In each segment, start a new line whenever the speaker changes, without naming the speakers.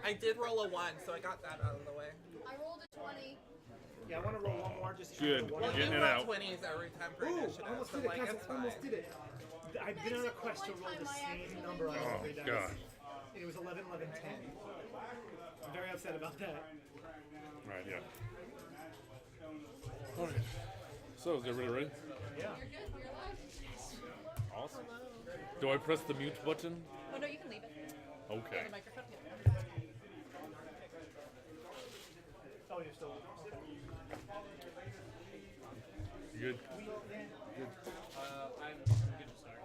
I did roll a 1, so I got that out of the way.
I rolled a 20.
Yeah, I want to roll one more just to
Good.
one.
Well,
Getting
you
it
roll
out.
20s every time for
Ooh,
initiative,
I almost
so
did it,
like
guys.
it's
I almost
fine.
did it. I've been on a quest to roll the same number on all three dice.
God.
And it was 11, 11, 10. I'm very upset about that.
Right, yeah. Alright. So, is everybody ready?
Yeah.
You're good. You're alive.
Awesome. Do I press the mute button?
Oh, no, you can leave it.
Okay.
The microphone.
Oh, you're still. Okay.
You good?
I'm good to start.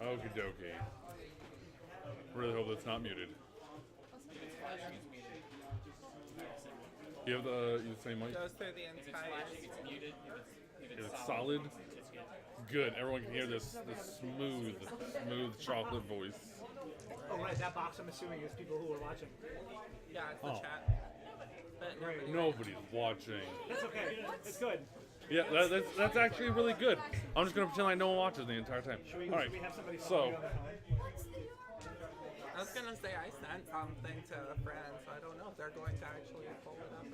Okie dokie. Really hope that's not muted. You have the same mic?
Goes through the
If it's
entire.
flashing, it's muted. If
It's solid?
it's good.
Good. Everyone can hear this smooth chocolate voice.
Oh, right. That box, I'm assuming, is people who are watching.
Yeah, it's the
Oh.
chat. But
Great.
Nobody's watching.
That's okay. It's good.
Yeah, that's actually really good. I'm just gonna pretend like no one watches the entire time.
Should we,
All
should we
right.
have somebody
So-
on their phone?
I was gonna say I sent something to a friend, so I don't know if they're going to actually pull it up.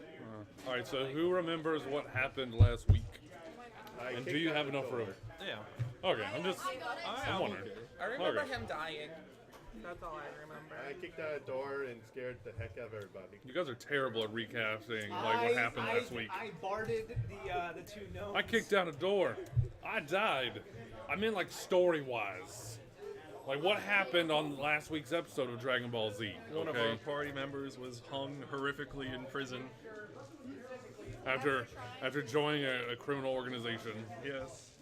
All right. So who remembers what happened last week?
I
And
kicked
do you
out
have
the
enough
door.
room?
Yeah.
Okay. I'm just.
I got it.
I'm wondering.
I remember
Okay.
him dying. That's all I remember.
I kicked out a door and scared the heck out of everybody.
You guys are terrible at recasting like what happened last week.
I barded the two gnomes.
I kicked down a door. I died. I mean, like story-wise. Like what happened on last week's episode of Dragon Ball Z?
One of our
Okay.
party members was hung horrifically in prison.
After joining a criminal organization.
Yes.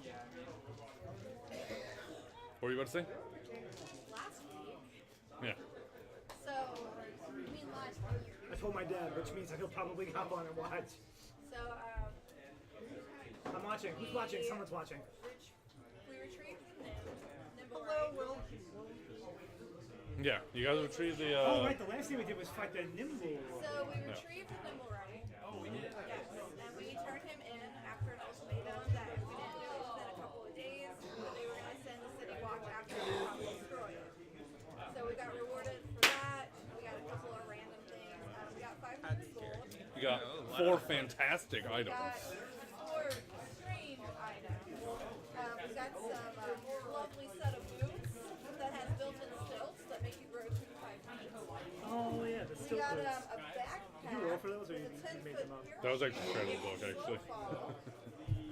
What were you about to say?
Last week.
Yeah.
So, you mean last year.
I told my dad, which means he'll probably hop on and watch.
So,
I'm watching. Who's watching? Someone's watching.
we retrieved the Nimble.
Hello, Will.
Yeah. You guys retrieved the.
Oh, right. The last thing we did was fight the Nimble.
So we retrieved the Nimble right? Oh, we did? Yes. And we turned him in after an ultimatum that if we didn't do it within a couple of days, that they were going to send the city watch after him and probably destroy it. So we got rewarded for that. We got a couple of random things. We got 500 gold.
You got 4 fantastic
We got
items.
4 strange items. We got some lovely set of boots that has built-in stilts that make you grow 2 to 5 feet.
Oh, yeah. The
We
still
got
clips.
a backpack.
Did you roll for those, or you
with a
made them up?
10-foot
That was actually a incredible book,
pyramid
actually.
waterfall.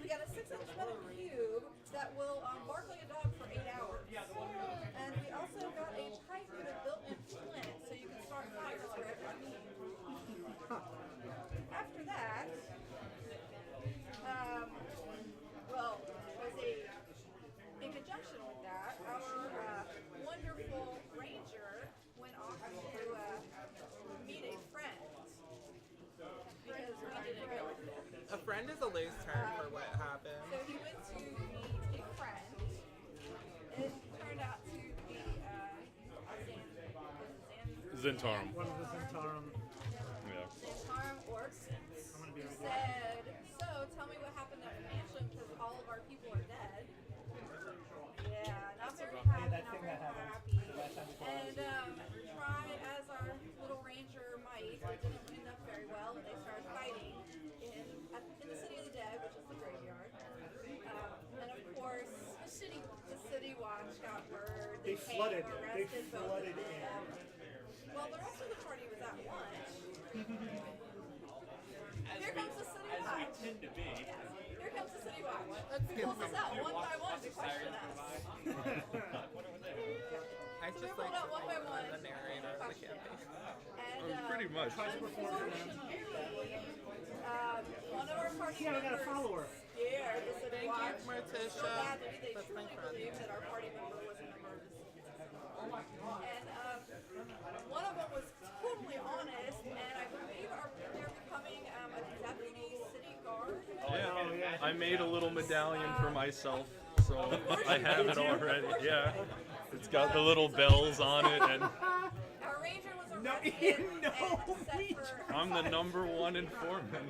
We got a 6-inch metal cube that will bark like a dog for 8 hours. And we also got a tight unit built-in flint so you can start fires wherever you need. After that, well, in conjunction with that, our wonderful ranger went off to meet a friend. Because we didn't go with him.
A friend is a loose term for what happened.
So he went to meet a friend. It turned out to be
Zentarum.
One of the Zentarum.
Yeah.
Zentarum orcs.
gonna be
He
right
said, so tell me what happened at the mansion because all of our people are dead. Yeah, not very happy,
that
not
thing
very
that happened
happy.
the last time we saw
And try as our little ranger might, it didn't end up very well, and they started fighting in the city of the dead, which is the graveyard. And of course, the city watch got word.
They
came,
flooded. They
arrested both of
flooded
them. Well, the rest of the party was at lunch. Here comes the city watch.
Tend to be.
Yes. Here comes the city watch. Let's pull this out one by one to question us.
I
So
just
we
like
pulled out one by
to
one.
the narrator of the
question
campaign.
us. And
Pretty much.
unfortunately, one of our party
Yeah, we got a
members
follower.
scared the city
Thank you,
watch
Morticia.
so badly they
That's
truly
incredible.
believed that our party member was in emergency. And one of them was totally honest, and I believe they're becoming a deputy city guard.
Yeah. I made a little medallion for myself, so I have it already. Yeah. It's got the little bells on it, and
Our ranger was arrested
no,
and set for
I'm the #1 informant.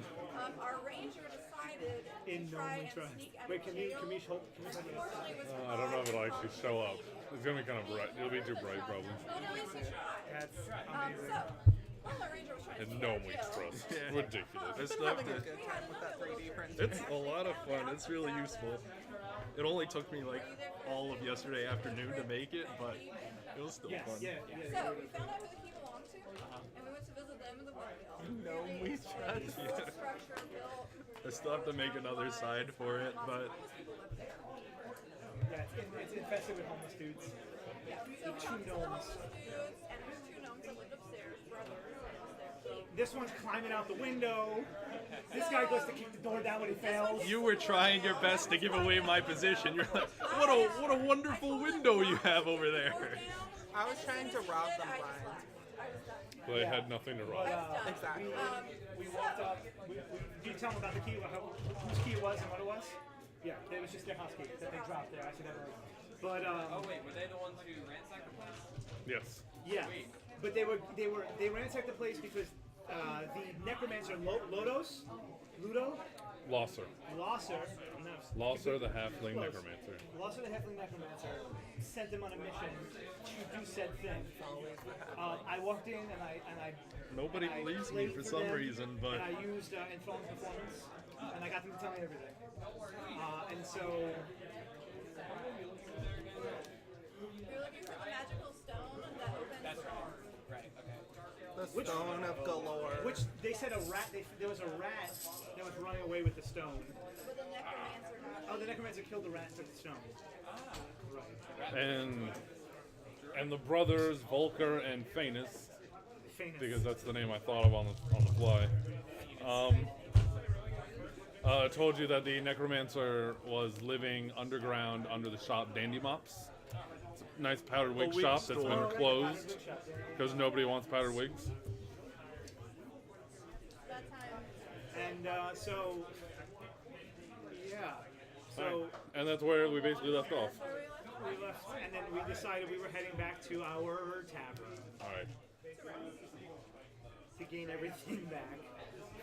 Our ranger decided
In
to
no
try
one
and
trust.
sneak out
Wait,
of
can
jail.
we hold it?
Unfortunately, was
I don't know if it'll actually show up. It's gonna be kind of bright. It'll be too bright, probably.
No, at least he tried.
That's
So,
amazing.
No We Trust.
Yeah.
Ridiculous.
I
I've
still
been
have
having a
to.
good time with that 3D printer.
It's a lot of fun. It's really useful. It only took me like all of yesterday afternoon to make it, but it was still
Yes,
fun.
yeah.
So we found out who the key belonged to, and we went to visit them in the Windmill.
No, we
Very
trust.
full structure built.
I still have to make another side for it, but
Yeah, it's infested with homeless dudes.
So we
Two
talked to the
gnomes.
homeless dudes, and there's two gnomes that lived upstairs, brothers, and it was their key.
This one's climbing out the window. This guy goes to kick the door down when he fails.
you were trying your best to give away my position. You're like, what a wonderful window you have over there.
I was trying to rob them
I just
blind.
left. I was done.
They had nothing to rob.
Exactly.
We walked up. Did you tell them about the key? Whose key it was and what it was? Yeah, it was just their house key that they dropped there. I should have. But
Oh wait, were they the ones who ransacked the place?
Yes.
yeah, but they ransacked the place because the necromancer Ludo,
Losser.
Losser,
Losser, the halfling
Close.
necromancer.
Losser the Hefling Necromancer sent them on a mission to do said thing. I walked in and I
Nobody
and I
believes me
played
for
for
some
them,
reason, but
and I used Infernal Performance, and I got them to tell me everything. And so
We were looking for the magical stone that opens the door.
Right. Okay.
The stone of galore.
which they said a rat. There was a rat that was running away with the stone.
But the necromancer got
Oh, the necromancer killed the rat and took the stone. Right.
And the brothers Volker and Phaenus,
Famous.
because that's the name I thought of on the fly. Told you that the necromancer was living underground under the shop Dandy Mops. It's a nice powdered wig
wig
shop that's
store.
been closed because nobody wants powdered wigs.
that time.
And so yeah. So
And that's where we basically left off.
That's where we left.
we left, and then we decided we were heading back to our tavern
All right.
to gain everything back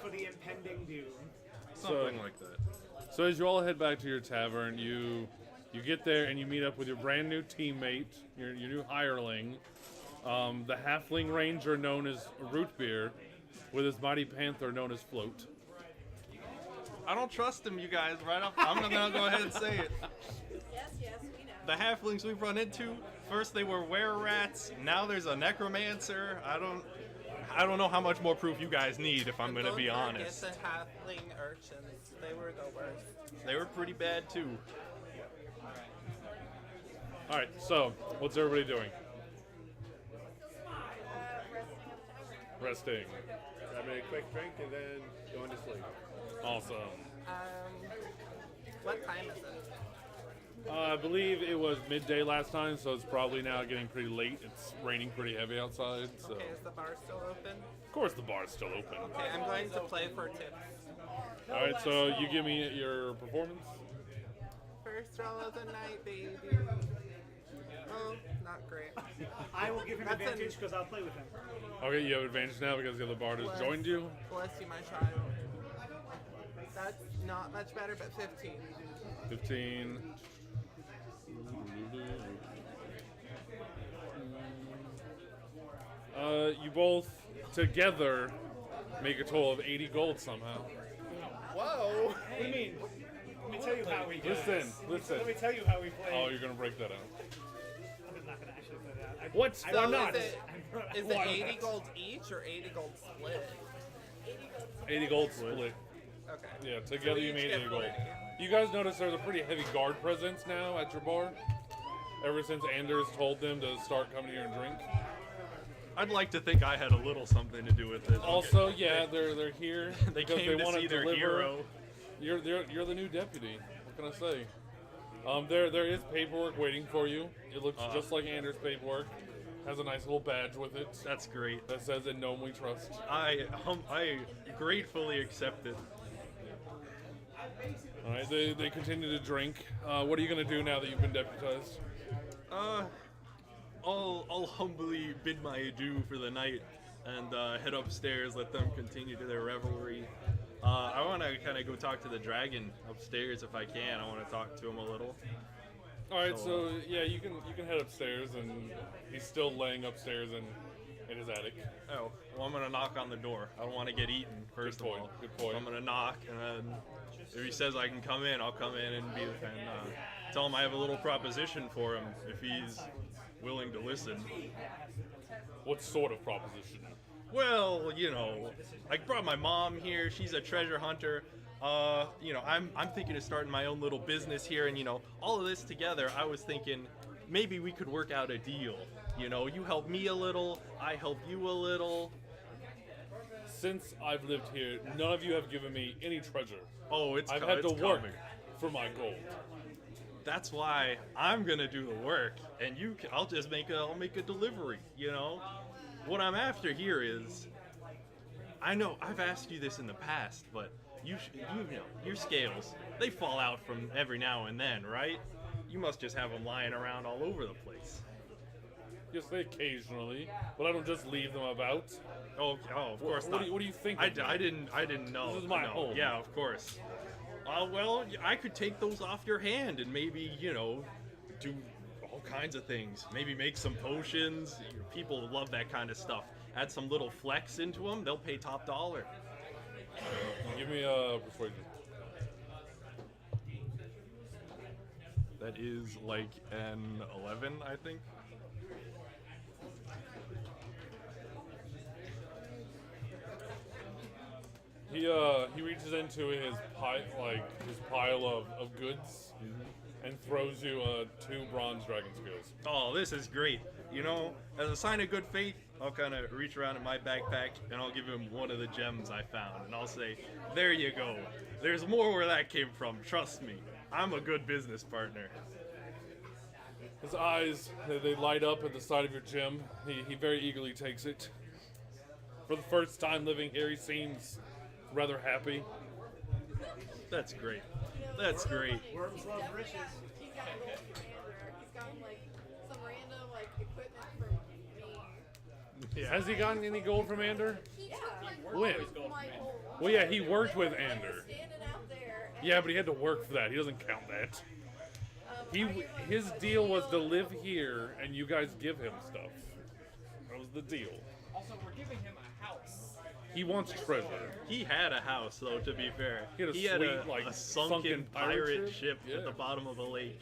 for the impending doom.
something like that.
So as you all head back to your tavern, you get there and you meet up with your brand new teammate, your new hireling, the halfling ranger known as Rootbeer, with his mighty panther known as Float.
I don't trust him, you guys. Right off, I'm gonna go ahead and say it.
Yes, we know.
The halflings we've run into, first they were were-rats, now there's a necromancer. I don't know how much more proof you guys need, if I'm gonna be
Don't
honest.
forget the halfling urchins. They were the worst.
They were pretty bad too.
All right. So what's everybody doing?
Resting at the tavern.
Resting.
Having a quick drink and then going to sleep.
Awesome.
What time is it?
I believe it was midday last time, so it's probably now getting pretty late. It's raining pretty heavy outside, so
Okay, is the bar still open?
of course the bar's still open.
Okay, I'm going to play for tips.
All right. So you give me your performance.
First roll of the night, baby. Oh, not great.
I will give him
That's
advantage because I'll play with him.
Okay, you have advantage now because the other bard has joined you.
Bless you, my child. That's not much better, but 15.
15. You both together make a total of 80 gold somehow.
Whoa!
What do you mean? Let me tell you how we do
Listen,
this.
listen.
Let me tell you how we play.
Oh, you're gonna break that out.
I'm not gonna actually play that.
What?
I
Why
don't
not?
know.
Is it 80 gold each or 80 gold split?
80 gold split.
Okay.
Yeah, together
So
you
each
made
get
80 gold.
40.
You guys notice there's a pretty heavy guard presence now at your bar? Ever since Anders told them to start coming here and drink.
I'd like to think I had a little something to do with it.
Also, yeah, they're here
They
because
came to
want
see their
deliver.
hero.
You're the new deputy. What can I say? There is paperwork waiting for you. It looks just like Anders' paperwork. Has a nice little badge with it
That's great.
that says "In Gnome We Trust."
I gratefully accept it.
All right, they continue to drink. What are you gonna do now that you've been deputized?
I'll humbly bid my adieu for the night and head upstairs. Let them continue to their revelry. I want to kind of go talk to the dragon upstairs if I can. I want to talk to him a little.
All right, so yeah, you can head upstairs, and he's still laying upstairs in in his attic.
Oh, well, I'm gonna knock on the door. I don't want to get eaten, first
point,
of all.
good point.
So I'm gonna knock, and then if he says I can come in, I'll come in and tell him I have a little proposition for him if he's willing to listen.
What sort of proposition?
Well, I brought my mom here. She's a treasure hunter. I'm thinking of starting my own little business here, and all of this together. I was thinking maybe we could work out a deal. You help me a little, I help you a little.
Since I've lived here, none of you have given me any treasure.
Oh,
I've had to
it's
work
coming.
for my gold.
That's why I'm gonna do the work, and I'll just make a delivery. What I'm after here is, I know I've asked you this in the past, but your scales, they fall out from every now and then, right? You must just have them lying around all over the place.
Yes, they occasionally, but I don't just leave them about.
Oh, of course
What
not.
do you think?
I
of me?
didn't know.
This is my
No.
home.
Yeah, of course. Well, I could take those off your hand and maybe, do all kinds of things. Maybe make some potions. People love that kind of stuff. Add some little flex into them. They'll pay top dollar.
Give me a persuasion.
That is like an 11, I think.
He reaches into his pile of goods and throws you 2 bronze dragon scales.
Oh, this is great. As a sign of good faith, I'll kind of reach around in my backpack and I'll give him one of the gems I found. And I'll say, there you go. There's more where that came from. Trust me. I'm a good business partner.
His eyes, they light up at the sight of your gem. He very eagerly takes it. For the first time living here, he seems rather happy.
That's great. That's great.
Worms love riches.
He's got a gold from Andrew. He's gotten some random equipment from me.
Yeah.
Has he gotten any gold from Ander?
Yeah.
When?
My gold.
Well, yeah, he worked with Ander.
Standing out there. and,
Yeah, but he had to work for that. He doesn't count that. His deal was to live here, and you guys give him stuff. That was the deal.
Also, we're giving him a house.
He wants treasure.
He had a house, though, to be fair.
He had a sweet,
a sunken pirate ship
Yeah.
at the bottom of a lake.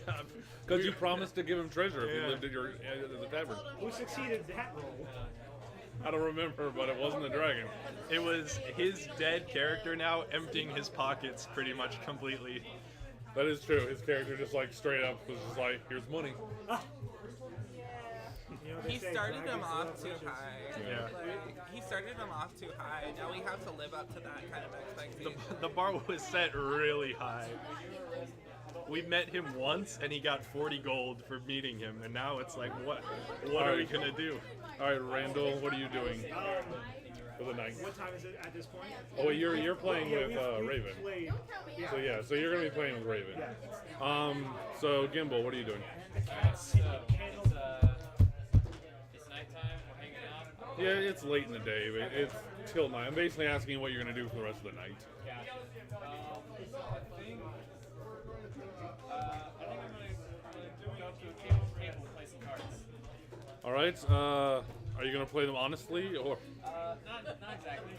God.
Because you promised to give him treasure if
Yeah.
he lived at the tavern.
Who succeeded that role?
I don't remember, but it wasn't the dragon.
It was his dead character now emptying his pockets pretty much completely.
That is true. His character just straight up was just like, here's money.
They
He
say
started him
dragons
off
love
too
riches.
high.
Yeah.
He started him off too high. Now we have to live up to that kind of expectation.
The bar was set really high. We met him once and he got 40 gold for meeting him, and now it's like, what are we gonna do?
All right, Randall, what are you doing for the night?
What time is it at this point?
Oh, wait, you're playing
Yeah,
with
we've
Raven.
played.
So you're gonna be playing with Raven. So Gimbal, what are you doing?
It's nighttime. We're hanging out.
Yeah, it's late in the day, but it's till night. I'm basically asking what you're gonna do for the rest of the night.
Yeah. I think I'm gonna go to a table and play some cards.
All right. Are you gonna play them honestly, or
Not exactly.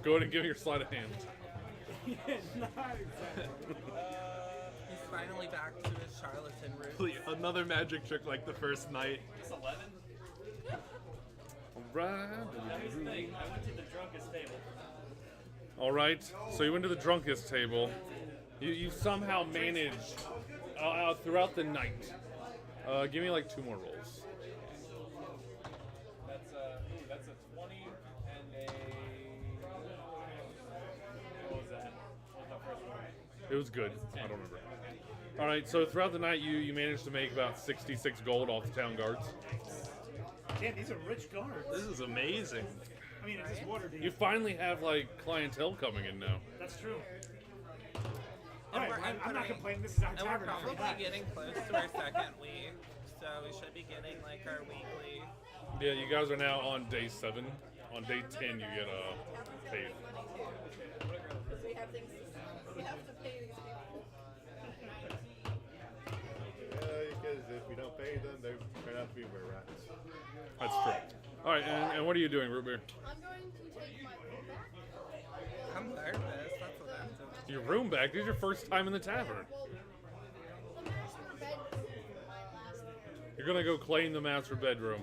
go ahead and give me your sleight of hand?
Not exactly.
He's finally back to his charlatan roots.
Please, another magic trick like the first night.
It's 11.
All right.
Here's the thing. I went to the drunkest table.
All right. So you went to the drunkest table. You somehow managed throughout the night. Give me 2 more rolls.
That's a 20 and a. What was that? What was my first one?
It was good. I don't remember. All right. So throughout the night, you managed to make about 66 gold off the town guards.
Damn, these are rich guards.
This is amazing.
I mean, it's just water
You finally have clientele coming in now.
That's true.
And
Alright,
we're
I'm not
inputting-
complaining. This is our
And we're
tavern.
probably getting close to our second week, so we should be getting our weekly.
Yeah, you guys are now on day 7. On day 10, you get paid.
Because we have things we have to pay these people.
because if we don't pay them, they turn out to be were rats.
That's true. All right, and what are you doing, Root Beer?
I'm going to take my phone back.
I'm nervous. That's what I'm doing.
Your room back? This is your first time in the tavern.
Well, the master bedroom for my last one.
You're gonna go claim the master bedroom,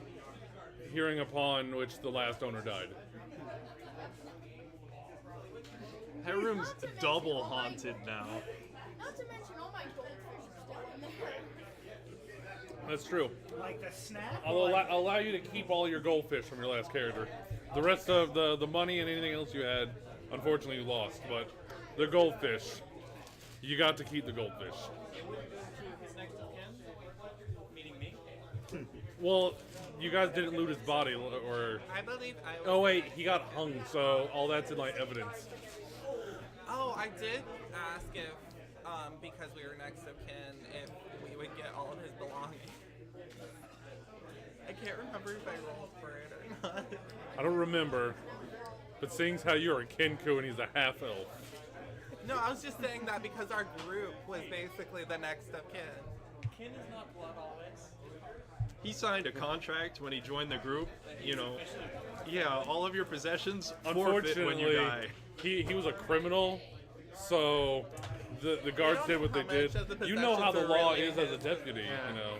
hearing upon which the last owner died.
That room's double haunted now.
Not to mention all my goldfish are still in there.
That's true.
Like the snack?
I'll allow you to keep all your goldfish from your last character. The rest of the money and anything else you had, unfortunately, you lost. But the goldfish, you got to keep the goldfish.
His next of kin, meaning me.
Well, you guys didn't loot his body, or
I believe I was.
oh wait, he got hung. So all that's in like evidence.
Oh, I did ask if, because we were next of kin, if we would get all of his belongings. I can't remember if I rolled for it or not.
I don't remember, but seeing as how you're a Kenku and he's a half elf,
No, I was just saying that because our group was basically the next of kin.
Kin is not blood always.
He signed a contract when he joined the group. You know, yeah, all of your possessions forfeit when you
unfortunately,
die.
he was a criminal, so the guards
don't
did what
know
they
how much
did.
of the
You know how the
possessions are
law
really
is as a
his.
deputy,
Yeah.
you know.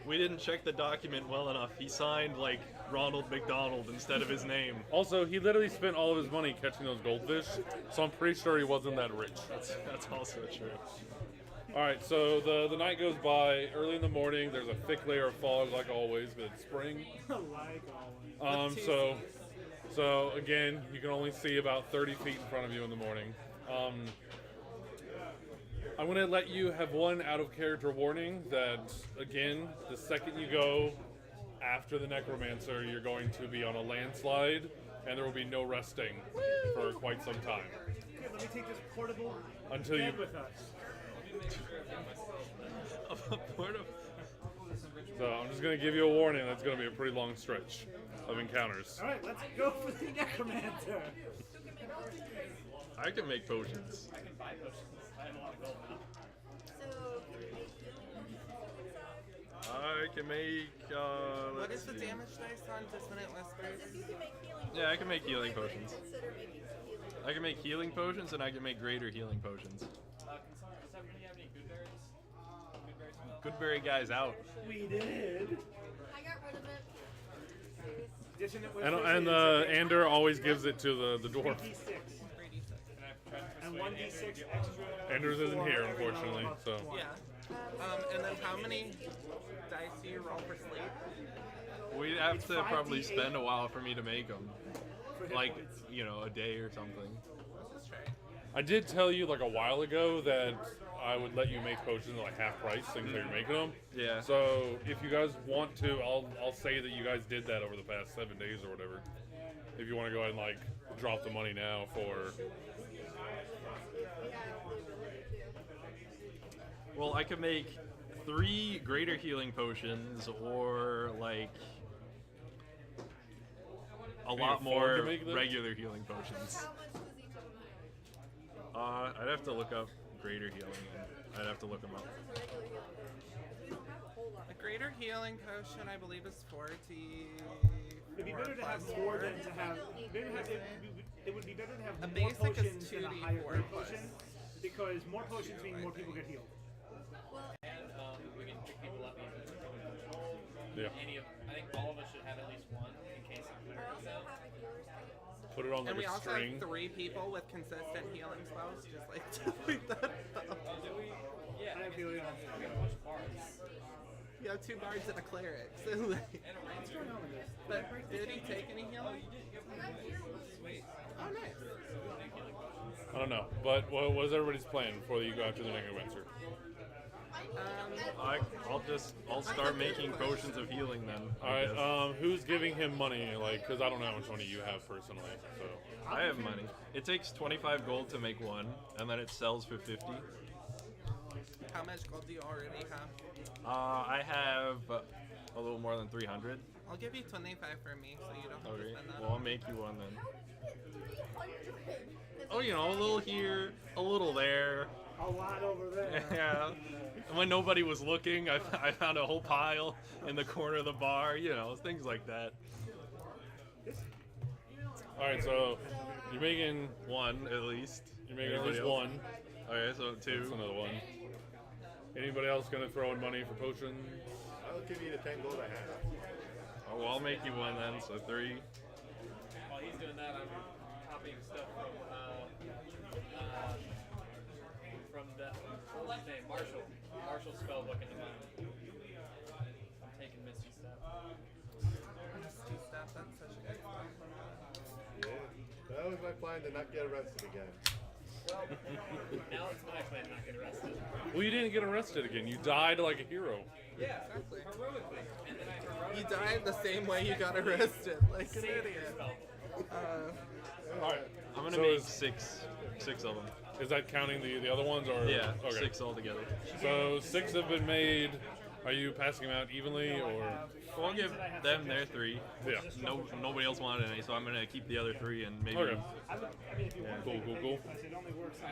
We didn't check the document well enough. He signed like Ronald McDonald instead of his name.
Also, he literally spent all of his money catching those goldfish, so I'm pretty sure he wasn't that rich.
That's also true.
All right, so the night goes by. Early in the morning, there's a thick layer of fog, like always, but it's spring.
Like always.
So again, you can only see about 30 feet in front of you in the morning. I'm gonna let you have one out of character warning that again, the second you go after the necromancer, you're going to be on a landslide, and there will be no resting for quite some time
Here, let me take this portable
until you.
bed with us.
So I'm just gonna give you a warning. That's gonna be a pretty long stretch of encounters.
All right, let's go for the necromancer.
I can make potions.
I can buy potions. I have a lot of gold now.
So, can we make healing potions?
I can make.
What
Let's
is the
see.
damage dice on Dissonant Whispers?
If you can make healing
Yeah, I can make
potions,
healing
you might
potions.
Consider making some healing.
I can make healing potions and I can make greater healing potions.
Does everybody have any good berries? Good berries as well?
Goodberry guy's out.
We did.
I got rid of it.
Dissonant
And
Whispers is
Ander always gives it to the dwarf.
3d6
And I've tried to
and
persuade
1d6
Andrew.
extra.
Anders isn't
for
here,
every level
unfortunately,
above
so.
20.
Yeah. And then how many dice do you roll for sleep?
We'd have
It's
to probably
5d8.
spend a while for me to make them.
For hit
Like,
points.
you know, a day or something.
This is right.
I did tell you like a while ago that I would let you make potions at like half price until you're making them.
Yeah.
So if you guys want to, I'll say that you guys did that over the past 7 days or whatever. If you want to go ahead and like drop the money now for.
Well, I could make 3 greater healing potions or like a
Can you
lot
afford
more
to make them?
regular healing potions.
How much does each of them have?
I'd have to look up greater healing. I'd have to look them up.
What is a regular healing potion? Because we don't have a whole lot.
A greater healing potion, I believe, is 40.
It'd be better to have more than to have. Better to have it would be better to have
A
more
basic is
potions than a
2d4
higher grade
plus.
potion, because more potions mean more people get healed.
And we can pick people up easily.
Yeah.
I think all of us should have at least one in case of
I also have a healer's kit.
Put it on
And we
like a
also
string.
have 3 people with consistent healing spells, just like doing that.
Oh, do we? Yeah.
I have healing on.
We have a bunch of bards.
You have 2 bards and a cleric. So like,
And a ranger.
but did he take any healing?
Sweet.
Oh, nice.
I don't know, but what is everybody's plan before you go after the necromancer?
I'll start making potions of healing then.
All right, who's giving him money? Like, because I don't know how much money you have personally. So
I have money. It takes 25 gold to make one, and then it sells for 50.
How much gold do you already have?
I have a little more than 300.
I'll give you 25 for me, so you don't have to
Okay.
spend that.
Well, I'll make you one then.
How did you get 300?
Oh, you know, a little here, a little there.
a lot over there.
Yeah. And when nobody was looking, I found a whole pile in the corner of the bar. You know, things like that.
All right, so you're making
One at least.
you're making at
Anybody
least
else?
one.
Okay, so
That's
two.
another one. Anybody else gonna throw in money for potions?
I'll give you the 10 gold I have.
Oh, well, I'll make you one then. So 3.
While he's doing that, I'm copying stuff from the what's his name, Marshall spellbook into mine. I'm taking Misty Step.
Misty Step, that's such a good one.
Yeah. That was my plan to not get arrested again.
Now it's my plan not get arrested.
Well, you didn't get arrested again. You died like a hero.
Yeah,
Exactly.
heroically. And then I heroically
You died the same way you got arrested, like an
saved your
idiot.
spellbook.
All right.
I'm gonna
So
make
is-
six of them.
Is that counting the other ones or?
Yeah,
Okay.
6 altogether.
So 6 have been made. Are you passing them out evenly or?
Well, I'll give them their 3.
Yeah.
Nobody else wanted any, so I'm gonna keep the other 3 and maybe.
Okay.
I mean, if you want
Cool, cool, cool.
because it only works on.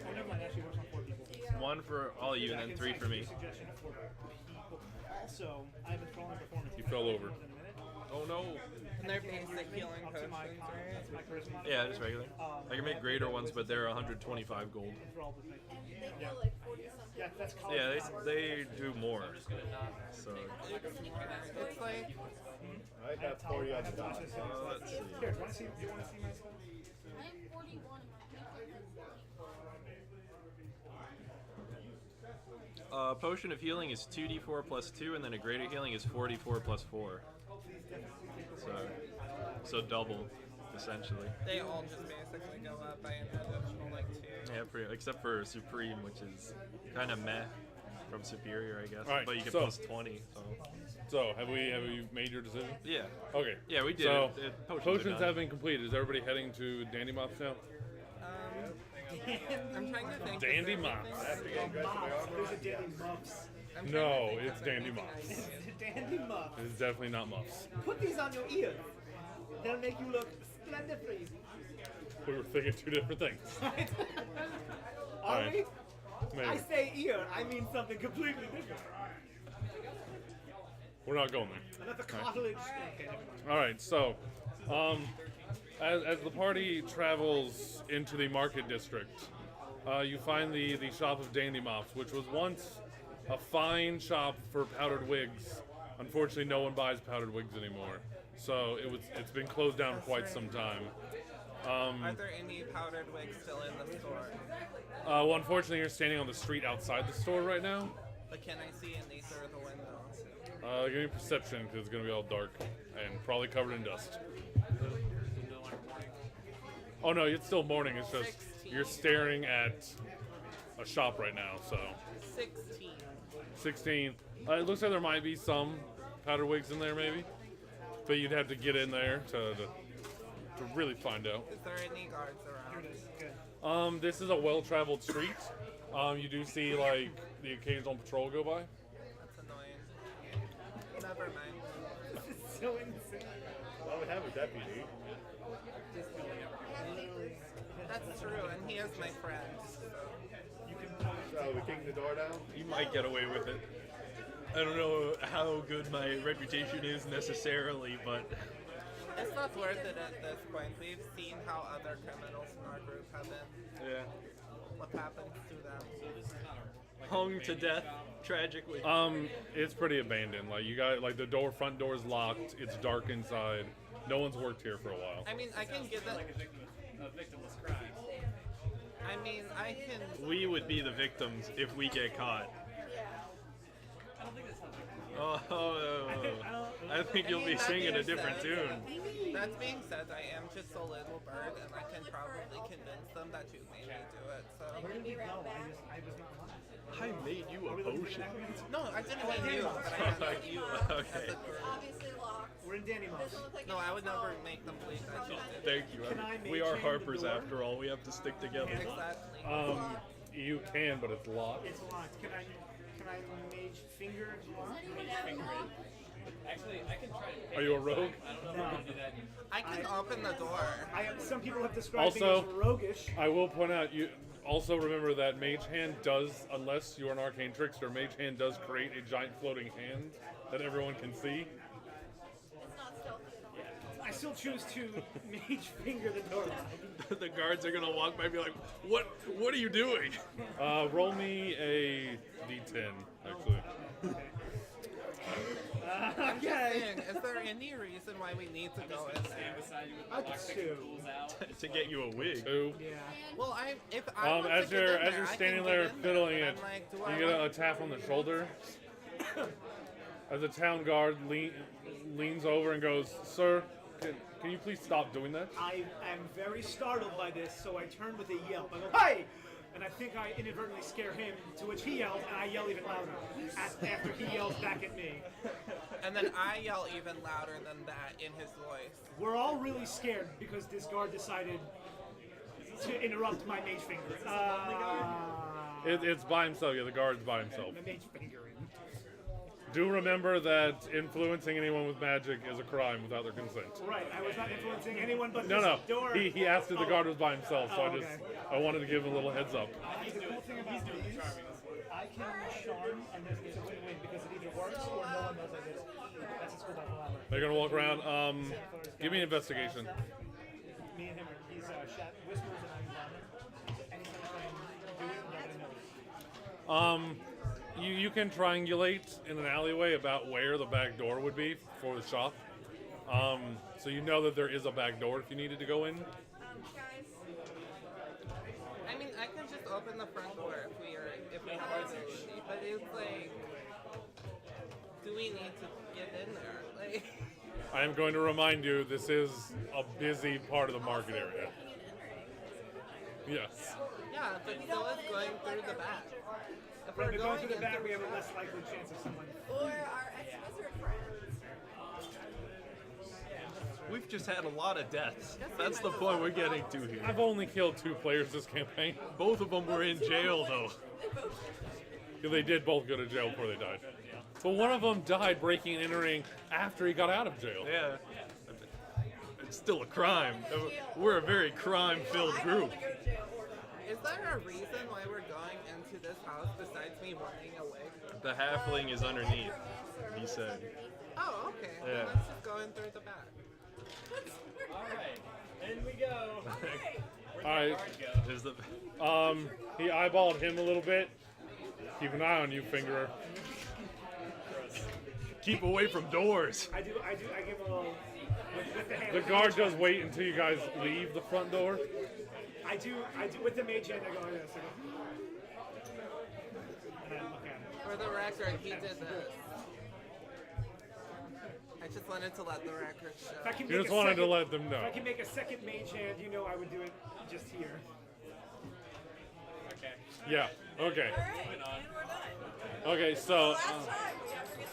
Oh, never mind. Actually, it works on 4 people.
One for all you and then 3 for me.
Suggestion for people. Also, I have a falling performance.
You fell over.
Within a minute.
Oh no.
And they're basic healing
Up to my
potions,
con-
right?
up to my charisma.
Yeah, just regular. I can make greater ones, but they're 125 gold.
For all the things.
And they feel like 40 something.
Yeah, that's college.
Yeah, they do more. So
It's like,
I have 40 on the dot.
Here, do you want to see my stuff?
I am 41 and my paper is
potion of healing is 2d4 plus 2, and then a greater healing is 4d4 plus 4. So double, essentially.
they all just basically go up by an additional, like, 2.
Yeah, except for Supreme, which is kind of meh from Superior, I guess.
Alright,
But you get
so-
plus 20. So
So have you made your decision?
yeah.
Okay.
Yeah, we did.
So
Potions are
potions
done.
have been completed. Is everybody heading to Dandy Mops now?
I'm trying to think. is
Dandy
there
Mops.
anything-
There's a Dandy Muffs.
I'm trying
No,
to think
it's
of anything
Dandy
I
Mops.
can do.
Dandy Muffs.
It's definitely not muffs.
Put these on your ears. They'll make you look splendidly.
We were thinking 2 different things.
Are
Alright.
we? I
Maybe.
say ear, I mean something completely different.
We're not going there.
Another cartilage. Okay, never mind.
All right, so as the party travels into the market district, you find the shop of Dandy Mops, which was once a fine shop for powdered wigs. Unfortunately, no one buys powdered wigs anymore, so it's been closed down for quite some time.
Are there any powdered wigs still in the store?
Well, unfortunately, you're standing on the street outside the store right now.
But can I see any through the window?
Give me perception because it's gonna be all dark and probably covered in dust. Oh no, it's still morning. It's just
16.
you're staring at a shop right now. So
16.
16. It looks like there might be some powder wigs in there, maybe, but you'd have to get in there to really find out.
Is there any guards around?
Good.
This is a well-traveled street. You do see like the occasional patrol go by.
That's annoying. Never mind.
This is so insane.
Well, we have a deputy.
That's true, and he is my friend. So.
So we kick the door down.
You might get away with it. I don't know how good my reputation is necessarily, but
It's not worth it at this point. We've seen how other criminals in our group have been.
yeah.
What happens to them.
Hung to death tragically.
It's pretty abandoned. Like you got like the front door's locked. It's dark inside. No one's worked here for a while.
I mean, I can give it.
A victimless crime.
I mean, I can.
We would be the victims if we get caught.
I don't think that's how victims
I think you'll be
that
singing a
being
different
said-
tune.
That being said, I am just a little bird, and I can probably convince them that you made me do it. So.
Where did we go? I was not alive.
I made you a potion.
No, I didn't mean you, but I meant you as
Okay.
a group.
Obviously locked.
We're in Dandy Muffs.
Doesn't look like
No,
an
I would
asshole.
never make them believe that you did.
Thank you.
Can I
We
mage
are
hand
Harpers
the door?
after all. We have to stick together.
Exactly.
You can, but it's locked.
It's locked. Can I mage finger lock?
Actually, I can try to.
Are you a rogue?
I don't know if I can do that.
I can open the door.
Some people have described
Also-
me as roguish.
I will point out Also remember that Mage Hand does, unless you're an arcane trickster, Mage Hand does create a giant floating hand that everyone can see.
It's not stealthy at all.
I still choose to mage finger the door lock.
The guards are gonna walk by and be like, "What? What are you doing?"
Roll me a d10, actually.
Okay.
Saying, is there any reason why we need to go in there?
Beside you with the
I could
lockpick
sue.
tools out.
To get you a wig.
2.
Yeah.
Well, if I want
As
to get
you're
in
as
there,
you're
I can
standing
get
there
in
fiddling
but
it,
I'm like, do
you
I
get
want-
a tap on the shoulder. As a town guard leans over and goes, "Sir, can you please stop doing that?"
I am very startled by this, so I turn with a yelp. I go, "Hey!" And I think I inadvertently scare him, to which he yells, and I yell even louder after he yells back at me.
And then I yell even louder than that in his voice.
We're all really scared because this guard decided to interrupt my mage finger.
It's by himself. Yeah, the guard's by himself.
My mage fingering.
Do remember that influencing anyone with magic is a crime without their consent.
Right, I was not influencing anyone but
No,
this
no.
door.
He asked if the guard was by himself, so
Oh,
I wanted to give him a little heads up.
The cool thing about these, I can charm, and it's a win-win because it either works or no one knows I did it. That's what's cool about Palabra.
They're gonna walk around. Give me an investigation.
Me and him, he's whispers and I'm vomit. Anytime I try and do it, nobody knows.
You can triangulate in an alleyway about where the back door would be for the shop. So you know that there is a back door if you needed to go in.
Guys,
I mean, I can just open the front door if we have our ability, but it's like, do we need to get in there? Like,
I am going to remind you, this is a busy part of the market area.
breaking and entering.
Yes.
yeah, but so is going through the back. If
When
we're
we go
going
through the
in
back,
through
we have a
the
less likely chance of someone.
Or our ex-wizard friends.
We've just had a lot of deaths. That's the point we're getting to here.
I've only killed 2 players this campaign.
Both of them were in jail, though.
They did both go to jail before they died. But one of them died breaking and entering after he got out of jail.
Yeah. It's still a crime. We're a very crime-filled
I don't
group.
want to go to jail or die.
Is there a reason why we're going into this house besides me wanting a wig?
The halfling is underneath, he said.
Oh, okay.
Yeah.
Then let's just go in through the back.
Alright, in we go. Where'd
All right.
the guard go?
Is the
He eyeballed him a little bit. Keep an eye on you, Fingerer.
keep away from doors.
I give a little with the hand.
The guard does wait until you guys leave the front door.
I do with the mage hand. I go like this. I go, and I look at it.
For the record, he did this. I just wanted to let the record
If
show.
I can
You
make
just
a
wanted to
second-
let them know.
If I can make a second mage hand, you know I would do it just here.
Okay.
Yeah. Okay.
Moving on.
And we're done.
Okay. So
Last time we have to get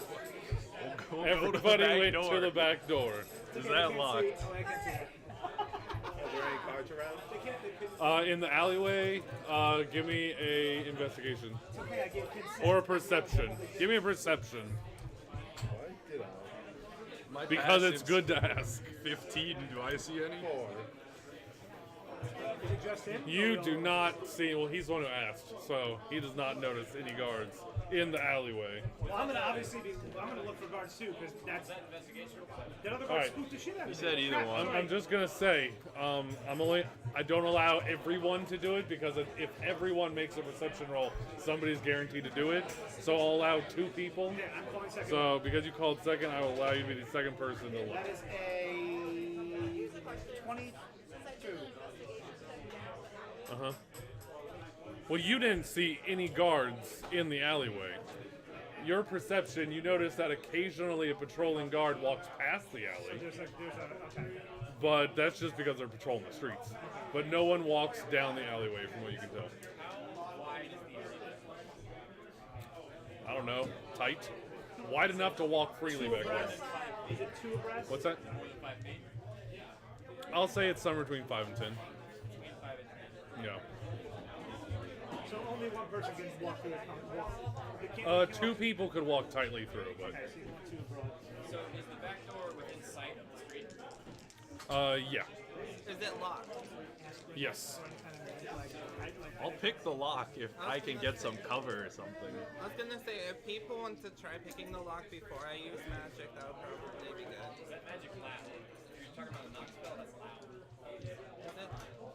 the
We'll go
everybody
to the
went
back
to
door.
the back door.
Is
I
that
can't
locked?
see- oh, I can't see that.
Are there any cards around?
They couldn't.
In the alleyway, give me a investigation
It's okay. I gave consent.
or a perception. Give me a perception
What did I?
My
because it's
passive's
good to ask.
15. Do I see any?
4.
Is it just him?
You
Or
do
all-
not see. Well, he's the one who asked, so he does not notice any guards in the alleyway.
Well, I'm gonna obviously be. I'm gonna look for guards too, because that's
Investigation.
that other guard
Alright.
spooked the shit out of me.
He said either
Crap,
one.
sorry.
I'm just gonna say, I don't allow everyone to do it because if everyone makes a perception roll, somebody's guaranteed to do it. So I'll allow 2 people.
Yeah, I'm calling second.
So because you called second, I will allow you to be the second person to look.
That is a 22.
Uh-huh. Well, you didn't see any guards in the alleyway. Your perception, you notice that occasionally a patrolling guard walks past the alley,
There's a okay.
but that's just because they're patrolling the streets. But no one walks down the alleyway from what you can tell.
How wide is the area?
I don't know, tight? Wide enough to walk freely back there.
Is it 2 abreast?
What's that?
More than 5 feet?
I'll say it's somewhere between 5 and 10.
Between 5 and 10.
Yeah.
So only one person can walk through it. They can't-
2 people could walk tightly through, but
Okay, so 2 abroad.
So is the back door within sight of the street?
yeah.
Is it locked?
Yes.
I'll pick the lock if I can get some cover or something.
I was gonna say, if people want to try picking the lock before I use magic, that would probably be good.
That magic loud. If you're talking about a knock spell, that's loud.
Is it?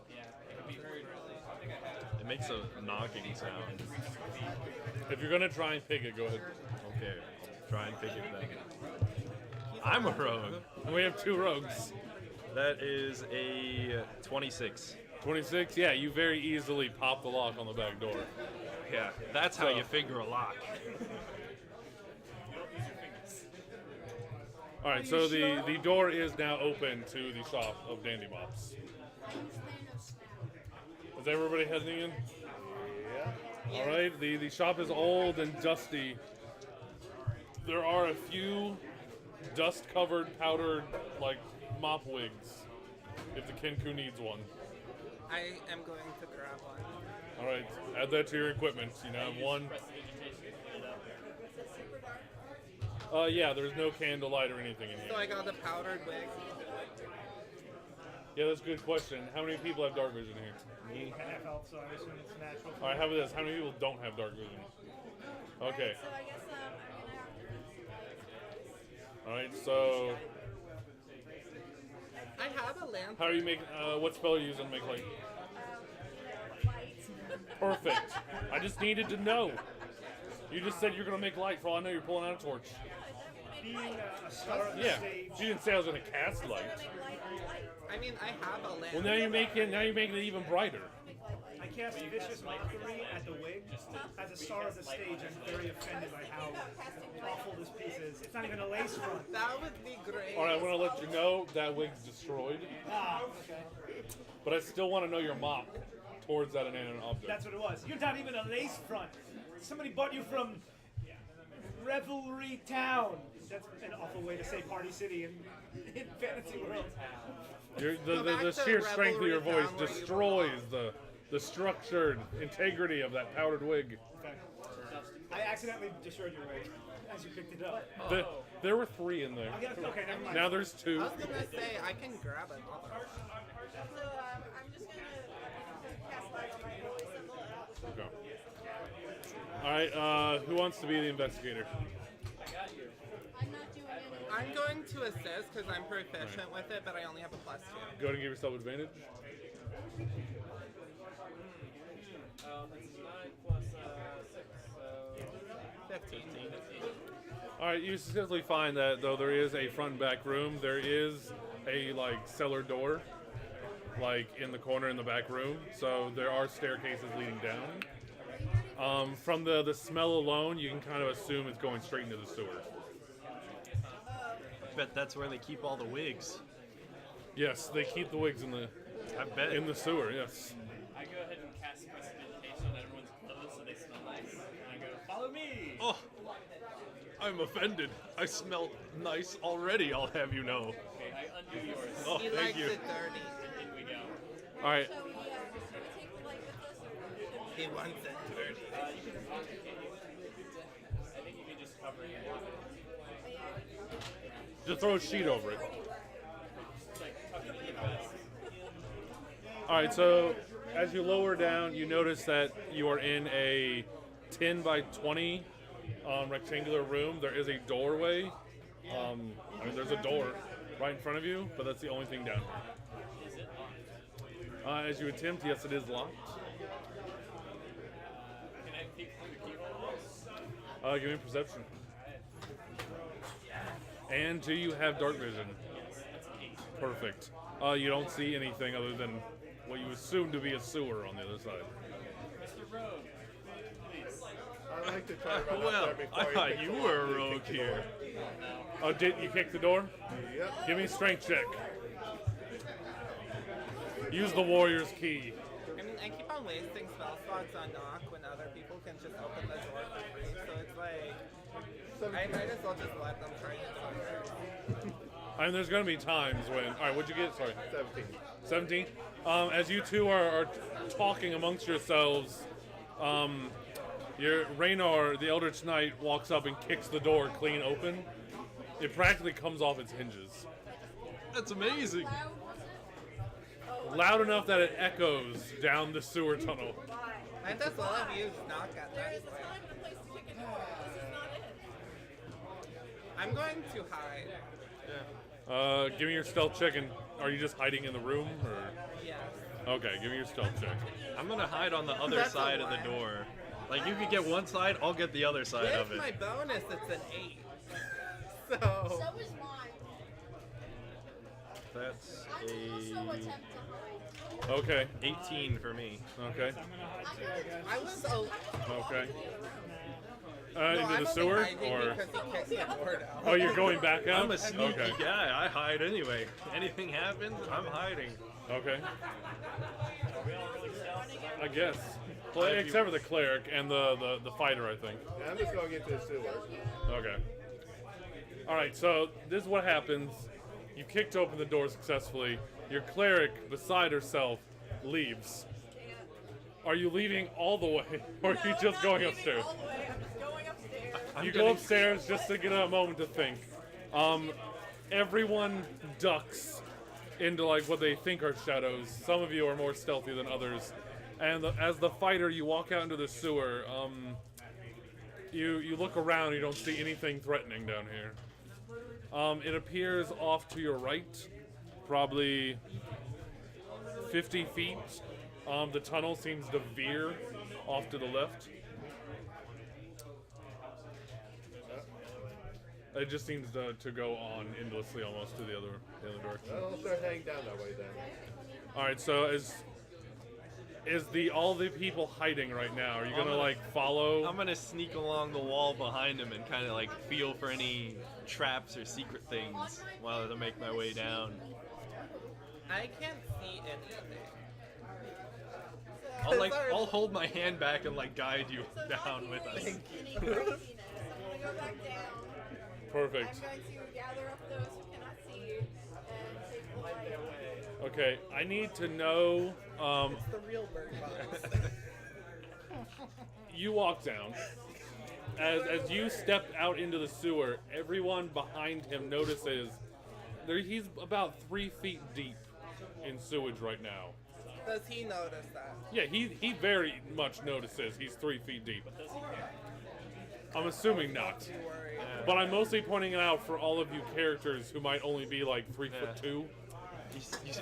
Yeah, it can be heard. I think I have.
It makes a knocking sound.
If you're gonna try and pick it, go ahead.
Okay, I'll try and pick it then. I'm a rogue.
And we have 2 rogues.
That is a 26.
26. Yeah, you very easily pop the lock on the back door.
Yeah, that's how
So-
you figure a lock.
All right, so the door is now open to the shop of Dandy Mops. Is everybody heading in?
Yeah.
All right, the shop is old and dusty. There are a few dust-covered, powdered, like, mop wigs, if the Kenku needs one.
I am going to grab one.
All right, add that to your equipment. You now have one. Yeah, there's no candlelight or anything in
So
here.
I got a powdered wig.
Yeah, that's a good question. How many people have dark vision here?
Me?
Half health, so I assume it's natural.
All right, how about this? How many people don't have dark vision? Okay.
So I guess I'm gonna have to.
All right, so
I have a lamp.
how are you making? What spell are you using to make light?
Light.
Perfect. I just needed to know. You just said you're gonna make light. For all I know, you're pulling out a torch.
Being a star of the
Yeah.
stage.
She didn't say I was gonna cast light.
I mean, I have a lamp.
Well, now you're making it even brighter.
I cast vicious mockery at the wig. As a star of the stage, I'm very offended by how awful this piece is. It's not even a lace front.
That would be great.
All right, I want to let you know that wig's destroyed,
Okay.
but I still want to know your mop towards that inanimate object.
That's what it was. You're not even a lace front. Somebody bought you from Revelry Town. That's an awful way to say Party City in Fantasy World.
The
back to
sheer strength of your
Revelry
voice
Town where you
destroys the structured integrity of that powdered wig.
Okay. I accidentally destroyed your wig as you picked it up.
There were 3 in there.
Okay, never mind.
Now there's 2.
I was gonna say, I can grab another.
So I'm just gonna cast light on my holy symbol and I'll just
Okay. All right, who wants to be the investigator?
I'm not doing anything.
I'm going to assist because I'm proficient with it, but I only have a +2.
Go ahead and give yourself advantage.
That's 9 plus 6, so
15.
All right, you successfully find that though there is a front and back room, there is a cellar door, in the corner in the back room. So there are staircases leading down. From the smell alone, you can kind of assume it's going straight into the sewer.
Bet that's where they keep all the wigs.
Yes, they keep the wigs in the sewer. Yes.
I go ahead and cast prestidigitation on everyone's clothes so they smell nice. And I go, follow me!
Oh, I'm offended. I smell nice already, I'll have you know.
Okay, I undo yours.
Oh,
He
thank
likes
you.
it dirty.
In we go.
All right.
Shall we take the light with us or should we?
He wants it dirty.
You can pocket it. I think you can just cover it.
Just throw a sheet over it.
It's like tuck it in your vest.
All right, so as you lower down, you notice that you are in a 10 by 20 rectangular room. There is a doorway. There's a door right in front of you, but that's the only thing down here.
Is it locked?
As you attempt, yes, it is locked.
Can I peek through the keyhole?
Give me perception. And do you have dark vision?
That's an 8.
Perfect. You don't see anything other than what you assume to be a sewer on the other side.
Mr. Rogue, please.
I like to try to run
Well,
up there before
I
he
thought
picks
you
the
were a
lock and
rogue
kick the
here.
door.
Oh, did you kick the door?
Yep.
Give me a strength check. Use the warrior's key.
I mean, I keep on wasting spell slots on knock when other people can just open the door for free. So it's like, I might as well just let them try it first.
I mean, there's going to be times when. All right, what'd you get? Sorry.
17.
17. As you two are talking amongst yourselves, your Raynar, the Eldritch Knight, walks up and kicks the door clean open. It practically comes off its hinges.
That's amazing.
Loud was it?
loud enough that it echoes down the sewer tunnel.
I just love you knock at
There
that
is a
point.
time and a place to kick a door. This is not it.
I'm going to hide.
Give me your stealth check, and are you just hiding in the room, or?
Yes.
Okay, give me your stealth check.
I'm gonna hide on the other
That's a
side of the
lie.
door. Like you could get one side, I'll get the other side of
With
it.
my bonus, it's an 8. So.
So is mine.
That's
I will also attempt to hide.
Okay,
18 for me.
okay,
I'm gonna
I was a.
okay.
No,
Into
I'm
the
only
sewer,
hiding
or?
because he kicked the door down.
Oh, you're going back out?
I'm a sneaky
Okay,
guy. I hide anyway. Anything happens, I'm hiding.
okay.
Are we all really stealth?
I guess. Well, except for the cleric and the fighter, I think.
Yeah, I'm just going into the sewer.
Okay. All right, so this is what happens. You kicked open the door successfully. Your cleric, beside herself, leaves. Are you leaving all the way, or are you just going upstairs?
All the way. I'm just going upstairs.
I'm
You go
getting-
upstairs just to get a moment to think. Everyone ducks into like what they think are shadows. Some of you are more stealthy than others. And as the fighter, you walk out into the sewer. You look around. You don't see anything threatening down here. It appears off to your right, probably 50 feet. The tunnel seems to veer off to the left. It just seems to go on endlessly almost to the other direction.
I'll start heading down that way then.
All right, so is all the people hiding right now? Are you gonna like follow?
I'm gonna sneak along the wall behind him and kind of like feel for any traps or secret things while I make my way down.
I can't see anything.
I'll hold my hand back and like guide you down with us.
Any craziness. I'm gonna go back down.
Perfect.
I'm going to gather up those who cannot see and take the light.
Okay, I need to know.
It's the real bird box.
You walk down. As you step out into the sewer, everyone behind him notices he's about 3 feet deep in sewage right now.
Does he notice that?
Yeah, he very much notices he's 3 feet deep. I'm assuming not.
Don't you worry.
But I'm mostly pointing it out for all of you characters who might only be like 3'2".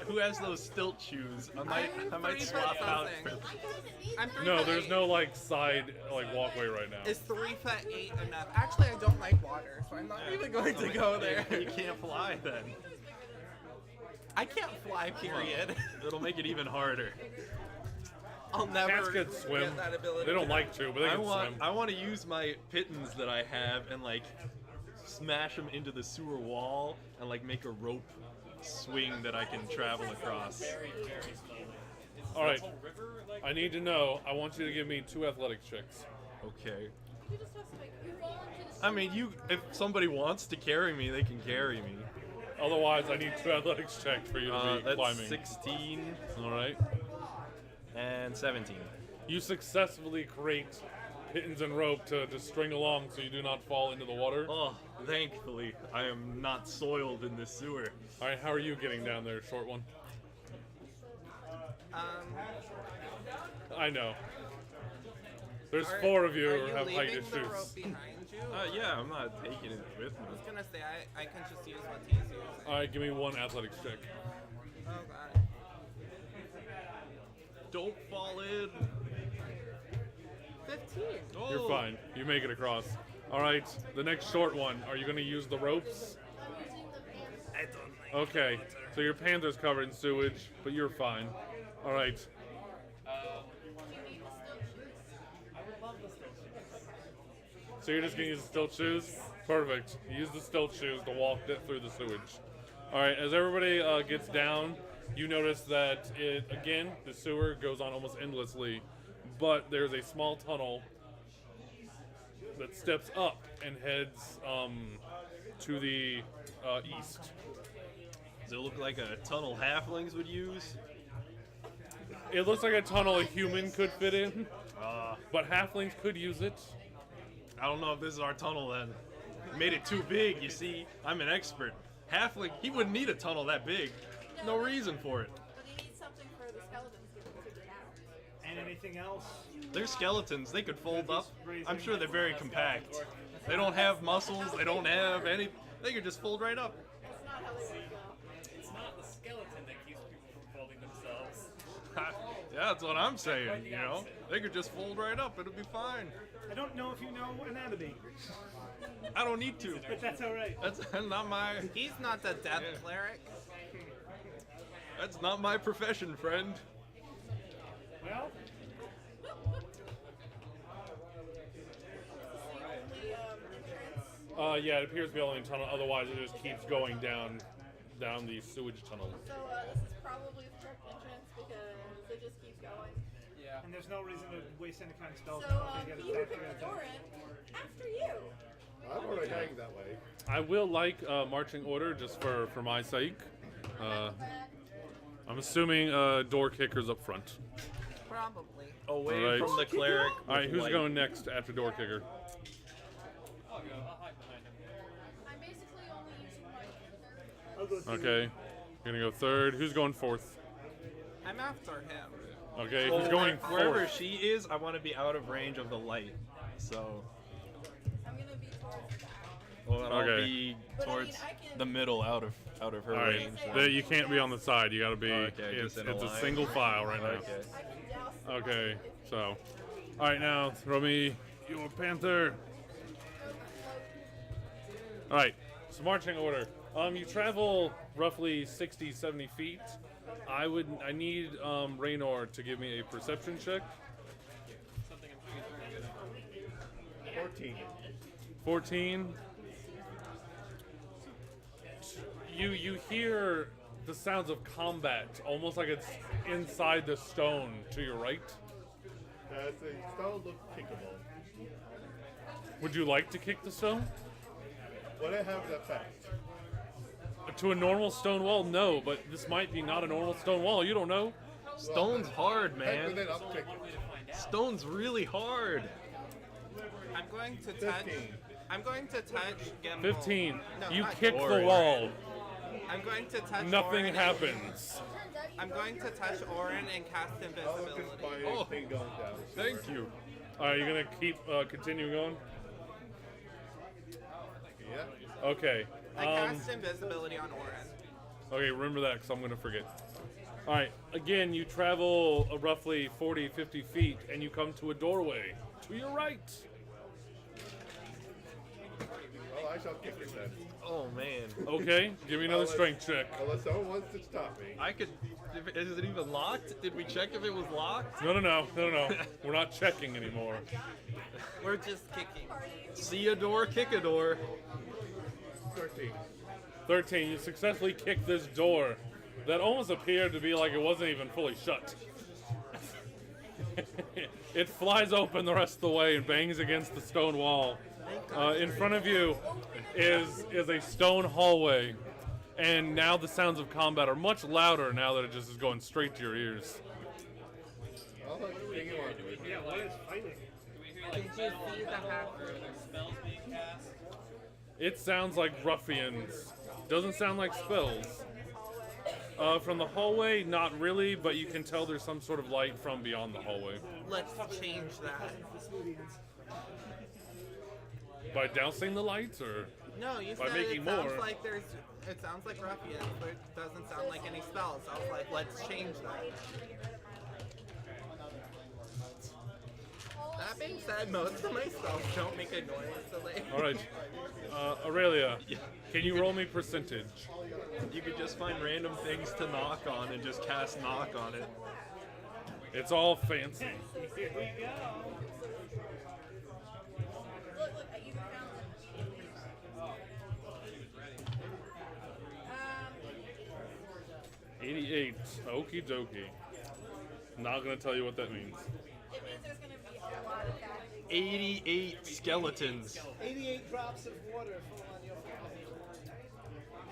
Who has those stilt shoes? I
I'm
might
3
swap
foot
out
something.
for.
I'm 3
No,
foot
there's
8.
no like side like walkway right now.
Is 3 foot 8 enough? Actually, I don't like water, so I'm not even going to go there.
You can't fly then.
I can't fly, period.
It'll make it even harder.
I'll never
Cats can swim.
get that ability.
They don't like to, but they can swim.
I want to use my pittons that I have and like smash them into the sewer wall and like make a rope swing that I can travel across.
Very, very slowly. Is
All right.
the whole river like?
I need to know. I want you to give me 2 athletics checks.
Okay.
You just have to make
You fall into the
I mean, if somebody wants to carry me, they can carry me.
Otherwise, I need 2 athletics checks for you to be
That's
climbing.
16
All right.
and 17.
You successfully create pittons and rope to string along so you do not fall into the water.
Oh, thankfully, I am not soiled in this sewer.
All right, how are you getting down there, short one? I know. There's 4 of you
are
who
you
have height
leaving the
issues.
rope behind you?
Yeah, I'm not taking it with
I was
me.
gonna say I can just use what he's using.
All right, give me 1 athletics check.
Oh god.
Don't fall in.
15.
Oh.
You're fine. You make it across. All right, the next short one. Are you going to use the ropes?
I don't like
Okay, so your panther's covered in sewage, but you're fine. All right.
I would love the stilt shoes.
So you're just going to use the stilt shoes? Perfect. Use the stilt shoes to walk through the sewage. All right, as everybody gets down, you notice that the sewer goes on almost endlessly, but there's a small tunnel that steps up and heads to the east.
Does it look like a tunnel halflings would use?
It looks like a tunnel a human could fit in, but halflings could use it.
I don't know if this is our tunnel then. Made it too big, you see. I'm an expert. Halfling, he wouldn't need a tunnel that big. No reason for it.
But he needs something
And anything else?
They're skeletons. They could fold up. I'm sure they're very compact. They don't have muscles. They don't have any. They could just fold right up.
That's not how they would go.
It's not the skeleton that keeps people from folding themselves.
Yeah, that's what I'm saying. You know, they could just fold right up. It'll be fine.
I don't know if you know anatomy,
I don't need to.
but that's all right.
That's not my.
He's not the death
Yeah.
cleric.
That's not my profession, friend.
Well,
The entrance.
Yeah, it appears to be only a tunnel. Otherwise, it just keeps going down the sewage tunnel.
So this is probably the correct entrance because it just keeps going.
Yeah.
and there's no reason to waste any kind of spells.
So
until you
he
get
who
attacked,
picked the
you're
door
gonna
in after you.
I'm already heading that way.
I will like marching order just for my sake. I'm assuming door kickers up front.
Probably.
Away
All right.
from the cleric.
All right,
with
who's
light.
going next after door kicker?
I'll go. I'll hide behind him.
I'm basically only using my
I'll go through.
Okay, you're gonna go third. Who's going fourth?
I'm after him.
Okay,
Well,
who's going
wherever
fourth?
she is, I want to be out of range of the light. So,
I'm gonna be towards the back.
well, then I'll
Okay.
be
But I mean,
towards
I can-
the middle, out of her
All right,
range.
you can't be on the side. You gotta be.
Oh, okay,
it's
just in a
it's a
line.
single file right now.
Okay.
I can douse the
Okay,
light if
so, all right, now throw me your panther. All right, so marching order. You travel roughly 60, 70 feet. I need Raynor to give me a perception check.
Something I'm sure he's very good at.
14.
14. You hear the sounds of combat, almost like it's inside the stone to your right.
The stone looks kickable.
Would you like to kick the stone?
Would it have an effect?
To a normal stone wall, no, but this might be not a normal stone wall. You don't know.
Stone's hard,
And then
man.
I'll kick it.
Stone's really hard.
I'm going to touch.
15.
I'm going to touch Gimbal.
15.
No,
You
not
kick the
Orin.
wall.
I'm going to touch.
Nothing
Orin.
happens.
I'm going to touch Orin and cast
I'll look
invisibility.
at my
Oh.
thing going down.
Thank you.
All right, you're gonna keep continuing going.
Yeah.
Okay.
I cast invisibility on Orin.
Okay, remember that because I'm going to forget. All right, again, you travel roughly 40, 50 feet, and you come to a doorway to your right.
Well, I shall kick it then.
Oh man.
Okay, give me another strength check.
Unless someone wants to stop me.
I could. Is it even locked? Did we check if it was locked?
No. We're not checking anymore.
We're just kicking.
See a door, kick a door.
13.
13, you successfully kick this door that almost appeared to be like it wasn't even fully shut. It flies open the rest of the way and bangs against the stone wall. In front of you is a stone hallway, and now the sounds of combat are much louder now that it just is going straight to your ears.
I'll hang you on to it.
Yeah, what is fighting?
Do we hear
Did
like
you see the half?
are there spells being cast?
It sounds like ruffians. Doesn't sound like spells. From the hallway, not really, but you can tell there's some sort of light from beyond the hallway.
Let's change that.
By dousing the lights, or
No, you
By
said
making
it sounds
more.
like there's. It sounds like ruffians, but it doesn't sound like any spells. I was like, let's change that. That being said, most of my spells don't make a noise, so like.
all right, Aurelia, can you roll me percentage?
You could just find random things to knock on and just cast knock on it.
It's all fancy.
Here we go.
Look, I even found them immediately. Um,
88. Okie dokie. Not gonna tell you what that means.
it means there's gonna be a lot of bad things.
88 skeletons.
88 drops of water fall on your forehead.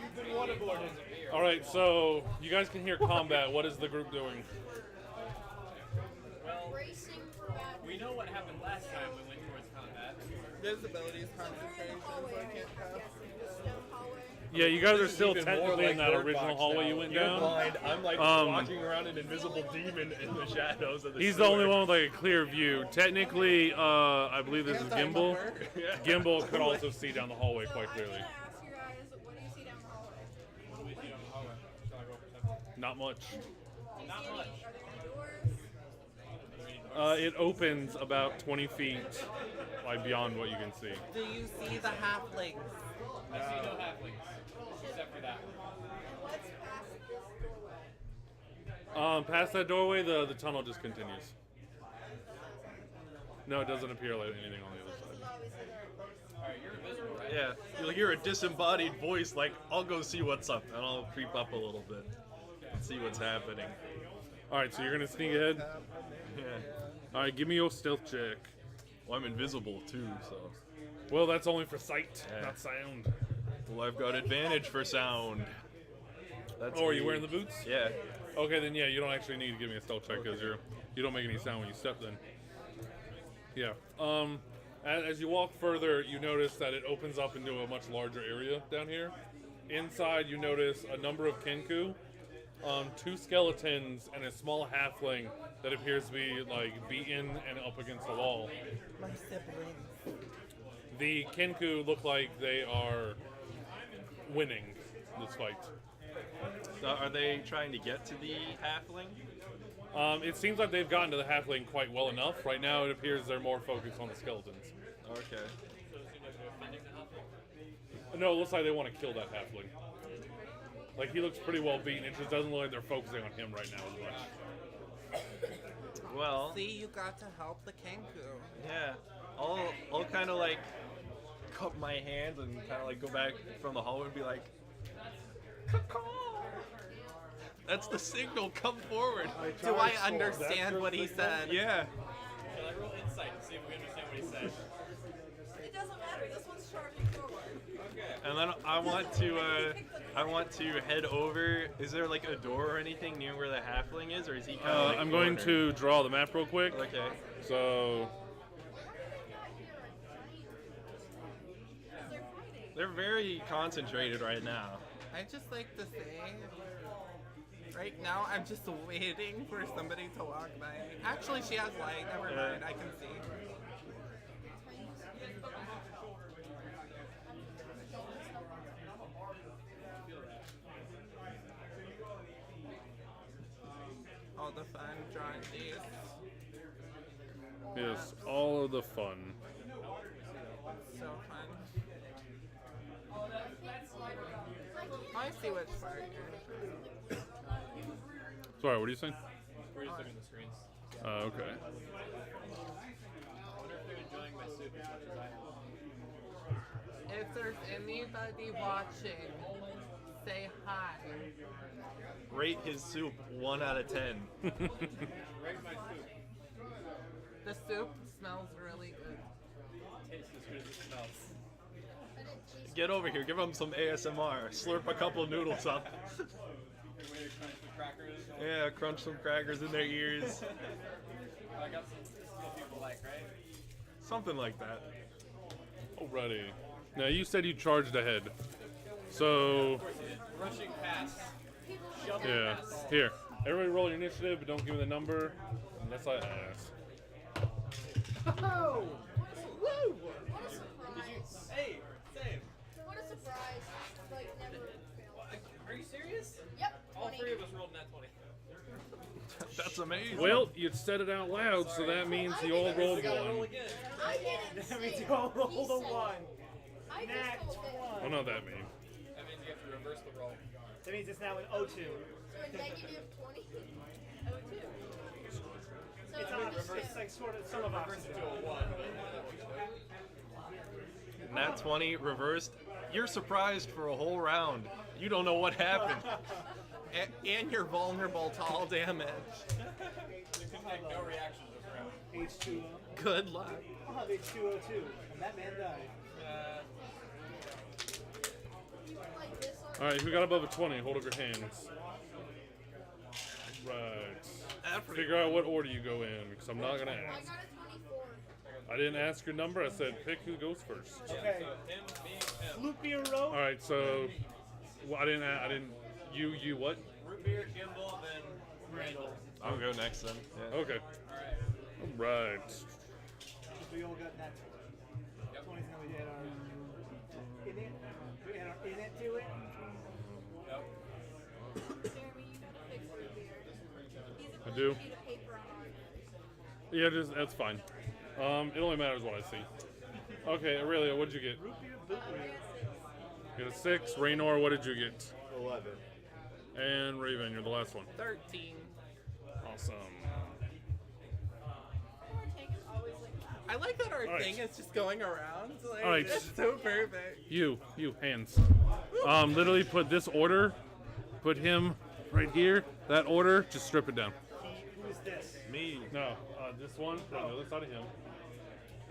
You've been waterboarded.
All right, so you guys can hear combat. What is the group doing?
Well,
Bracing for bad.
we know what happened last time we went towards combat.
Visibility is
So we're in
concentration,
the
so
hallway.
I can't
Yes,
cast.
the stone hallway.
Yeah, you guys are
This is
still
even more
technically
like
in that
Bird
original
Box
hallway
now.
you went
You're
down.
blind. I'm like walking around an invisible demon in the shadows of the
He's
sewer.
the only one with like a clear view. Technically, I believe this is Gimbal. Gimbal could also see down the hallway
So
quite
I'm
clearly.
gonna ask you guys, what do you see down the hallway?
What do we see on the hallway? Shall I go perception?
Not much.
Do you see any? Are there any doors?
It opens about 20 feet, like beyond what you can see.
Do you see the halflings?
I see no halflings, except for that.
And what's past this doorway?
Past that doorway, the tunnel just continues. No, it doesn't appear like anything on the other
This
side.
is obviously there.
Alright, you're invisible, right?
Yeah, you'll hear a disembodied voice like, I'll go see what's up, and I'll creep up a little bit and see what's happening.
All right, so you're gonna sneak ahead.
Yeah.
All right, give me your stealth check.
Well, I'm invisible too, so.
Well, that's only for sight,
Yeah.
not sound.
Well, I've got advantage for sound. That's
Oh, are you
me.
wearing the boots?
Yeah.
Okay, then yeah, you don't actually need to give me a stealth check because you don't make any sound when you step. Then. Yeah. As you walk further, you notice that it opens up into a much larger area down here. Inside, you notice a number of Kenku, 2 skeletons, and a small halfling that appears to be like beaten and up against the wall.
My siblings.
The Kenku look like they are winning this fight.
So are they trying to get to the halfling?
It seems like they've gotten to the halfling quite well enough. Right now, it appears they're more focused on the skeletons.
Okay.
So it seems like they're defending the halfling.
No, it looks like they want to kill that halfling. Like, he looks pretty well beaten. It just doesn't look like they're focusing on him right now as much.
Well,
See, you got to help the Kenku.
yeah. I'll kind of like cup my hands and kind of like go back from the hallway and be like, "Caw-caw." That's the signal. Come forward.
Do I understand what he said?
Yeah.
Shall I roll insight to see if we understand what he said?
It doesn't matter. This one's charging forward.
Okay.
And then I want to head over. Is there like a door or anything near where the halfling is, or is he kind of like
I'm going
cornered?
to draw the map real quick.
Okay.
So,
They're fighting.
They're very concentrated right now.
I just like to say, right now I'm just waiting for somebody to walk by. Actually, she has light. Never
Yeah.
mind. I can see. All the fun drawing these.
yes, all of the fun.
So fun. I see which part.
Sorry, what are you saying?
We're just looking at the screens.
Okay.
I wonder if they're enjoying my soup as much as I am.
If there's anybody watching, say hi.
Rate his soup 1 out of 10.
Rate my soup.
The soup smells really good.
Tastes as good as it smells.
Get over here. Give him some ASMR. Slurp a couple noodles up.
Good way to crunch the crackers.
Yeah, crunch some crackers in their ears.
I got some skill people like, right?
Something like that.
Alrighty. Now, you said you charged ahead. So,
Rushing past. Shoving
yeah.
past.
Here. Everybody roll your initiative, but don't give me the number unless I ask.
Oh! Woo!
What a surprise.
Hey, same.
What a surprise. Like, never failed.
Are you serious?
Yep.
All
20.
three of us rolled nat 20.
That's amazing.
Well, you said it out loud, so that means you all rolled
We gotta roll
one.
again.
I didn't
That means
say
you all
it.
rolled
He
a
said it.
1.
I
Nat
just told it.
What does that mean?
That means you have to reverse the roll.
That means it's now an O2.
So a negative 20. Oh, 2. So
It's
it
on
would be
reverse,
two.
like sort of some of ours.
To a 1.
Nat 20 reversed. You're surprised for a whole round. You don't know what happened.
And you're vulnerable to all damage.
You can take no reaction this round.
H2O.
Good luck.
I'll have H2O2. And that man died.
You went like this on
Alright, who got above a 20? Hold up your hands. Right. Figure out what order you go in, because I'm not going to
I
ask.
got a 24.
I didn't ask your number, I said pick who goes first.
Okay.
So him being him.
Loop your rope.
Alright, so Well, I didn't. You what?
Root beer, Gimbal, then Randall.
I'll go next then. Yeah.
Okay. All right.
We all got that.
Yep.
20, and we had our in it. We had our in it to it.
Yep.
Jeremy, you gotta fix root beer. He's a
I do.
sheet of paper on ours.
Yeah, that's fine. It only matters what I see. Okay, Aurelia, what'd you get?
Root beer, boot beer.
You got a 6. Raynor, what did you get?
11.
And Raven, you're the last one.
13.
Awesome.
Our tank is always like that.
I like that our
All right.
thing is just going around. Like,
All right.
It's so perfect.
You hands. Literally put this order, put him right here. That order, just strip it down.
Who is this?
Me.
No, this one, put on the other side of him,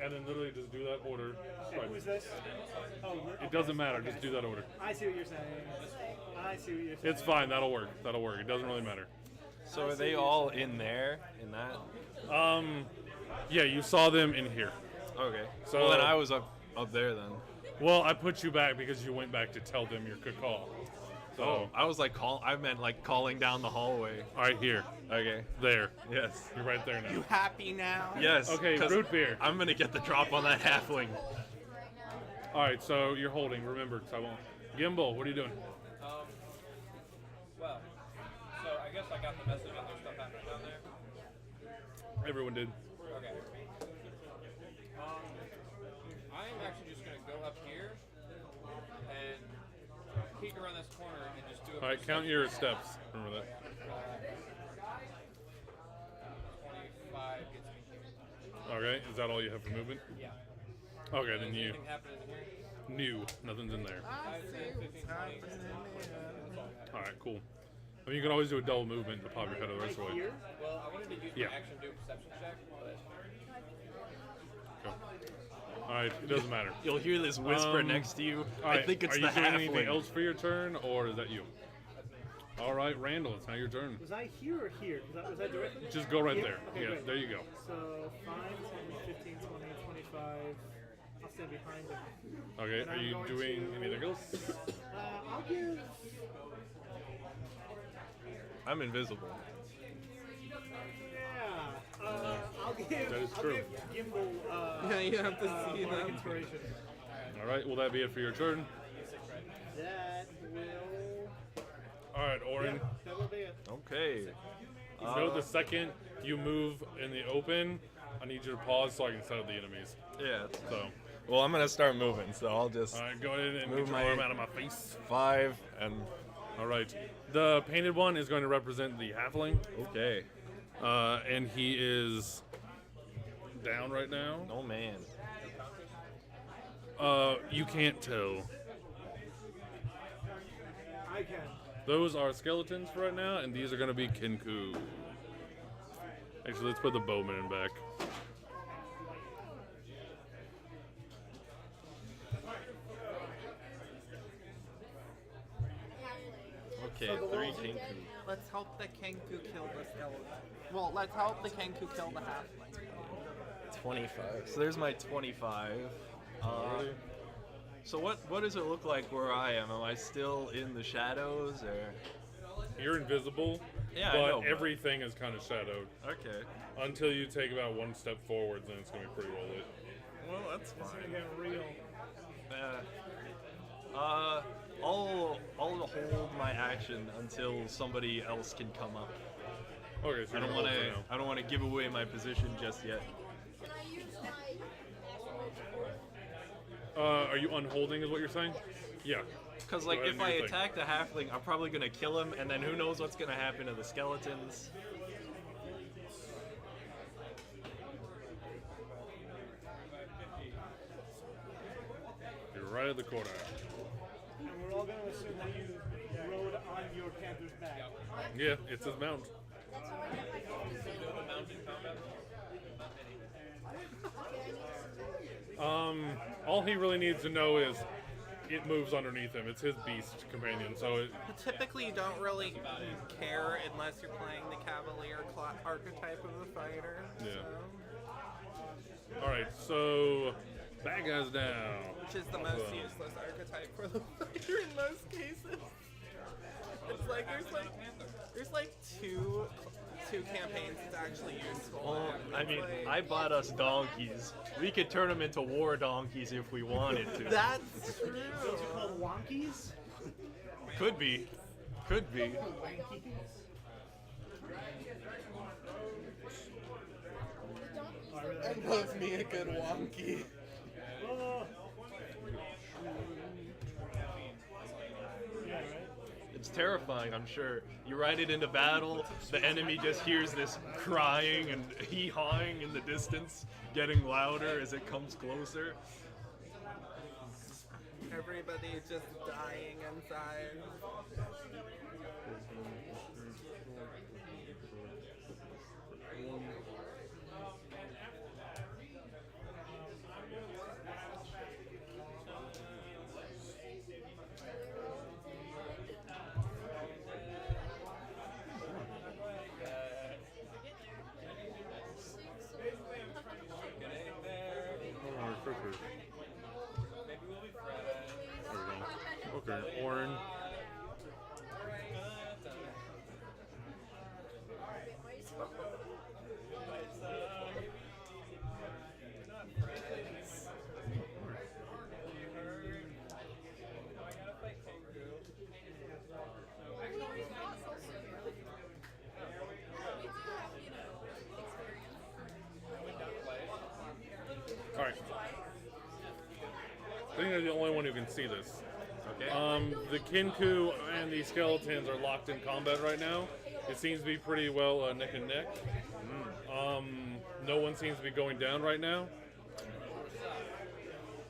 and then literally just do that order.
And who is this? Oh,
It doesn't matter. Just do that order.
I see what you're saying. I see what you're saying.
It's fine. That'll work. That'll work. It doesn't really matter.
So are they all in there? In that?
Yeah, you saw them in here.
Okay.
So-
Well, then I was up there then.
Well, I put you back because you went back to tell them your good call. So,
Oh, I was like I meant like calling down the hallway.
all right, here,
Okay.
there.
Yes.
You're right there now.
You happy now?
Yes.
Okay,
'cause
root beer.
I'm gonna get the drop on that halfling.
All right, so you're holding. Remember, 'cause I won't. Gimbal, what are you doing?
Well, so I guess I got the message that there's stuff happening down there.
Everyone did.
Okay. I'm actually just gonna go up here and peek around this corner and just do a
All right, count your steps. Remember that.
25 gets me here.
Okay, is that all you have for movement?
Yeah.
Okay,
Does
then you
anything happen in here?
new. Nothing's in there.
I
5,
see
10, 15,
what's
20.
happening
That's
here.
all.
All right, cool. I mean, you can always do a double movement to pop your head the rest of the way.
Here?
Well, I wanted to use
Yeah.
my action to do a perception check, but
Go. All right, it doesn't matter.
You'll hear this whisper
Um,
next to you.
All
I
right,
think it's
are
the
you doing anything
halfling.
else for your turn, or is that you? All right, Randall, it's now your turn.
Was I here or here? Was I directly?
Just go right
Here?
there.
Okay,
Yeah,
great.
there you go.
So 5, 10, 15, 20, 25. I'll stand behind him.
Okay,
And
are
I'm
you
going
doing
to-
anything else?
I'll give.
I'm invisible.
Yeah. I'll give.
That is
I'll
true.
give Gimbal.
Yeah, you have to see
bardic
them.
inspiration.
All right, will that be it for your turn?
That will.
All right, Orin.
That will be it.
Okay.
Note the second you move in the open, I need you to pause so I can set up the enemies.
Yeah.
So,
Well, I'm gonna start moving, so I'll just
all right, go ahead and
Move
move
my-
my arm out of my face.
5 and
All right, the painted one is going to represent the halfling,
okay.
and he is down right now.
Oh man.
You can't tell.
I can.
Those are skeletons for right now, and these are going to be Kenku. Actually, let's put the bowman in back.
Okay, 3 Kenku.
Let's help the Kenku kill the skeleton. Well, let's help the Kenku kill the halfling.
25. So there's my 25. So what does it look like where I am? Am I still in the shadows or?
You're invisible,
Yeah, I
but
know, but-
everything is kind of shadowed.
Okay.
Until you take about one step forward, then it's going to be pretty well lit.
Well, that's
It's
fine.
gonna get real.
I'll hold my action until somebody else can come up.
Okay, so
I don't
you're
want
gonna
to.
hold
I don't want to give away my position just yet.
Can I use my action
for now. Are you unholding, is what you're saying? Yeah.
Because
Go
like
ahead
if
and do
I
your thing.
attack the halfling, I'm probably gonna kill him, and then who knows what's gonna happen to the skeletons.
You're right at the corner.
And we're all gonna assume that you rode on your panther's back.
Yeah, it's his mount.
That's how I get my focus in.
All he really needs to know is it moves underneath him. It's his beast companion, so it,
But typically, you don't really care unless you're playing the cavalier archetype of the fighter.
Yeah.
So,
all right. So bad guys down.
which is the most useless archetype for the fighter in most cases. It's like there's like two campaigns that's actually useful.
Well,
and
I
it's
mean,
like-
I bought us donkeys. We could turn them into war donkeys if we wanted to.
That's true.
Those are called wonkies.
Could be. Could be.
That loves me a good wonky.
Oh. Yeah, right.
It's terrifying, I'm sure. You ride it into battle, the enemy just hears this crying and hee-hawing in the distance, getting louder as it comes closer.
Everybody just dying inside.
Okay, Orin. Alright. I think they're the only one who can see this.
Okay.
The Kinku and the skeletons are locked in combat right now. It seems to be pretty well neck and neck. No one seems to be going down right now.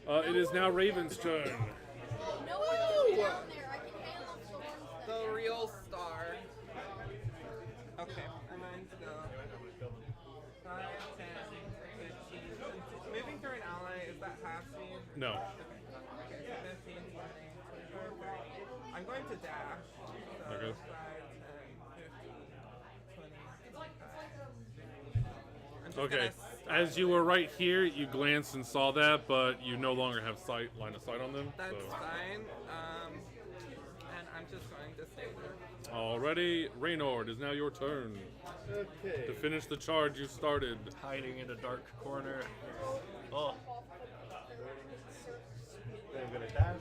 It is now Raven's turn.
No one's down there. I can handle storms.
The real star. Okay, I'm going to go. 5, 10, 15. Moving through an ally, is that half speed?
No.
Okay, so 15, 20, 24, 30. I'm going to dash. So
Okay.
5, 10, 15, 20, 25. I'm just
Okay.
gonna
As you were right here, you glanced and saw that, but you no longer have line of sight on them.
That's
so.
fine. And I'm just going to stay there.
Already, Raynor, it is now your turn
Okay.
to finish the charge you started.
Hiding in a dark corner. Oh,
Then I'm gonna dash.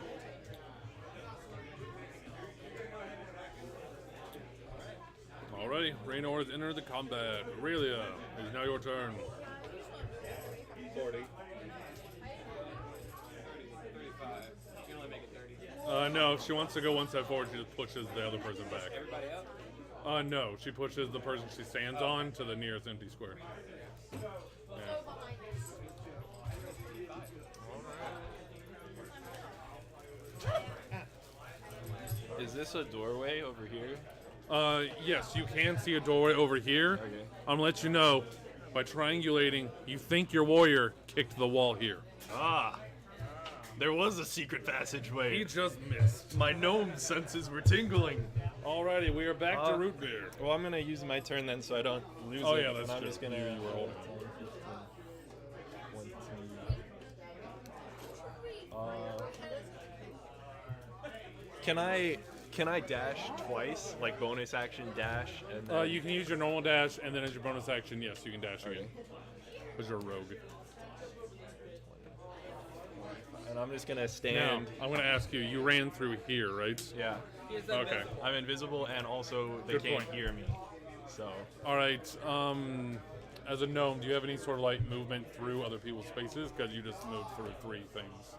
Alrighty, Raynor has entered the combat. Aurelia, it is now your turn.
40.
35. You can only make it 30.
No, if she wants to go one step forward, she just pushes the other person back.
Everybody up?
No, she pushes the person she stands on to the nearest empty square. Yeah.
is this a doorway over here?
Yes, you can see a doorway over here.
Okay.
I'm gonna let you know, by triangulating, you think your warrior kicked the wall here.
Ah, there was a secret passageway.
He just missed.
My gnome senses were tingling.
Alrighty, we are back to root beer.
Well, I'm gonna use my turn then, so I don't lose
Oh,
it.
yeah, that's
and I'm
true.
just gonna
You roll.
10, 15, 20. Can I dash twice, like bonus action dash, and then
You can use your normal dash, and then as your bonus action, yes, you can dash again. Because you're a rogue.
and I'm just gonna
Now,
stand.
I'm gonna ask you, you ran through here, right?
Yeah,
He's
Okay.
I'm invisible, and also they
Good
can't
point.
hear me. So
Alright, as a gnome, do you have any sort of like movement through other people's spaces? Because you just moved through 3 things.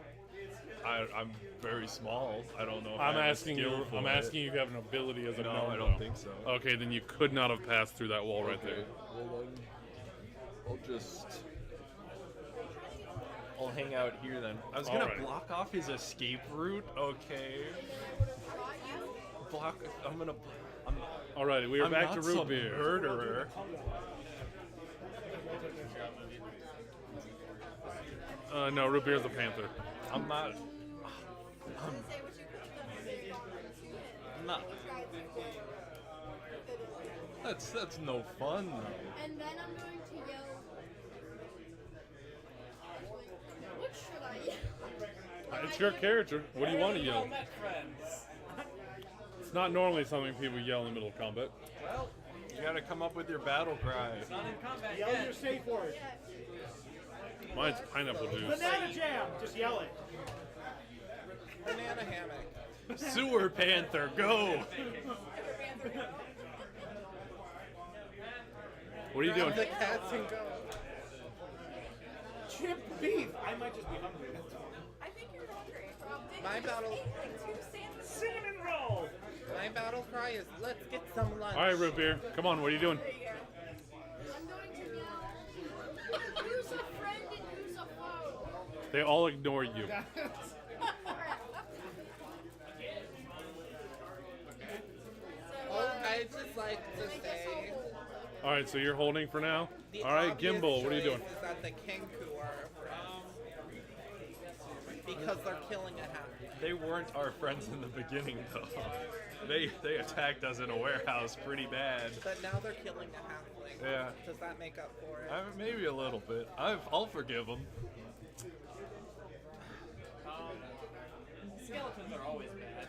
I'm very small. I don't know. If
I'm
I have
asking
a skill
you.
for
I'm
it.
asking you if you have an ability as a
No,
gnome.
I don't
though.
think so.
Okay, then you could not have passed through that wall right there.
Well, then I'll just. I'll hang out here then. I was gonna
Alright.
block off his escape route. Okay. Block. I'm gonna.
Alrighty, we are
I'm
back
not
to root
some
beer.
murderer.
No, root beer is a panther.
I'm not. I'm not. That's no fun though.
And then I'm going to yell. What should I yell?
It's your character. What do you want to yell?
Met friends.
It's not normally something people yell in the middle of combat.
Well,
You gotta come up with your battle cry.
it's not in combat
Yell
yet.
your safe word.
Mine's pineapple juice.
Banana jam. Just yell it.
Banana hammock.
Sewer Panther, go!
What are you doing?
Grab the cats and go.
Chip beef. I might just be hungry. That's all.
I think you're hungry. Rob, didn't
My
you just
battle-
eat like 2 sandwiches?
Cinnamon roll.
My battle cry is let's get some lunch.
All right, root beer. Come on. What are you doing?
There you go.
I'm going to yell. Who's a friend and who's a foe?
They all ignore you.
Oh, I just like to say
All right, so you're holding for now.
the
All right,
obvious
Gimbal. What are you
choice
doing?
Is that the Kenku are friends because they're killing a half.
They weren't our friends in the beginning, though. They attacked us in a warehouse pretty bad.
But now they're killing a halfling.
Yeah.
Does that make up for it?
Maybe a little bit. I'll forgive them.
Skeletons are always bad,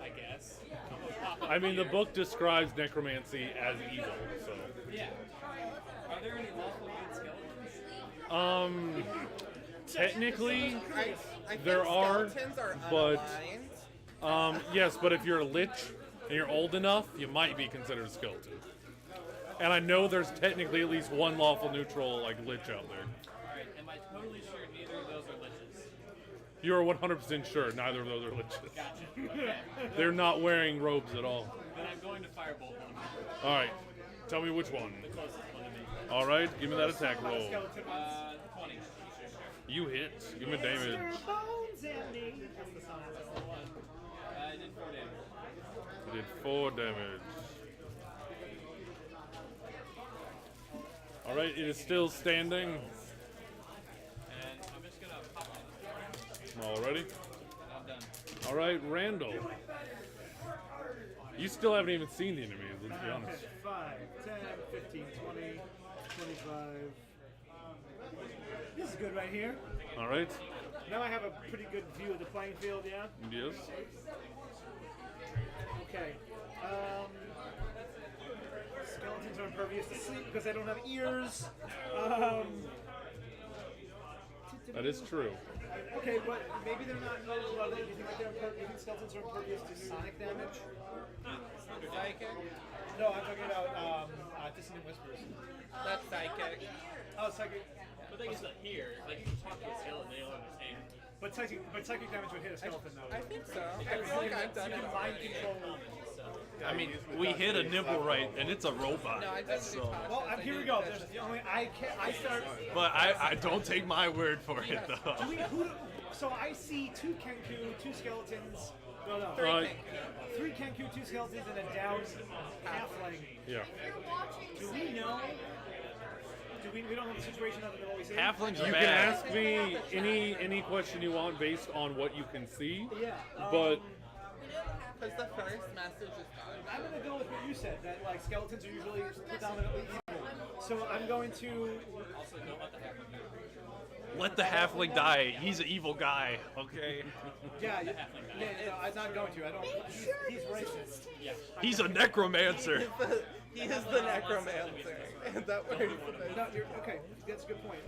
I guess.
I mean, the book describes necromancy as evil. So,
Yeah. Are there any lawful good skeletons?
technically,
I think
there are,
skeletons are
but
unaligned.
yes. But if you're a lich and you're old enough, you might be considered a skeleton. And I know there's technically at least one lawful neutral like lich out there.
Alright, am I totally sure neither of those are liches?
You are 100% sure neither of those are liches.
Gotcha. Okay.
They're not wearing robes at all.
Then I'm going to firebolt one.
All right, tell me which one.
The closest one to me.
All right, give me that attack roll.
Skeleton ones.
20.
You hit. Give me damage.
Mr. Bones and me. That's the song.
That's the one. I did 4 damage.
You did 4 damage. All right, it is still standing.
And I'm just gonna pop on
Already.
and I'm done.
All right, Randall. You still haven't even seen the enemies, let's be honest.
5, 10, 15, 20, 25. This is good right here.
All right.
Now I have a pretty good view of the playing field, yeah?
Yes.
Okay. Skeletons are impervious to sleep because they don't have ears.
That is true.
Okay, but maybe they're not. Do you think that you think skeletons are impervious to sonic damage?
Psychic?
No, I'm talking about dissonant whispers.
That's psychic.
Oh, psychic.
But they can still hear. Like, you can talk to a skeleton, they'll understand.
But psychic damage would hit a skeleton though.
I think so. I feel like I've done it
Mind
already.
control.
I mean, we hit a nipple right, and it's a robot.
No, I just do
So-
Well, here we go. There's the only I start.
But I don't take my word for it, though.
So I see 2 Kenku, 2 skeletons. No, no.
Three
Uh,
Kenku.
3 Kenku, 2 skeletons, and a down halfling.
Yeah.
You're watching.
Do we know? We don't know the situation other than what we see.
Halflings are
You can
bad.
ask me any question you want based on what you can see,
Yeah.
but
Because the first message is done.
I'm gonna go with what you said. That like skeletons are usually predominantly evil. So I'm going to.
Also, don't let the happen do.
Let the halfling die. He's an evil guy, okay?
Yeah. I'm not going to. I don't. He's racist.
Yeah.
He's a necromancer.
He is the necromancer. And that works.
No, you're okay. That's a good point.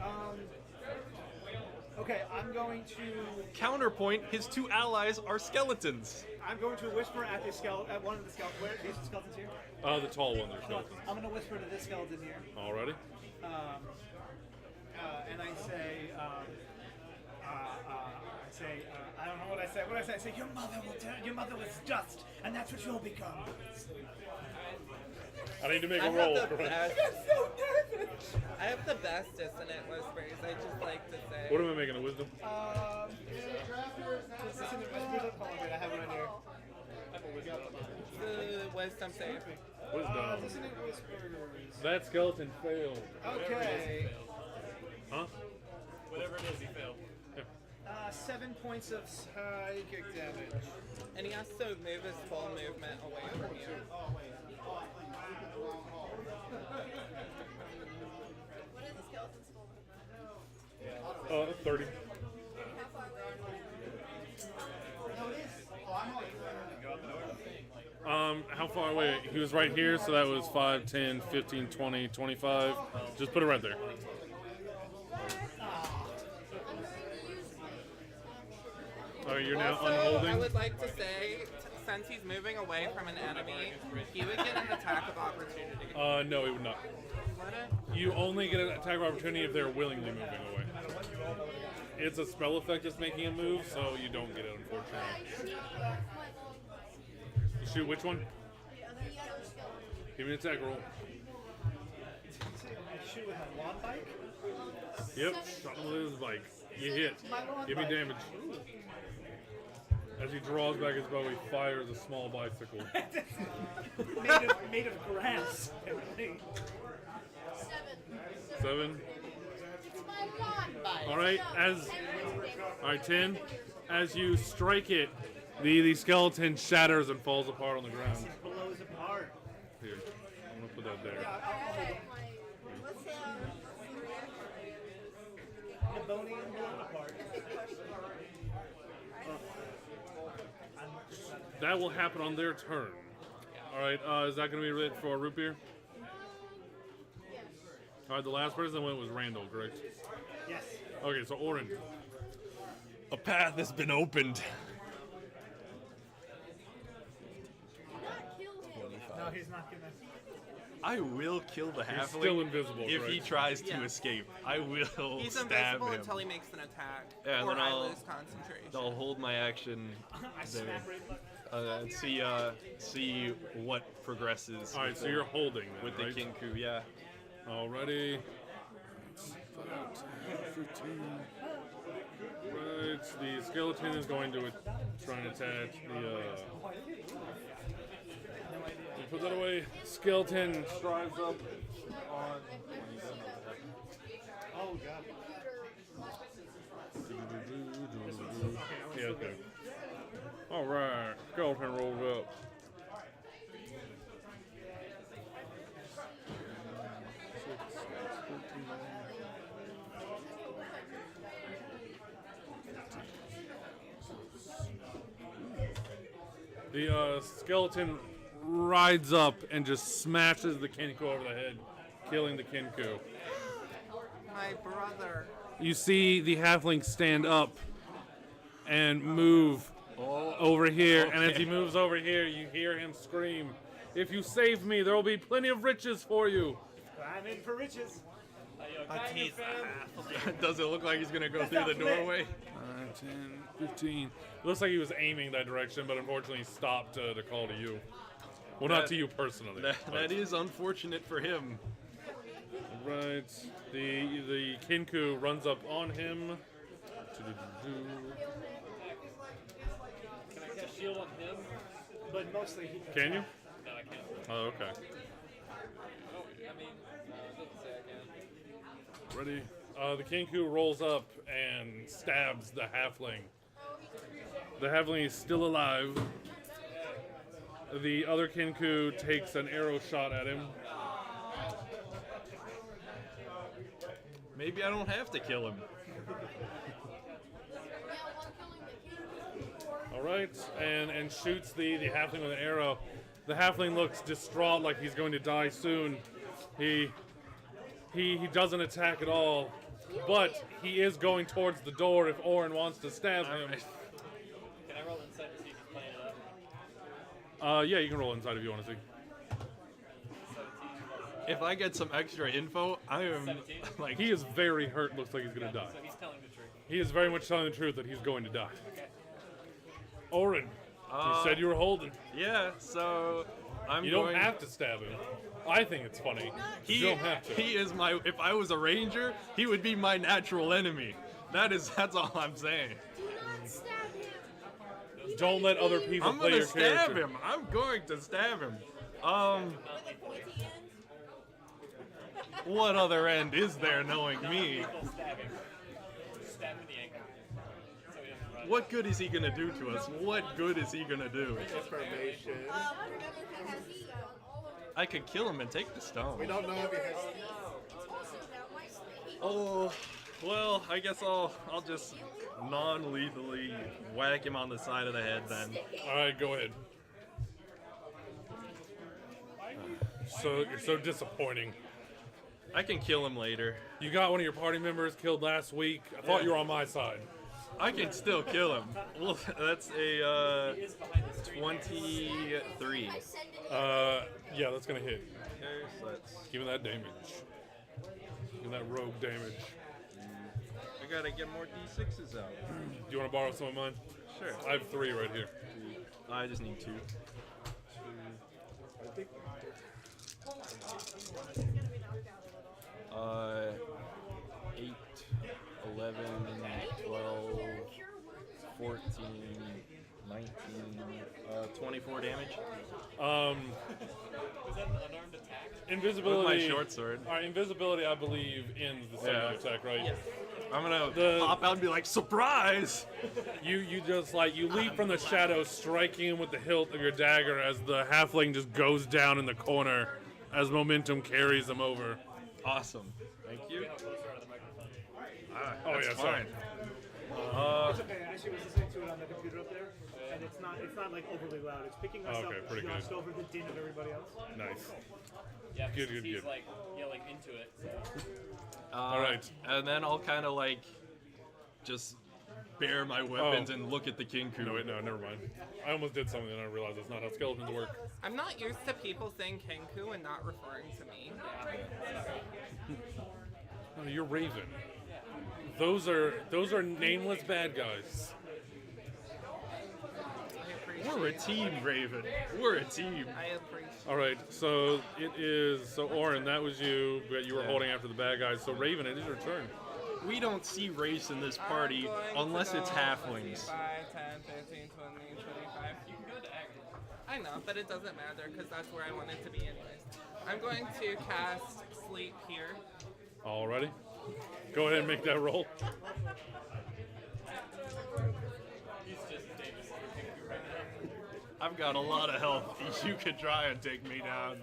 Okay, I'm going to.
Counterpoint, his 2 allies are skeletons.
I'm going to whisper at the skeleton. At one of the skeletons. Where these skeletons here?
the tall one there's no.
I'm gonna whisper to this skeleton here.
Already?
And I say, I don't know what I say. What do I say? I say, your mother was dust, and that's what you'll become.
I need to make
I
a
have
roll.
the
for it.
best.
I'm so nervous.
I have the best dissonant whispers. I just like to say.
What am I making, a wisdom?
Dissonant whispers. Hold on, wait, I have it right here.
The wisdom save.
Wisdom.
Dissonant whispers.
That skeleton failed.
Okay.
Huh?
Whatever it is, he failed.
7 points of psychic damage.
And he has to move his full movement away from you.
What is the skeleton skull?
30.
How far away is it?
he was right here, so that was 5, 10, 15, 20, 25. Just put it right there. All right, you're now
Also, I
unholding.
would like to say, since he's moving away from an enemy, he would get an attack of opportunity.
No, he would not.
Would it?
You only get an attack of opportunity if they're willingly moving away. It's a spell effect that's making a move, so you don't get it, unfortunately. Shoot, which one? Give me an attack roll.
Shoot with my lawn bike?
Yep, shot with his bike. You hit. Give me damage. As he draws back his bow, he fires a small bicycle.
made of grass.
7.
It's my lawn bike.
All right, all right, 10. As you strike it, the skeleton shatters and falls apart on the ground.
Blows apart.
Here, I'm gonna put that there.
What's
Ebonian blown apart.
That will happen on their turn. All right, is that gonna be it for root beer? All right, the last person that went was Randall, correct?
Yes.
Okay, so Orin.
A path has been opened.
No, he's not gonna.
I will kill the
He's
halfling
still invisible,
if he
correct?
tries to
Yeah.
escape. I will
He's
stab
invisible
him.
until he makes an attack,
Yeah,
or
then
I
I'll-
lose concentration.
I'll hold my action
I
there.
snap right
And see what progresses.
All right, so you're holding then,
with
right?
the Kinku, yeah.
Alrighty. 15. Right, the skeleton is going to try and attach the. Put that away. Skeleton strives up on.
Oh god.
Yeah, okay. Alright, skeleton rolls up. The skeleton rides up and just smashes the Kinku over the head, killing the Kinku.
My brother.
You see the halfling stand up and move over here, and as he moves over here, you hear him scream, "If you save me, there will be plenty of riches for you."
I'm in for riches.
Does it look like he's gonna go through
not
the
fair.
doorway?
10, 15. It looks like he was aiming that direction, but unfortunately he stopped to call to you. Well, not to you personally.
That is unfortunate for him.
Right. The Kinku runs up on him.
Can I cast shield on him?
But mostly he
Can you?
No, I can't.
Oh, okay.
Oh, I mean, it doesn't say I can.
Ready? The Kinku rolls up and stabs the halfling. The halfling is still alive. The other Kinku takes an arrow shot at him.
Maybe I don't have to kill him.
All right, and shoots the halfling with an arrow. The halfling looks distraught, like he's going to die soon. He doesn't attack at all, but he is going towards the door if Orin wants to stab him.
Can I roll insight to see if he's playing it up?
Yeah, you can roll inside if you want to see.
17
If I get some extra info, I am
17?
like
He is very hurt. Looks like he's going to die.
So he's telling the truth.
He is very much telling the truth that he's going to die.
Okay.
Orin, you said you were holding.
yeah. So I'm
You
going.
don't have to stab him. I think it's funny. You don't have to.
He is my. If I was a ranger, he would be my natural enemy. That's all I'm saying.
Do not stab him.
Don't let other people
I'm
play
gonna
your
stab
character.
him. I'm going to stab him.
With a pointy end?
What other end is there knowing me?
Stabbing. Stab in the ankle. So he doesn't run.
What good is he gonna do to us? What good is he gonna do?
Information.
Remember he has the stone.
I could kill him and take the stone.
We don't know if he has.
It's also now my slate.
Oh, well, I guess I'll just non-lethally whack him on the side of the head then.
All right, go ahead. You're so disappointing.
I can kill him later.
You got one of your party members killed last week. I thought you were on my side.
I can still kill him. Well, that's a 23.
Yeah, that's gonna hit.
Okay, so that's.
Give me that damage. Give me that rogue damage.
I gotta get more d6s out.
Do you want to borrow some of mine?
Sure.
I have 3 right here.
I just need 2. Uh, 8, 11, 12, 14, 19, 24 damage.
Was that an unarmed attack?
Invisibility.
With my short sword.
All right, invisibility, I believe, ends the second
Yeah.
attack, right?
Yes.
I'm gonna
The-
pop out and be like, surprise!
You just like you leap from the shadows, striking him with the hilt of your dagger as the halfling just goes down in the corner as momentum carries him over.
Awesome. Thank you.
Oh,
That's
yeah,
fine.
sorry.
It's okay. I actually was listening to it on the computer up there, and it's not like overly loud. It's picking us
Okay,
up
pretty
just
good.
over the din of everybody else.
Nice.
Yeah,
Good,
because
good,
he's
good.
like yelling into it. So.
All
right.
And then I'll kind of like just bare my weapons and look at the Kinku.
No, wait, no, never mind. I almost did something and I realized that's not how skeletons work.
I'm not used to people saying Kenku and not referring to me.
Oh, you're Raven. Those are nameless bad guys.
I appreciate
We're a team, Raven. We're a team.
I appreciate
All right, so it is. So Orin, that was you, but you were holding after the bad guys. So Raven, it is your turn.
We don't see race in this
I'm
party
going
unless
to
it's
go
halflings.
5, 10, 15, 20, 25.
You can go to active.
I know, but it doesn't matter because that's where I want it to be anyways. I'm going to cast Sleep here.
Alrighty. Go ahead and make that roll.
He's just Davis right now.
I've got a lot of health. You could try and take me down.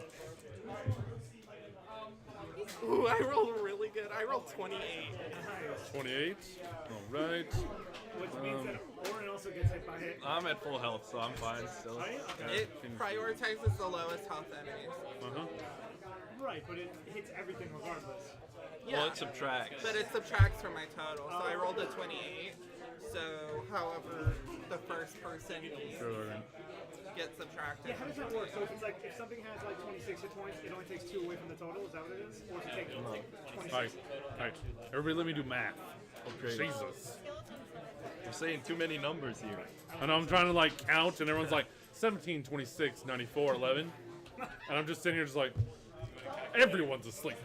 Ooh, I rolled really good. I rolled 28.
28. Alright.
Which means that Orin also gets hit by it.
I'm at full health, so I'm fine still.
Right? Okay.
It prioritizes the lowest health enemies.
Uh-huh.
Right, but it hits everything regardless.
Yeah,
Well, it subtracts.
but it subtracts from my total. So I rolled a 28. So, however, the first person
Sure.
gets subtracted.
Yeah, how does that work? So if it's like if something has like 26 hit points, it only takes 2 away from the total. Is that what it is? Or if it takes 26?
Alright. Alright. Everybody let me do math.
Okay.
Jesus.
I'm saying too many numbers here.
I know I'm trying to like count and everyone's like 17, 26, 94, 11. And I'm just sitting here just like, everyone's asleep.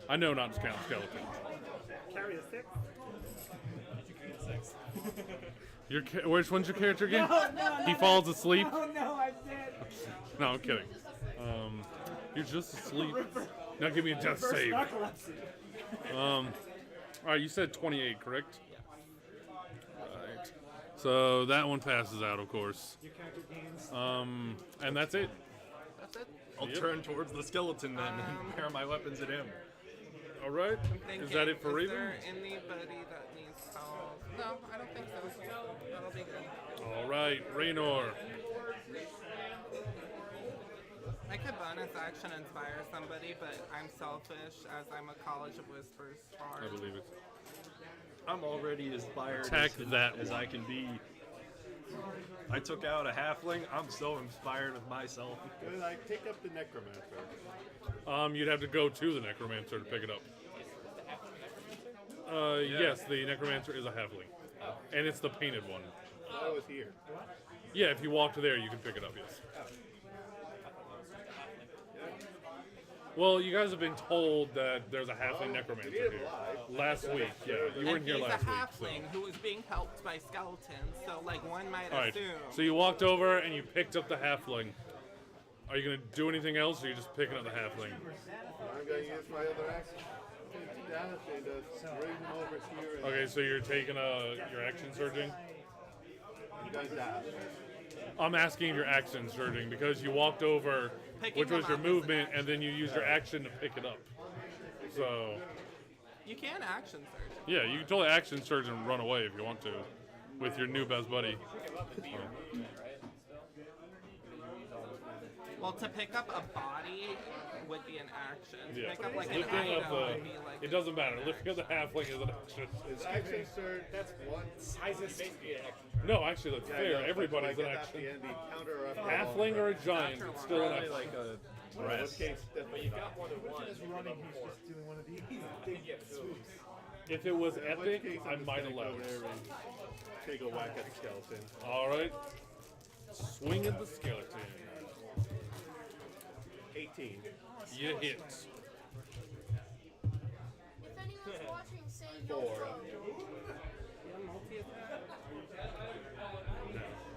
I know not to count skeletons.
Carry a 6?
Which one's your character again?
No,
He falls asleep?
Oh no, I'm dead.
No, I'm kidding. You're just asleep. Now give me a death
First
save.
narcolepsy.
Alright, you said 28, correct? Right. So that one passes out, of course.
Your character gains.
And that's it.
That's it.
I'll
Yep.
turn towards the skeleton then and pair my weapons at him.
Alright. Is that it for
Is
Raven?
there anybody that needs help? No, I don't think so. That'll be good.
Alright, Raynor.
I could bonus action inspire somebody, but I'm selfish as I'm a College of Whispers
I
bard.
believe it.
I'm already as fired
Attack that
as
one.
I can be. I took out a halfling. I'm so inspired with myself.
Good, I pick up the necromancer.
You'd have to go to the necromancer to pick it up. Yes, the necromancer is a halfling. And it's the painted one.
I was here.
Yeah, if you walk to there, you can pick it up, yes. Well, you guys have been told that there's a halfling necromancer here. Last week, yeah. You weren't
And
here
he's
last
a
week.
halfling who is being helped by skeletons, so like one might
Alright,
assume.
so you walked over and you picked up the halfling. Are you going to do anything else, or are you just picking up the halfling?
I'm going to use my other action to dash and bring him over here. And
Okay, so you're taking your action surging?
he does that.
I'm asking if you're action surging because you walked over,
Picking
which was
them
your
up is an
movement, and then you used your action to pick it up. So,
You can action surge.
yeah, you can totally action surge and run away if you want to with your new best buddy.
Well, to pick up a body would be an action. To
Yeah.
pick up like an
Lifting
item
up
would be like.
it doesn't matter. Lifting up the halfling is an action.
Is action surge
That's
one?
sizes.
No, actually, that's
Yeah,
fair.
yeah, but
Everybody's
like
an
at
action.
The end, the counter after
Halfling or a giant, it's still an
Probably
action.
like a
Well, in this
rest.
case, definitely not.
more than one.
Is running, he's just doing one of these big swoops.
If it was
In which
epic,
case,
I
I'm just
might
gonna
allow
go
it.
there and take a whack at the skeleton.
All right. Swing at the skeleton.
18.
You hit.
If anyone's watching, say yo
4.
phone.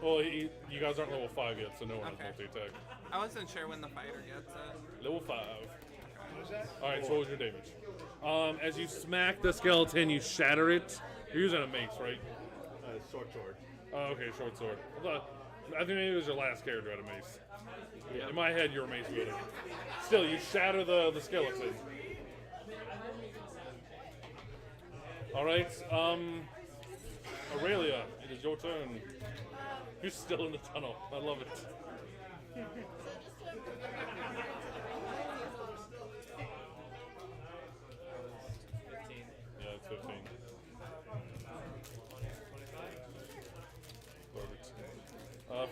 Well, you guys aren't level 5 yet, so no one has
Okay.
multi-attack.
I wasn't sure when the fighter gets it.
Level 5. All right, so what was your damage? As you smack the skeleton, you shatter it. You're using a mace, right?
Sword.
Oh, okay, short sword. I think maybe it was your last character out of mace. In my head, you were mace wielding. Still, you shatter the skeleton. All right, Aurelia, it is your turn. You're still in the tunnel. I love it. Yeah, it's 15. Perfect.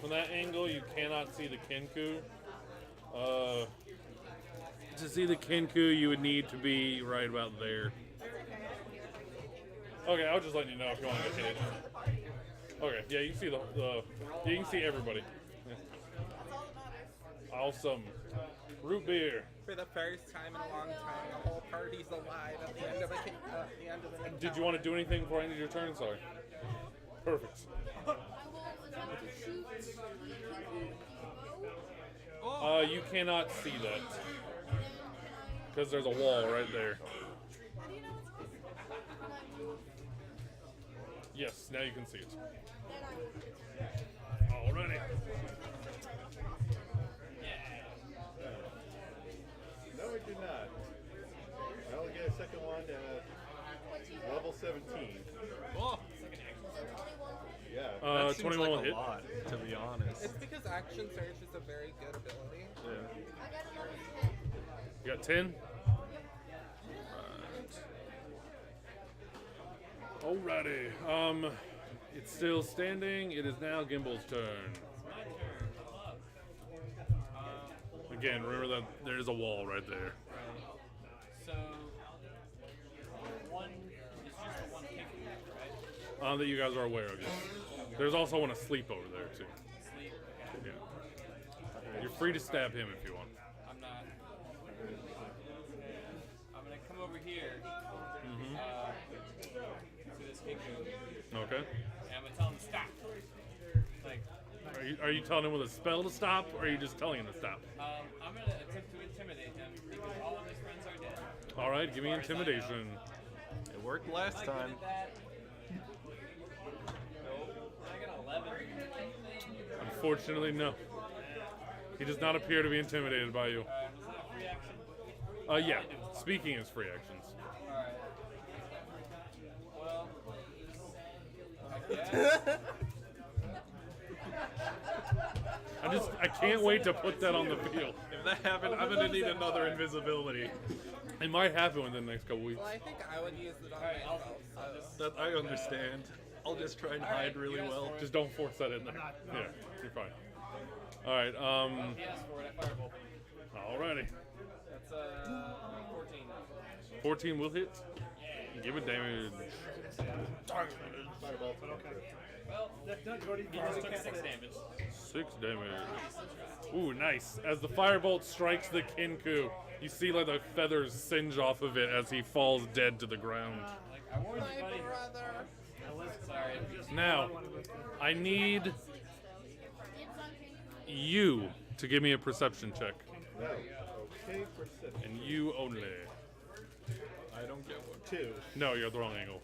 From that angle, you cannot see the Kenku. To see the Kenku, you would need to be right about there. Okay, I'll just let you know if you want to get hit. Okay, yeah, you can see you can see everybody. Yeah. Awesome. Root beer.
For the first time in a long time, the whole party's alive at the end of the next
Did you want to do anything before I ended your turn? Sorry. Perfect.
I will attempt to shoot the Kenku with the bow.
You cannot see that because there's a wall right there.
How do you know it's close? Can I move?
Yes, now you can see it.
Then I will.
Alrighty.
No, I do not. I only get a second one at level 17.
Oh,
Yeah.
that seems
21 will
like a
hit.
lot, to be honest.
It's because action surge is a very good ability.
Yeah.
I got another 10.
You got 10? Alrighty. It's still standing. It is now Gimbal's turn. Again, remember that there's a wall right there.
So, one is just the one Kenku, right?
That you guys are aware of, yes. There's also one asleep over there, too.
Sleep.
Yeah. You're free to stab him if you want.
I'm not. I'm gonna come over here to this Kenku,
Okay.
and I'm gonna tell him to stop. Like,
Are you telling him with a spell to stop, or are you just telling him to stop?
I'm gonna attempt to intimidate him because all of his friends are dead.
All right, give me intimidation.
It worked last
Am I
time.
good at that? Nope. I got 11.
Unfortunately, no. He does not appear to be intimidated by you.
Was that a free action?
Yeah. Speaking is free actions.
Alright. Well, I guess.
I can't wait to put that on the field.
If that happened, I'm gonna need another invisibility.
It might happen within the next couple weeks.
Well, I think I would use it on
Alright,
myself. So.
That I understand. I'll just try and hide really well.
Just don't force that in there. Yeah, you're fine. All right.
He asked for it at Firebolt.
Alrighty.
That's 14.
14 will hit. Give it damage.
Fireball.
Well, he just took 6 damage.
6 damage. Ooh, nice. As the firebolt strikes the Kenku, you see like the feathers singe off of it as he falls dead to the ground.
Like, I warned you, buddy.
Brother.
Sorry.
Now, I need you to give me a perception check.
No. Okay, perception.
And you only.
I don't get one.
2.
No, you're at the wrong angle.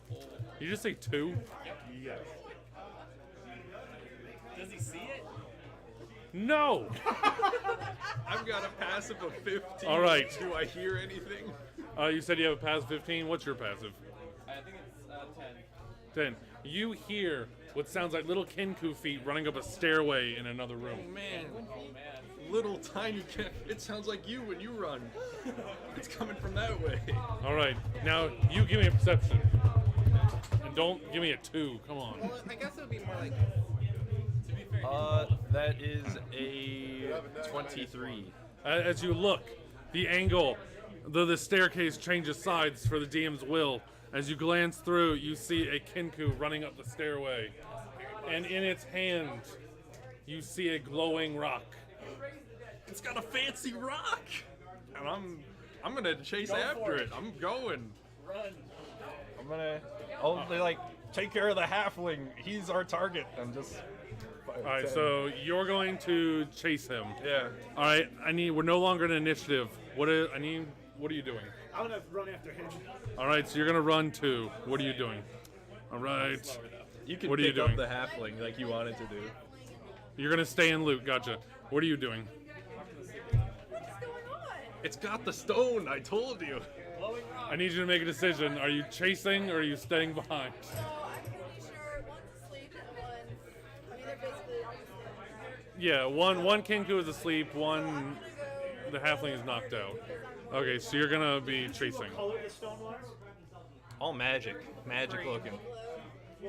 You just say 2?
Yes.
Does he see it?
No!
I've got a passive of 15.
All right.
Do I hear anything?
You said you have a passive 15. What's your passive?
I think it's 10.
10. You hear what sounds like little Kenku feet running up a stairway in another room.
Man.
Oh man.
little tiny it sounds like you when you run. It's coming from that way.
All right, now you give me a perception. And don't give me a 2. Come on.
Well, I guess it would be more like.
That is a 23.
As you look, the angle, the staircase changes sides for the DM's will. As you glance through, you see a Kenku running up the stairway. And in its hand, you see a glowing rock.
It's got a fancy rock, and I'm gonna chase after it. I'm going.
Run.
I'm gonna only like take care of the halfling. He's our target, and just.
All right, so you're going to chase him.
Yeah.
All right, we're no longer in initiative. What are you doing?
I'm gonna run after him.
All right, so you're gonna run too. What are you doing? All right.
You can
What are you
pick up
doing?
the halfling like you wanted to do.
You're gonna stay in loot. Gotcha. What are you doing?
What's going on?
It's got the stone. I told you.
I need you to make a decision. Are you chasing or are you staying behind?
So I'm pretty sure one's asleep and one. I mean, they're basically almost dead.
Yeah, one Kenku is asleep. One, the halfling is knocked out. Okay, so you're gonna be chasing.
What color the stone was?
All magic looking.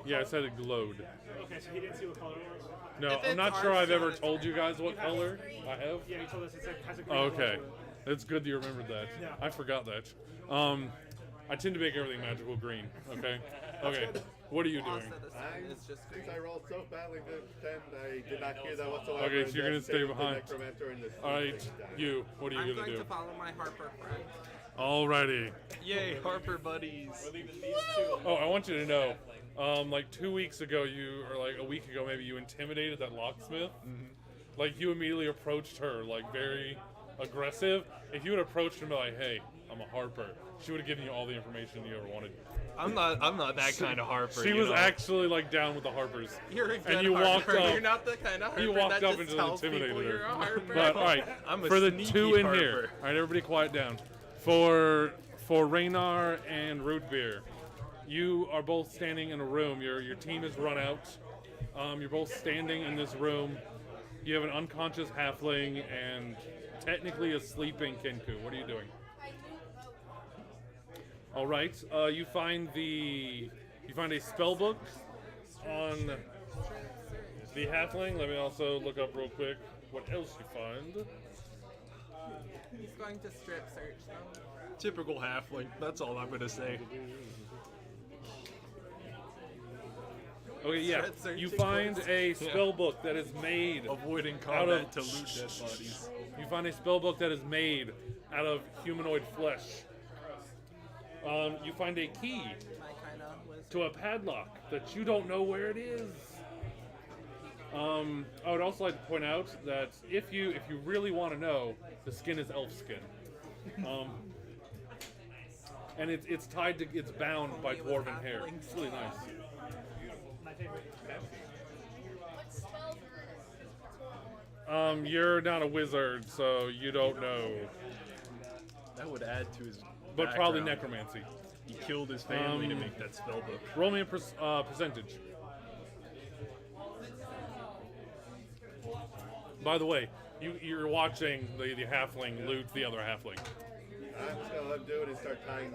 Yeah, I said it glowed.
Okay, so he didn't see what color it was.
No,
If
I'm
it's
not sure
our
I've ever
stone,
told you guys what color I have.
Yeah, he told us it has a green
Okay,
color to it.
it's good that you remembered that.
Yeah.
I forgot that. I tend to make everything magical green. Okay. Okay. What are you doing?
Also, the sun is just
Since
green.
I rolled so badly to pretend I did not hear that whatsoever.
Okay, so you're gonna
and
stay
save the
behind.
necromancer and the
All right,
thing down.
you. What are
I'm
you gonna
going
do?
to follow my Harper friend.
Alrighty.
Yay, Harper buddies.
Oh, I want you to know, like 2 weeks ago, or like a week ago, maybe you intimidated that locksmith. Like you immediately approached her, like very aggressive. If you had approached her and be like, "Hey, I'm a Harper," she would have given you all the information you ever wanted.
I'm not that kind of Harper.
She
you
was
know?
actually like down with the Harpers.
You're a good
And you walked
Harper.
up.
You're not the kind of Harper
You walked
that
up
just
and just
tells people
intimidated
you're a
her.
Harper.
But all right,
I'm a
for the
sneaky
two in
Harper.
here, all right, everybody quiet down. For Raynar and Root Beer, you are both standing in a room. Your team has run out. You're both standing in this room. You have an unconscious halfling and technically a sleeping Kenku. What are you doing? All right, you find a spell book on the halfling. Let me also look up real quick what else you find.
He's going to strip search them.
Typical halfling. That's all I'm gonna say.
Okay, yeah,
Strip search
you
equals-
find a spell book that is made
Avoiding
out of
combat to loot dead bodies.
You find a spell book that is made out of humanoid flesh. You find a key
My kind of wizard.
to a padlock that you don't know where it is. I would also like to point out that if you really want to know, the skin is elf skin, and it's bound by dwarven hair. It's really nice.
My favorite.
What spells are this?
You're not a wizard, so you don't know,
That would add to his.
but probably
background.
necromancy.
He killed his family to make that spell book.
Roll me a percentage. By the way, you're watching the halfling loot the other halfling.
I'm just gonna let him do it and start tying.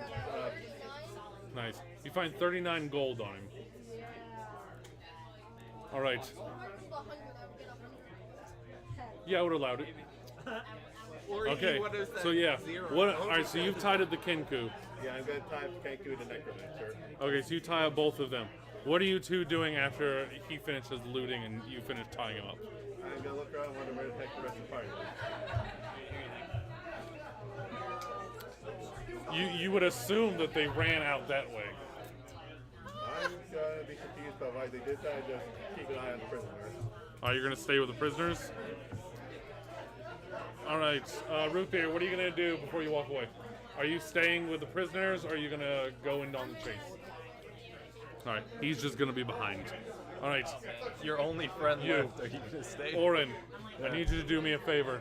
Nice. You find 39 gold on him. All right.
If I rolled 100, I would get 100.
Yeah, I would have allowed it.
Or
Okay.
he would have said
So yeah.
0.
What? All right. So you've tied up the Kenku.
Yeah, I'm gonna tie Kenku and the necromancer.
Okay. So you tie up both of them. What are you two doing after he finishes looting and you finish tying him up?
I'm gonna look around and wonder where the heck the rest of the party is.
You would assume that they ran out that way.
I'm gonna be confused about why they did that. Just keep an eye on the prisoners.
Are you gonna stay with the prisoners? All right. Root Beer, what are you gonna do before you walk away? Are you staying with the prisoners, or are you gonna go in on the chase? All right. He's just gonna be behind. All right.
Your only friend
You.
left. Are you gonna stay?
Oren, I need you to do me a favor.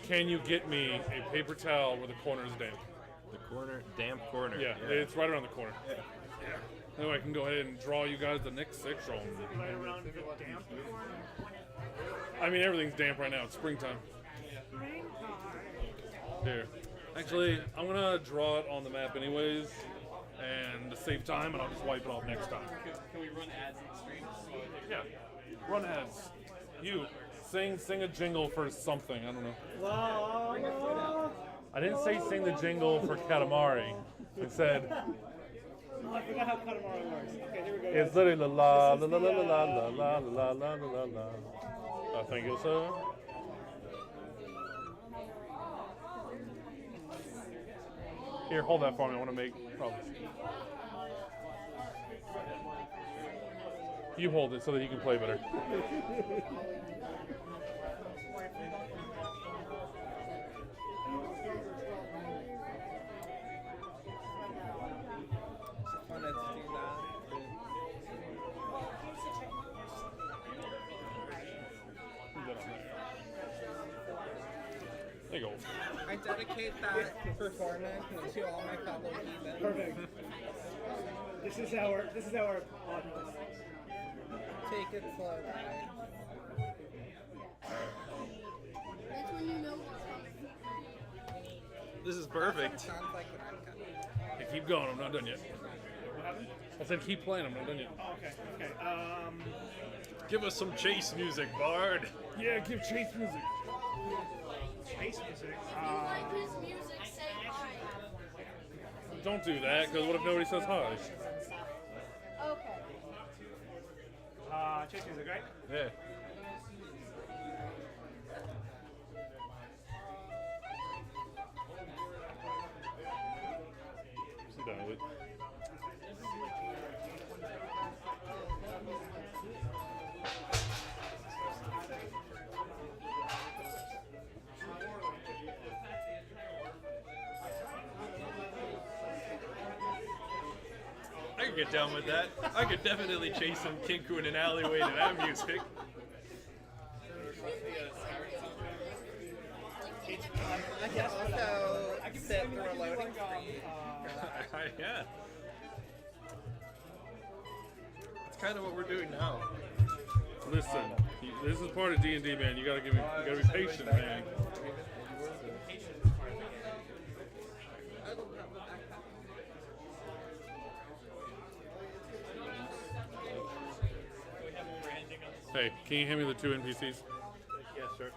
Can you get me a paper towel where the corner is damp?
The corner, damp corner.
Yeah, it's right around the corner. That way I can go ahead and draw you guys the next section.
Right around the damp corner.
I mean, everything's damp right now. It's springtime. Here. Actually, I'm going to draw it on the map anyways, and to save time, and I'll just wipe it off next time.
Can we run ads in the stream?
Yeah. Run ads. You. Sing a jingle for something. I don't know. I didn't say sing the jingle for Katamari. It said...
I forgot how Katamari works. Okay, here we go.
It's literally la la la la la la la la la la la la. Thank you, sir. Here, hold that for me. I want to make problems. You hold it so that you can play better.
Wanted to do that.
There you go.
I dedicate that performance to all my fellow heathens.
Perfect. This is our audience.
Take it slow, guys.
That's when you know what's coming.
This is perfect.
Sounds like when I'm coming.
Hey, keep going. I'm not done yet.
What happened?
I said keep playing. I'm not done yet.
Oh, okay.
Give us some chase music, Bard.
Yeah, give Chase music.
Chase music.
If you like his music, say hi.
Don't do that, because what if nobody says hi?
Okay.
Chase music, right?
Yeah.
Sit down with it.
I could get down with that. I could definitely chase some kinku in an alleyway to that music.
I can also sit through a loading screen.
Yeah. That's kind of what we're doing now.
Listen, this is part of D&D, man. You gotta be patient, man. Hey, can you hand me the 2 NPCs?
Yes, sir.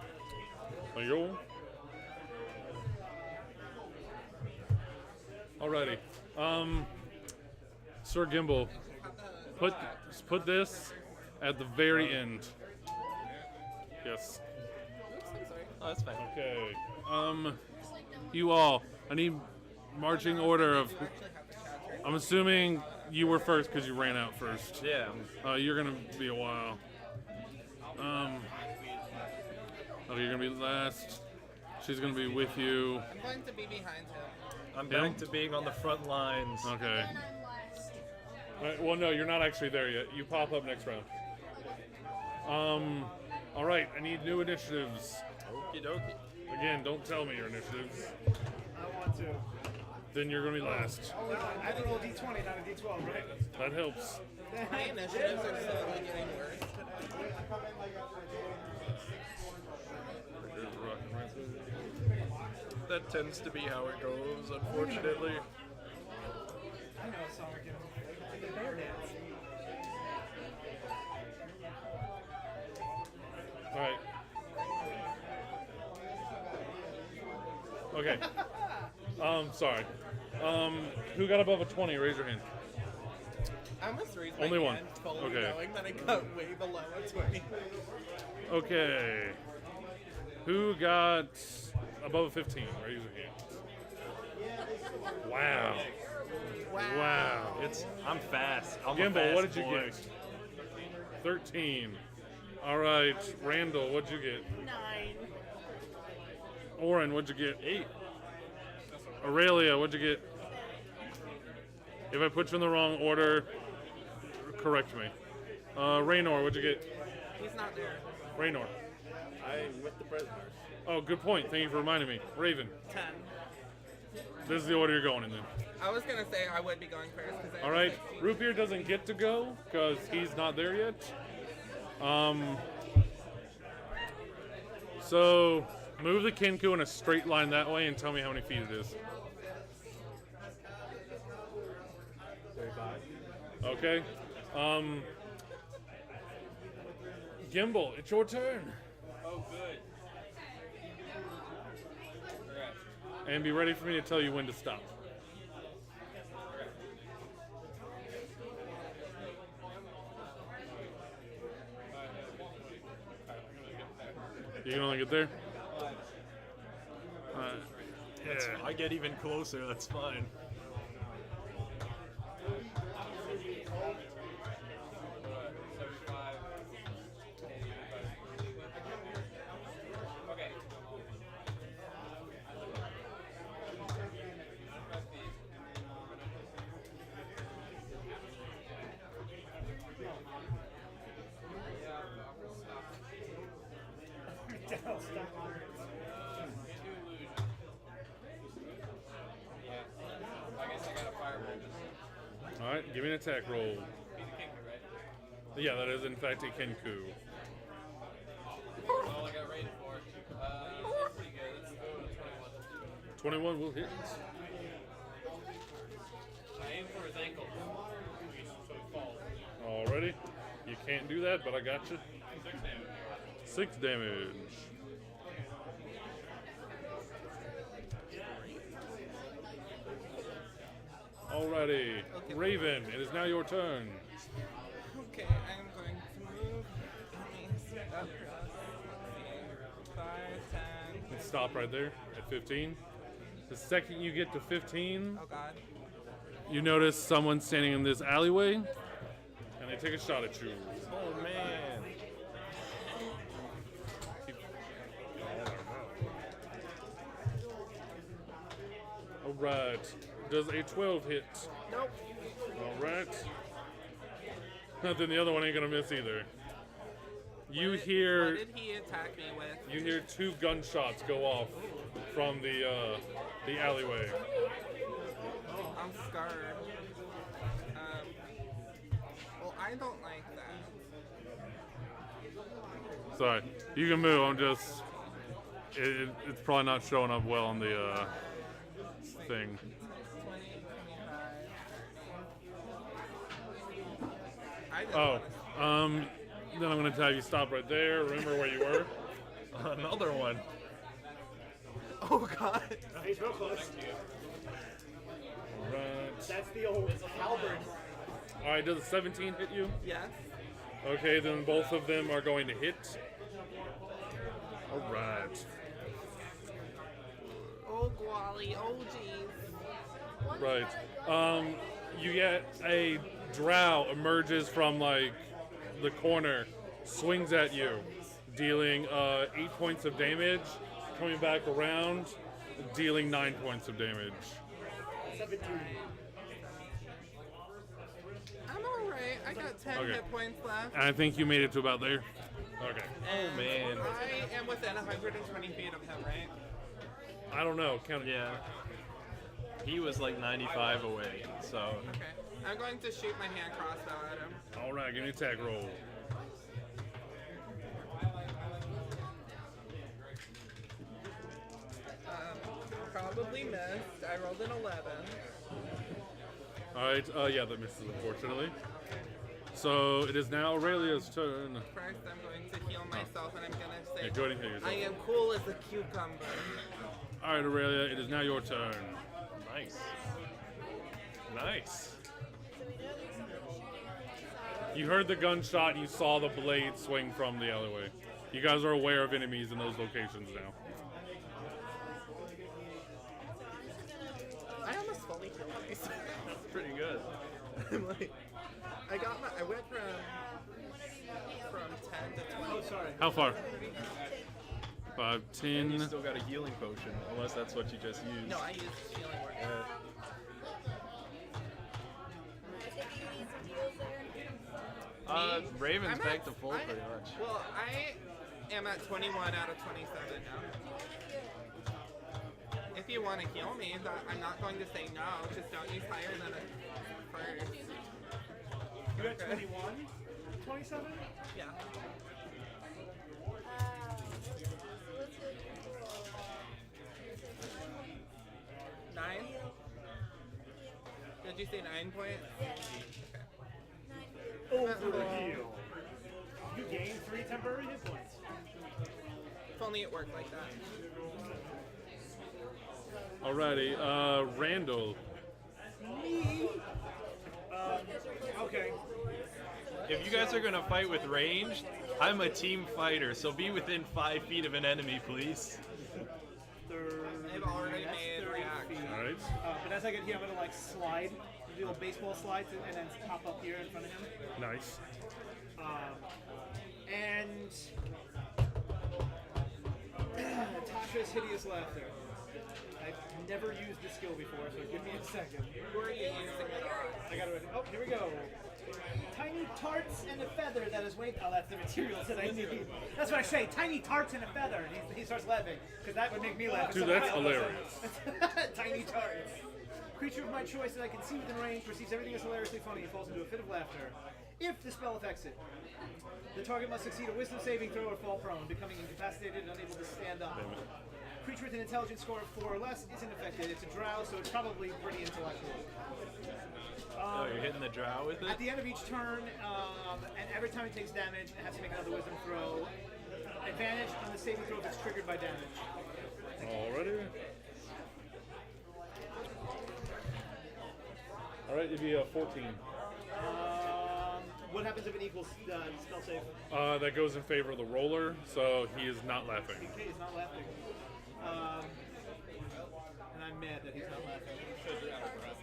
Oh, yo. Alrighty. Sir Gimbal, put this at the very end. Yes.
Oh, that's fine.
Okay. You all, I need marching order of. I'm assuming you were first because you ran out first.
Yeah.
You're gonna be a while. Okay, you're gonna be last. She's gonna be with you.
I'm going to be behind him.
I'm back to being on the front lines.
Okay.
And I'm last.
Well, no, you're not actually there yet. You pop up next round. All right. I need new initiatives.
Okie dokie.
Again, don't tell me your initiatives.
I want to.
Then you're gonna be last.
I have to roll a d20, not a d12, right?
That helps.
My initiatives are slowly getting worse today.
That tends to be how it goes, unfortunately.
I know a song again. The bear dance.
All right. Okay. Sorry. Who got above a 20? Raise your hand.
I almost raised
Only
my
one.
hand, fully
Okay.
knowing that I got way below a 20.
Okay. Who got above a 15? Raise your hand. Wow. Wow.
I'm fast. I'm a
Gimbal,
fast
what did you
boy.
get? 13. All right. Randall, what'd you get?
9.
Oren, what'd you get?
8.
Aurelia, what'd you get? If I put you in the wrong order, correct me. Raynor, what'd you get?
He's not there.
Raynor.
I'm with the prisoners.
Oh, good point. Thank you for reminding me. Raven,
10.
this is the order you're going in then.
I was gonna say I would be going first because I
All right. Root Beer doesn't get to go because he's not there yet. So move the Kenku in a straight line that way and tell me how many feet it is.
35.
Okay. Gimbal, it's your turn.
Oh, good. Alright.
And be ready for me to tell you when to stop. You can only get there? Yeah.
I get even closer, that's fine.
Okay. I guess I got a fireball.
Alright, give me an attack roll.
Be the Kenku, right?
Yeah, that is in fact a Kenku.
That's all I got rated for. That's pretty good. Let's go to 21.
21 will hit.
I aim for his ankle. So he falls.
Alrighty. You can't do that, but I got you.
6 damage.
6 damage. Alrighty.
Okay.
Raven, it is now your turn.
Okay, I'm going to move. Up, 5, 10.
Let's stop right there at 15. The second you get to 15,
Oh god.
you notice someone standing in this alleyway, and they take a shot at you.
Oh man.
Alright. Does a 12 hit?
Nope.
Alright. Then the other one ain't gonna miss either. You
What
hear
did he attack me with?
you hear 2 gunshots go off from the alleyway.
I'm scarred. Well, I don't like that.
Sorry, you can move. I'm just it's probably not showing up well on the thing.
20, 25. I didn't
Oh,
wanna-
then I'm gonna tell you stop right there. Remember where you were.
Another one.
Oh god.
He's real close.
Right.
That's the old halberd.
All right. Does a 17 hit you?
Yes.
Okay, then both of them are going to hit. All right.
Oh Gwali. Oh jeez.
Right. You get a drow emerges from like the corner, swings at you, dealing 8 points of damage, coming back around, dealing 9 points of damage.
17.
I'm alright. I got 10
Okay.
hit points left.
And I think you made it to about there. Okay.
And
man.
I am within 120 feet of him, right?
I don't know. Count it.
Yeah. He was like 95 away, so.
Okay. I'm going to shoot my hand crossbow at him.
All right. Give me an attack roll.
Probably missed. I rolled an 11.
All right. Yeah, that misses unfortunately. So it is now Aurelia's turn.
First, I'm going to heal myself, and I'm going to say,
Yeah, go ahead and heal yourself.
I am cool as a cucumber.
All right, Aurelia. It is now your turn.
Nice. Nice.
So we know there's someone shooting on the side.
You heard the gunshot and you saw the blade swing from the alleyway. You guys are aware of enemies in those locations now.
I almost fully healed myself.
Pretty good.
I'm like, I went from 10 to 20.
Oh, sorry.
How far? 5,
And you
10.
still got a healing potion, unless that's what you just used.
No, I used healing word.
I take it you need some deals there.
Raven's
I'm
back
at-
to full
I-
pretty much.
Well, I am at 21 out of 27 now. If you want to heal me, I'm not going to say no. Just don't use higher than a first.
You got 21? 27?
Yeah.
So let's
you say 9 points?
Yes. 9 blue.
Overheal. You gain 3 temporary hit points.
If only it worked like that.
Alrighty, Randall.
Me? Okay.
If you guys are gonna fight with ranged, I'm a team fighter, so be within 5 feet of an enemy, please.
They've already made reaction.
Alright.
But as I get here, I'm gonna like slide, do a baseball slide, and then pop up here in front of him.
Nice.
And Tasha's hideous laughter. I've never used this skill before, so give me a second.
Who are you using it on?
I got it. Oh, here we go. Tiny tarts and a feather that is waiting. Oh, that's the materials that I need. That's what I say. Tiny tarts and a feather. And he starts laughing because that would make me laugh.
Dude, that's hilarious.
Tiny tarts. Creature of my choice that I can see within range receives everything as hilariously funny and falls into a fit of laughter. If the spell affects it, the target must succeed a wisdom saving throw or fall prone, becoming incapacitated and unable to stand up. Creature with an intelligence score of 4 or less isn't affected. It's a drow, so it's probably pretty intellectual.
Oh, you're hitting the drow with it?
At the end of each turn, and every time it takes damage, it has to make another wisdom throw. Advantage on the saving throw if it's triggered by damage.
Alrighty. Alright, it'd be a 14.
What happens if it equals spell save?
That goes in favor of the roller, so he is not laughing.
Okay, he's not laughing. And I'm mad that he's not laughing.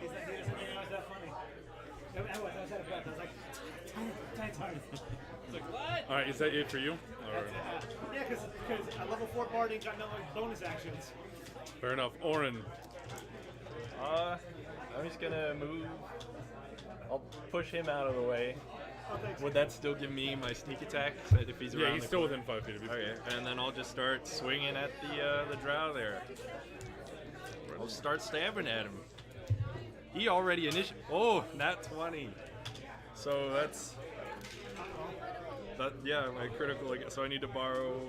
He doesn't realize that funny. I was out of breath. I was like, tiny tarts.
It's like, what?
Alright, is that it for you? Or,
Yeah, because a level 4 barding got no bonus actions.
fair enough. Orin.
I'm just gonna move. I'll push him out of the way.
Oh, thanks.
Would that still give me my sneak attack if he's around?
Yeah, he's
the
still
corner?
within 5 feet of you.
Okay, and then I'll just start swinging at the drow there. I'll start stabbing at him. He already Oh, nat 20. So that's that. Yeah, my critical. So I need to borrow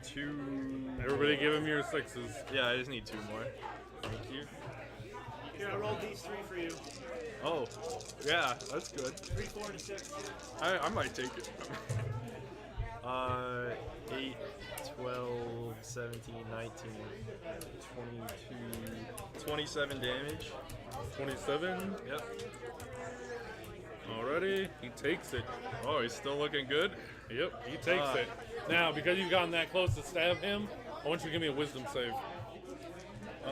2.
Everybody give him your 6s.
Yeah, I just need 2 more. Thank you.
Here, I rolled these 3 for you.
Oh, yeah, that's good.
3, 4, and 6.
I might take it. 8, 12, 17, 19, 22, 27 damage.
27.
Yep.
Alrighty, he takes it.
Oh, he's still looking good.
Yep, he takes it. Now, because you've gotten that close to stab him, I want you to give me a wisdom save.
Oh,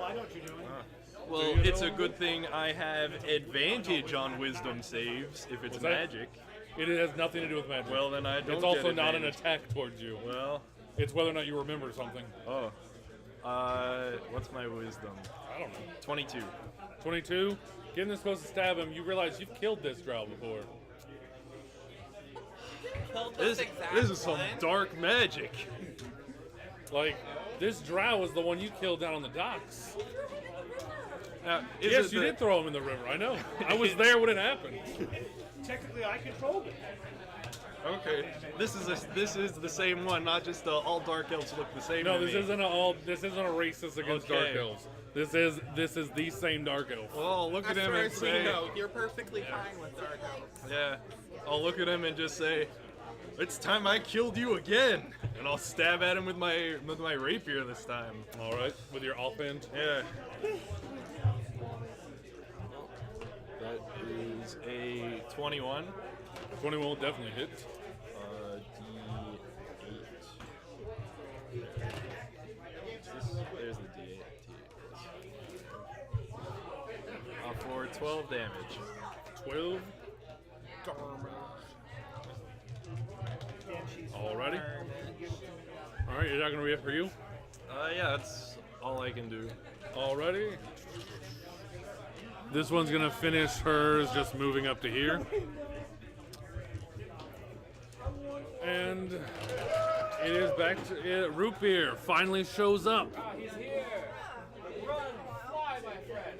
I know what you're doing.
Well,
Do you
it's
know?
a good thing I have advantage on wisdom saves if it's
What's that?
magic.
It has nothing to do with magic.
Well, then I don't
It's also
get
not an
advantage.
attack towards you.
Well,
It's whether or not you remember something.
oh. What's my wisdom?
I don't know.
22.
22. Getting this close to stab him, you realize you've killed this drow before.
Killed
This
exact
is some
one.
dark magic.
Like, this drow was the one you killed down on the docks.
Now, is
Yes,
it
you
the-
did throw him in the river. I know. I was there when it happened.
Technically, I controlled it.
Okay, this is the same one, not just all dark elves look the same.
No,
to
this
me.
isn't a racist against dark
Okay.
elves. This is the same dark elf.
Well, I'll look
As
at him
far
and
as we
say,
know, you're perfectly fine with dark elves.
yeah. I'll look at him and just say, it's time I killed you again, and I'll stab at him with my rapier this time.
All right, with your offhand.
Yeah. That is a 21.
21 will definitely hit.
D8. There's the D8. For 12 damage.
12. Alrighty. Alright, is that going to be it for you?
Yeah, that's all I can do.
Alrighty. This one's going to finish hers just moving up to here. And it is back to Root Beer finally shows up.
He's here. Run, fly, my friend.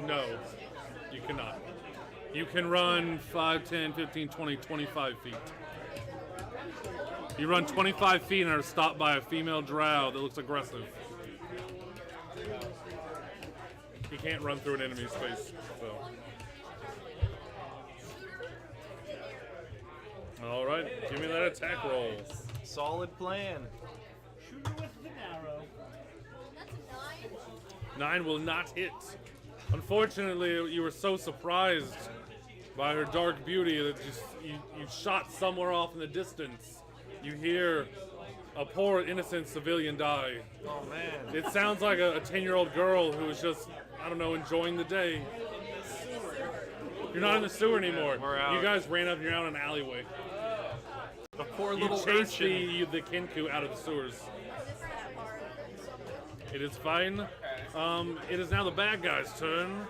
No, you cannot. You can run 5, 10, 15, 20, 25 feet. You run 25 feet and are stopped by a female drow that looks aggressive. He can't run through an enemy space. So. All right, give me that attack roll.
Solid plan.
Shooter with the arrow.
That's a 9.
9 will not hit. Unfortunately, you were so surprised by her dark beauty that you shot somewhere off in the distance. You hear a poor innocent civilian die.
Oh man.
It sounds like a 10-year-old girl who was just, I don't know, enjoying the day. You're not in the sewer anymore.
We're out.
You guys ran up, you're out in an alleyway.
The poor
You
little
chased
urchin.
the Kinku out of the sewers. It is fine. It is now the bad guy's turn.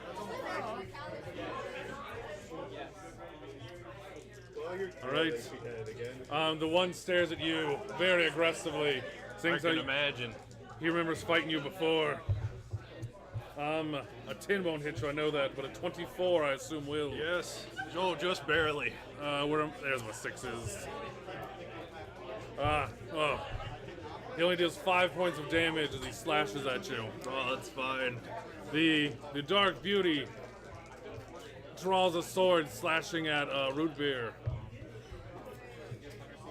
Well, you're
All right.
again.
The one stares at you very aggressively.
I
Thinks
can
that
imagine.
he remembers fighting you before. A 10 won't hit you, I know that, but a 24 I assume will.
Yes. Joel, just barely.
There's my 6s. Oh. He only deals 5 points of damage as he slashes at you.
Oh, that's fine.
The Dark Beauty draws a sword slashing at Root Beer.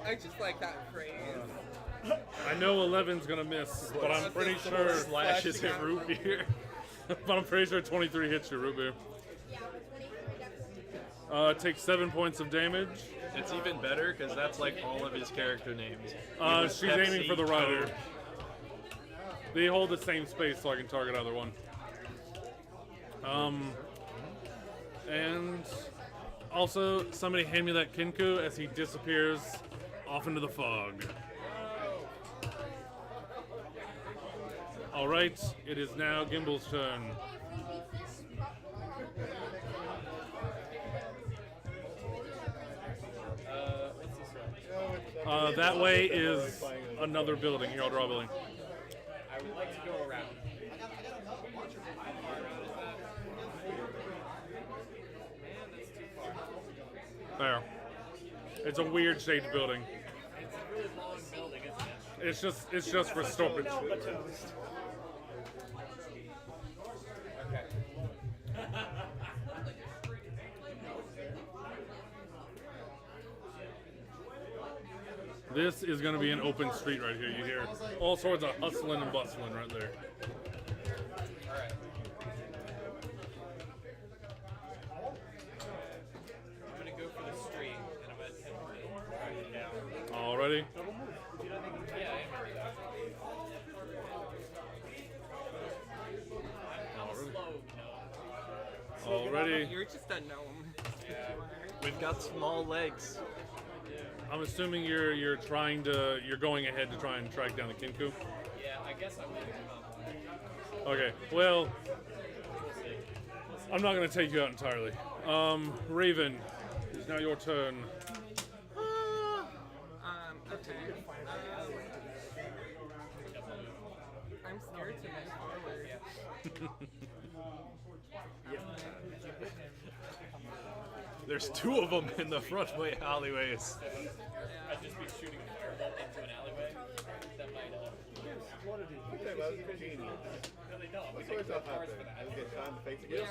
I just like that phrase.
I know 11's gonna miss, but I'm pretty sure
Slashes hit root beer.
but I'm pretty sure 23 hits you, Root Beer.
Yeah, 23 definitely.
Takes 7 points of damage.
It's even better because that's like all of his character names.
She's
Pepsi,
aiming for the rider.
Coke.
They hold the same space so I can target either one. And also, somebody hand me that Kinku as he disappears off into the fog. Alright, it is now Gimbal's turn.
Hey, if we beat this,
What's this one?
That way is another building. Here, I'll draw a building.
I would like to go around.
There. It's a weird shaped building.
It's a really long building, isn't it?
It's just for storage.
Okay.
This is going to be an open street right here. You hear all sorts of hustling and bustling right there.
Alright. I'm gonna go for the street and I'm gonna attempt to drive it down.
Already?
Yeah, I am ready. I'm slow, no.
Already.
You're just a gnome.
We've got small legs.
I'm assuming you're going ahead to try and track down the Kinku.
Yeah, I guess I'm gonna come.
Okay. Well, I'm not going to take you out entirely. Raven, it's now your turn.
Okay. I'm scared to move forward.
There's 2 of them in the frontway alleyways.
I'd just be shooting a fireball into an alleyway. That might,
Okay, well, that's genius.
no, they don't.
What's always up after? I'll get shot in the face again.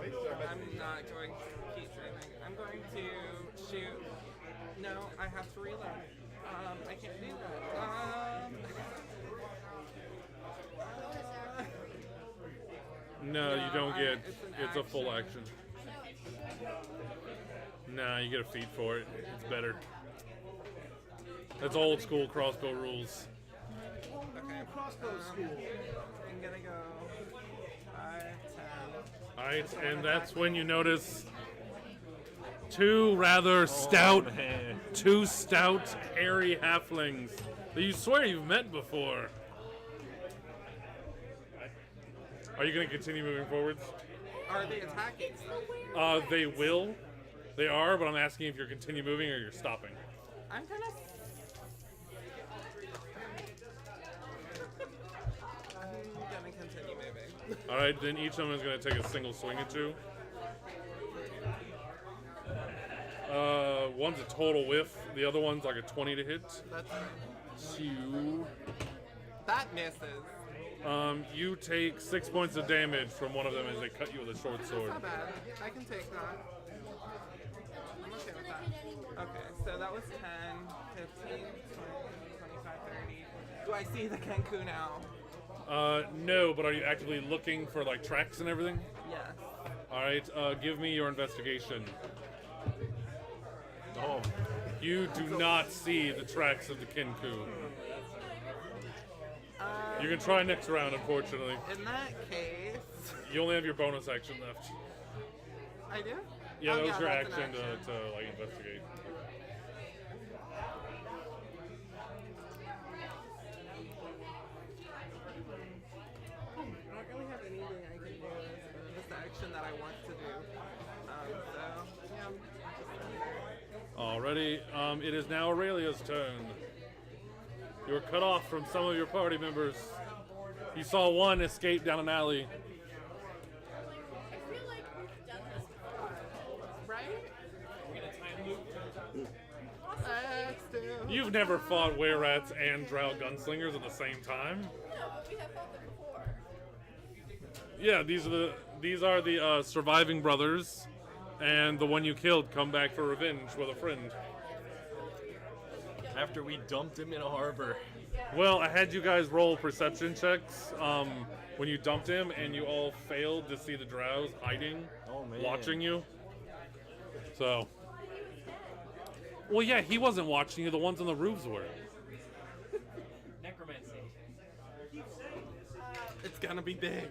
Faces are meant
I'm
to be-
not going to keep dreaming. I'm going to shoot. No, I have to reload. I can't do that.
No, you don't get.
it's an
It's a full
action.
action. Nah, you get a feat for it. It's better. That's old school crossbow rules.
Okay.
Crossbow school.
I'm gonna go 5, 10.
Alright, and that's when you notice 2 rather stout,
Man.
2 stout, hairy halflings that you swear you've met before. Are you going to continue moving forwards?
Are they attacking?
They will. They are, but I'm asking if you're continue moving or you're stopping.
I'm gonna. I'm gonna continue moving.
Alright, then each of them is going to take a single swing at you. One's a total whiff. The other one's like a 20 to hit.
That's
You,
that misses.
you take 6 points of damage from one of them as they cut you with a short
That's
sword.
not bad. I can take that. I'm okay with that. Okay, so that was 10, 15, 20, 25, 30. Do I see the Kenku now?
No, but are you actively looking for like tracks and everything?
Yes.
All right, give me your investigation.
Oh,
You do not see the tracks of the Kenku. You can try next round, unfortunately.
In that case,
You only have your bonus action left.
I do?
Yeah,
Oh,
that was your
that's an
action to like investigate.
I don't really have anything I can do as this action that I want to do. So, yeah.
Alrighty, it is now Aurelia's turn. You were cut off from some of your party members. You saw one escape down an alley.
I feel like we've done this before.
Right? Let's do.
You've never fought were-rats and drow gunslingers at the same time.
No, but we have fought them before.
Yeah, these are the surviving brothers, and the one you killed come back for revenge with a friend.
after we dumped him in a harbor.
Well, I had you guys roll perception checks when you dumped him, and you all failed to see the drows hiding,
Oh, man.
watching you. So, well, yeah, he wasn't watching you. The ones on the roofs were.
Necromancy.
It's gonna be big.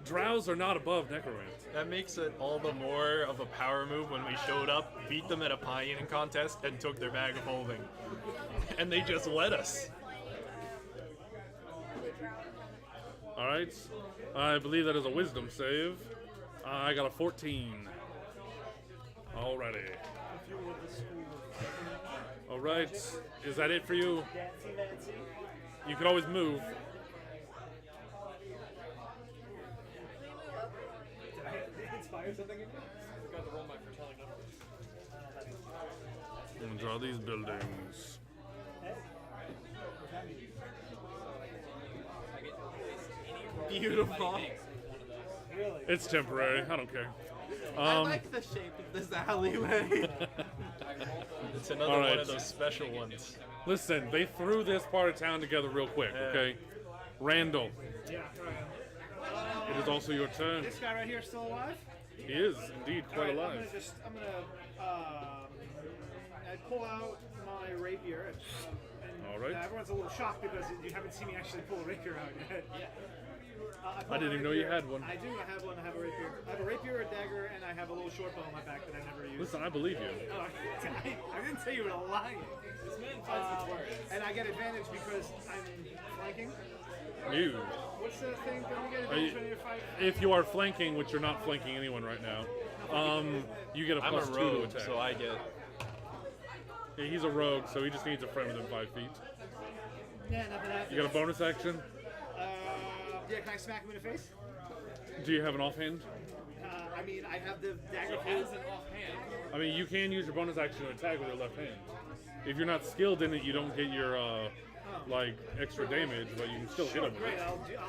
Drows are not above necromancy.
That makes it all the more of a power move when we showed up, beat them at a pie eating contest, and took their bag of holding. And they just let us.
All right, I believe that is a wisdom save. I got a 14. Alrighty.
If you were the school of
All right, is that it for you?
Dancy Mancy.
You can always move.
Did I inspire something in you?
I forgot to roll my foretelling numbers.
I'm gonna draw these buildings.
Beautiful.
Really?
It's temporary. I don't care.
I like the shape of this alleyway.
It's another
All
one
right.
of those special ones.
Listen, they threw this part of town together real quick, okay? Randall,
Yeah, right.
it is also your turn.
This guy right here is still alive?
He is indeed quite
Alright,
alive.
I'm gonna I pull out my rapier. And
Alright.
everyone's a little shocked because you haven't seen me actually pull a rapier out yet.
I didn't even know you had one.
I do. I have one. I have a rapier. I have a rapier, a dagger, and I have a little short bow on my back that I never use.
Listen, I believe you.
Oh, I didn't say you were lying.
This man finds his words.
And I get advantage because I'm flanking.
You.
What's the thing? Don't you get
Are you-
advantage when you're fighting?
If you are flanking, which you're not flanking anyone right now, you get a
I'm a
plus 2 to
rogue,
attack.
so I get.
Yeah, he's a rogue, so he just needs a friend within 5 feet.
Yeah, nothing happens.
You got a bonus action?
Yeah, can I smack him in the face?
Do you have an offhand?
I mean, I have the dagger.
As an offhand,
I mean, you can use your bonus action to attack with your left hand. If you're not skilled in it, you don't get your like extra damage, but you can still hit him with
Great,
it.
I'll use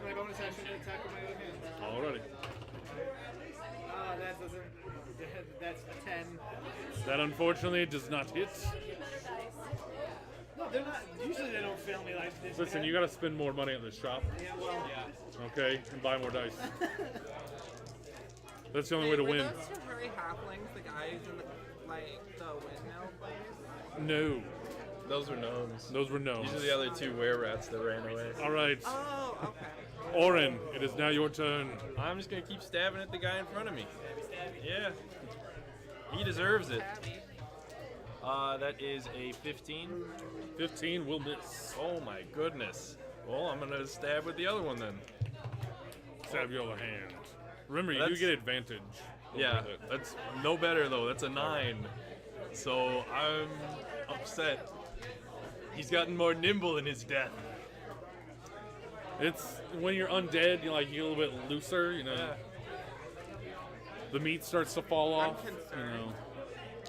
my bonus action to attack with my other hand.
Alrighty.
That doesn't. That's a 10.
That unfortunately does not hit.
No, they're not. Usually they don't fail me like this.
Listen,
man.
you gotta spend more money at the shop,
Yeah, well.
okay, and buy more dice. That's the only way to
Were
win.
those two hairy halflings the guys in the windmill place?
No,
Those were gnomes.
those were no.
These are the other two were-rats that ran away.
All right,
Oh, okay.
Orin, it is now your turn.
I'm just gonna keep stabbing at the guy in front of me. Yeah. He deserves it. That is a 15.
15 will miss.
Oh my goodness. Well, I'm gonna stab with the other one then.
Stab your other hand. Remember, you do
That's-
get advantage. over
Yeah,
that.
that's no better though. That's a 9. So I'm upset. He's gotten more nimble in his death.
It's when you're undead, you like you get a little bit looser. You know,
Yeah.
the meat starts to fall off. You
concerned.
know,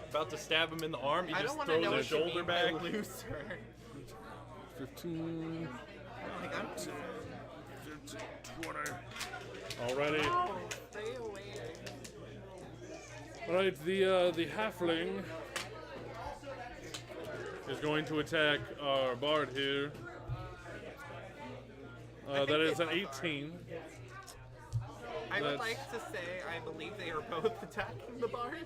about to stab him in the arm. He
I
just
don't want to know
throws his
what you
shoulder
mean by
back.
looser.
15,
Like, I'm
20. Alrighty.
Oh, stay away.
Alright, the halfling is going to attack our bard here. That is an 18.
I would
That's-
like to say I believe they are both attacking the bard.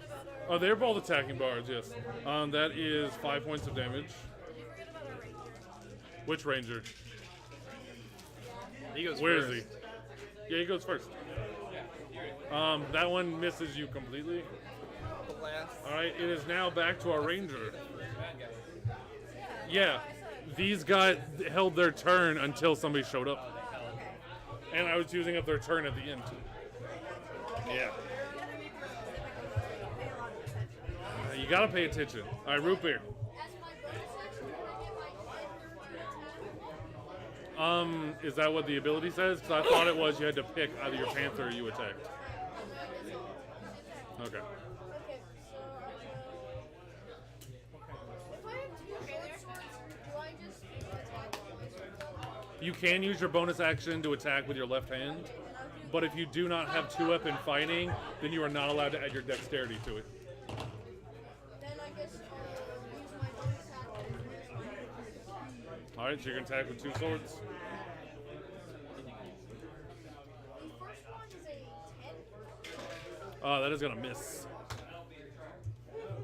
Oh, they're both attacking bards, yes. That is 5 points of damage. Which ranger?
He goes
Where
first.
is he? Yeah, he goes first. That one misses you completely.
Bless.
Alright, it is now back to our ranger. Yeah, these guys held their turn until somebody showed up. And I was using up their turn at the end. Yeah. You gotta pay attention. Alright, root beer.
As my bonus action, can I get my head or
Is that what the ability says? Because I thought it was you had to pick either your panther or you attacked. Okay.
Okay, so if I have two short swords, do I just attack twice with them?
You can use your bonus action to attack with your left hand, but if you do not have two-weapon fighting, then you are not allowed to add your dexterity to it.
Then I guess use my bonus action.
Alright, so you're going to attack with two swords.
The first one is a 10,
That is going to miss.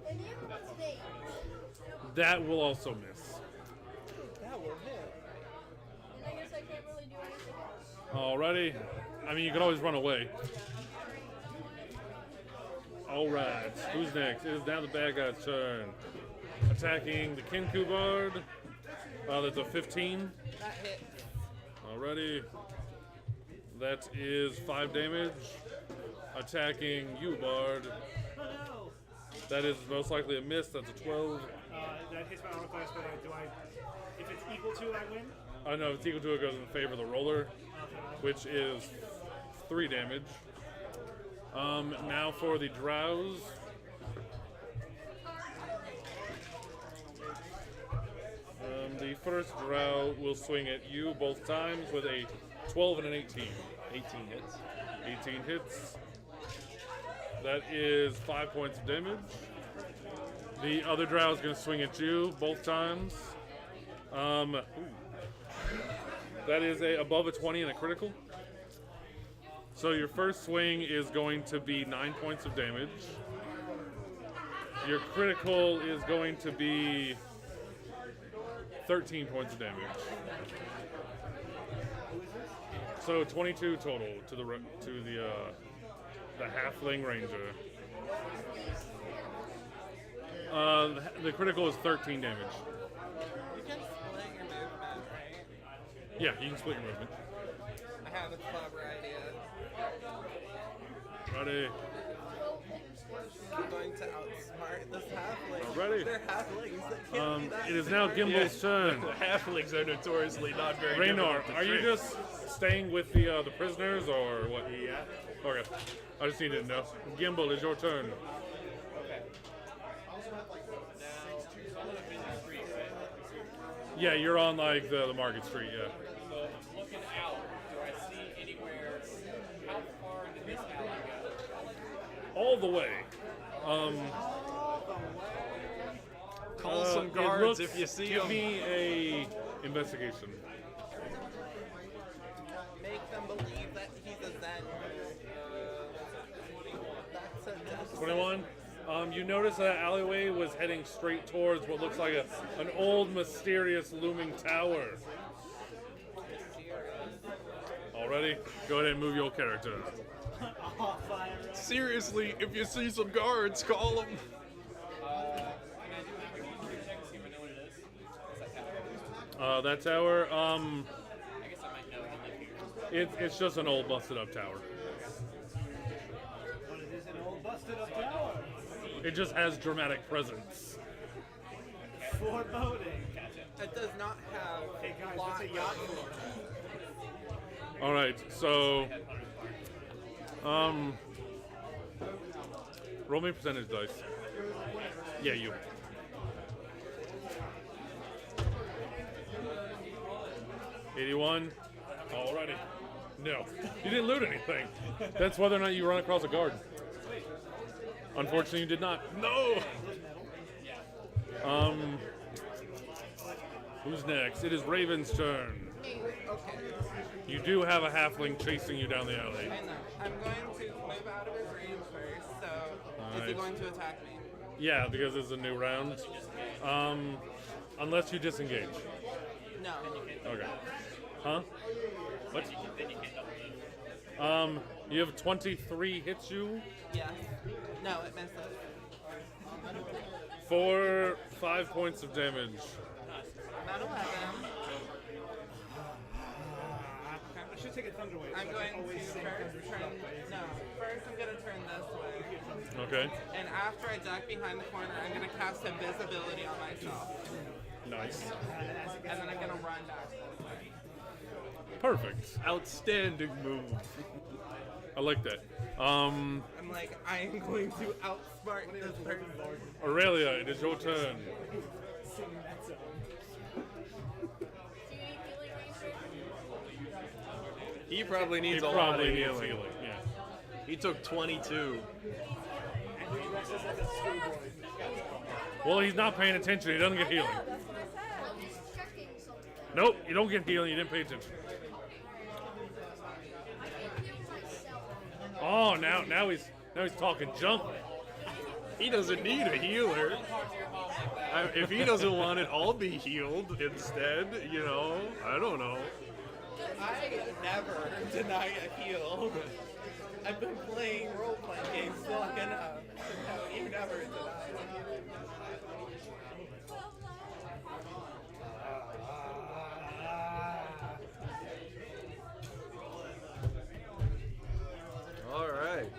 and the other one's an 8.
That will also miss.
That will hit.
And I guess I can't really do anything else.
Alrighty. I mean, you can always run away. Alright, who's next? It is now the bad guy's turn. Attacking the Kinku Bard. That's a 15.
That hit.
Alrighty. That is 5 damage. Attacking you, Bard.
Oh no!
That is most likely a miss. That's a 12.
That hits my armor class, but if it's equal to, I win?
Oh no, it's equal to it goes in favor of the roller, which is 3 damage. Now for the Drows. The first Drow will swing at you both times with a 12 and an 18.
18 hits.
18 hits. That is 5 points of damage. The other Drow is going to swing at you both times. That is above a 20 and a critical. So your first swing is going to be 9 points of damage. Your critical is going to be 13 points of damage. So 22 total to the halfling ranger. The critical is 13 damage.
You can split your movement, right?
Yeah, you can split your movement.
I have a clever idea.
Ready?
I'm going to outsmart this halfling.
Alrighty.
They're halflings. They can't be that
It is now Gimbal's turn.
The halflings are notoriously not very
Raynor,
difficult to
are you
trick.
just staying with the prisoners or what?
Yeah.
Okay. I just needed to know. Gimbal, is your turn.
Okay. Now, I'm on a busy street, right?
Yeah, you're on like the Market Street, yeah.
So if I'm looking out, do I see anywhere, how far into this alley go?
All the way.
Call
It
some guards
looks-
if you see
Give
them.
me a investigation.
Make them believe that he's a Zen. That's a death.
21. You notice that alleyway was heading straight towards what looks like an old, mysterious, looming tower. Already? Go ahead and move your character.
Seriously, if you see some guards, call them.
That tower,
I guess I might know he lived here.
it's just an old, busted up tower.
But it is an old busted up tower.
It just has dramatic presence.
Foreboding.
It does not have.
Hey guys,
plot.
what's a yacht for?
All right, so roll me percentage dice. Yeah, you. $81. Alrighty. No. You didn't loot anything. That's whether or not you run across a guard. Unfortunately, you did not. No! Who's next? It is Raven's turn.
Me. Okay.
You do have a halfling chasing you down the alley.
I know. I'm going to move out of his range first, so is he
Alright.
going to attack me?
Yeah, because it's a new round. Unless you disengage.
No.
Okay. Huh? What?
Then you can't double move.
You have 23 hits you
Yes. No, it misses.
for 5 points of damage.
Not 11.
I should take a Thunderwave.
I'm
so I
going
can always
to
sing
first
Thunder
turn.
stuff.
No. First, I'm going to turn this way.
Okay.
And after I duck behind the corner, I'm going to cast invisibility on myself.
Nice.
And then I'm going to run back this way.
Perfect.
Outstanding move.
I like that.
I'm like, I am going to outsmart this person.
Aurelia, it is your turn.
Singing that song.
Do you need healing, Ranger?
He probably
He
needs a lot
probably
of
needs
healing.
healing. Yeah.
He took 22.
And he dresses like a schoolboy.
Well, he's not paying attention. He doesn't get healing.
Yeah, that's what I said.
I'm just checking something.
Nope, you don't get healing. You didn't pay attention.
I can heal myself.
Oh, now he's talking junk.
He doesn't need a healer. If he doesn't want it, I'll be healed instead. You know, I don't know.
I never deny a heal. I've been playing role-playing games long enough to know you never deny a heal.
All right.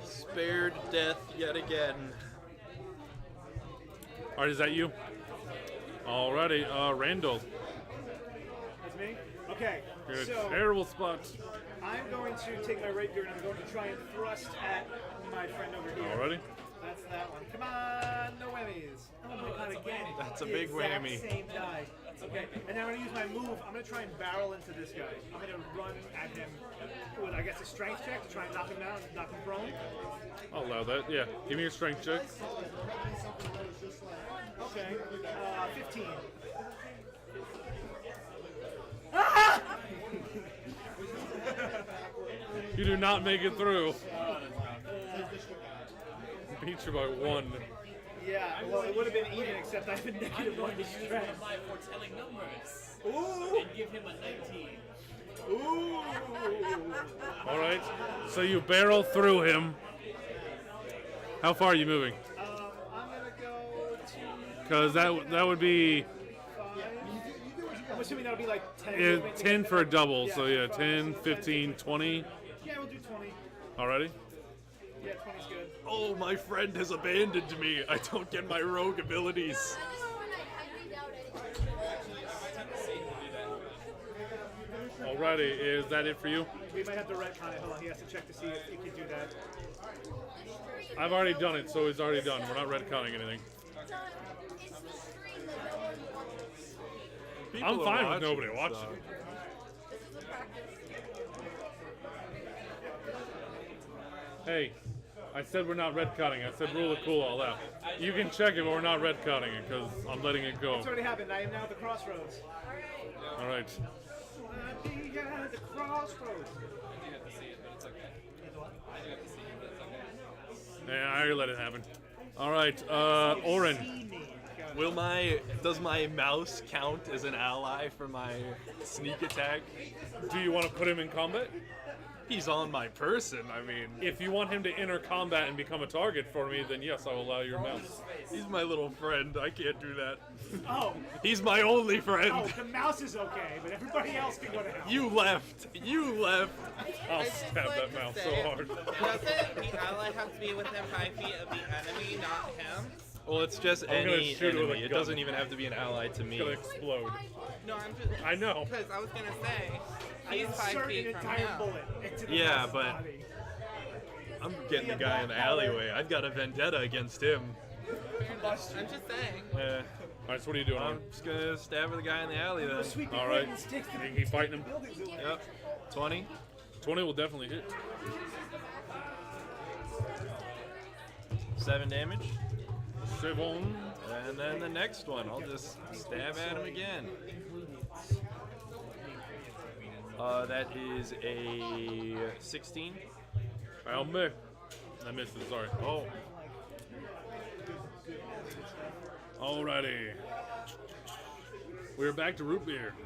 Spared death yet again.
Alright, is that you? Alrighty, Randall.
That's me? Okay.
You're in a
So
terrible spot.
I'm going to take my rapier and I'm going to try and thrust at my friend over here.
Alrighty.
That's that one. Come on, no whammies. Oh my god, again.
That's a
The
big
exact
whammy.
Same die. Okay, and now I'm gonna use my move. I'm gonna try and barrel into this guy. I'm gonna run at him with, I guess, a strength check to try and knock him down, knock him prone.
I'll allow that. Yeah. Give me your strength check.
Okay, 15.
You do not make it through. Beat you by 1.
Yeah, well, it would have been even, except I have a negative one to
Use one
strength.
of my foretelling numbers
Ooh!
and give him a 19.
Ooh!
Alright. So you barrel through him. How far are you moving?
I'm gonna go to
Because that would be
5. I'm assuming that'll be like 10.
10 for a double. So yeah, 10, 15, 20.
Yeah, we'll do 20.
Alrighty.
Yeah, 20's good.
Oh, my friend has abandoned me. I don't get my rogue abilities.
That's when I read out anything.
Alrighty. Is that it for you?
We might have to retcon it. Hold on, he has to check to see if he can do that.
I've already done it, so it's already done. We're not retconning anything.
It's the stream that no one watches.
People
I'm
are
fine with nobody
so-
watching.
This is a practice.
Hey, I said we're not retconning. I said rule of cool all out. You can check it, but we're not retconning it because I'm letting it go.
It's already happened. I am now at the crossroads.
All right.
I be at the crossroads.
I do have to see it, but it's okay. I do have to see it, but it's okay.
Yeah, I already let it happen. All right, Oren.
See me. Got it.
Does my mouse count as an ally for my sneak attack?
Do you want to put him in combat?
He's on my person. I mean,
If you want him to enter combat and become a target for me, then yes, I will allow your mouse.
he's my little friend. I can't do that.
Oh,
He's my only friend.
oh, the mouse is okay, but everybody else can go to hell.
You left. You left.
I'll
I'd just
stab
like
that
to
mouse
say,
so hard.
Doesn't the ally have to be within 5 feet of the enemy, not him?
Well, it's just
I'm gonna
any
shoot it with
enemy.
a
It
gun.
doesn't even have to be an ally to
It's
me.
gonna explode.
No, I'm just.
I know.
Because I was gonna say,
I
he's 5
insert
feet
an
from
entire
him.
bullet into the
Yeah,
boss's
but-
body.
I'm getting the guy in the alleyway. I've got a vendetta against him.
I'm just saying.
Yeah.
Alright, so what are you doing?
I'm just gonna stab the guy in the alley then.
Sweep the
Alright.
and sticks to
You keep fighting him.
buildings away.
Yep. 20.
20 will definitely hit.
7 damage.
7.
And then the next one, I'll just stab at him again. That is a 16.
I'll miss. I missed it, sorry.
Oh,
Alrighty. We're back to root beer.
Do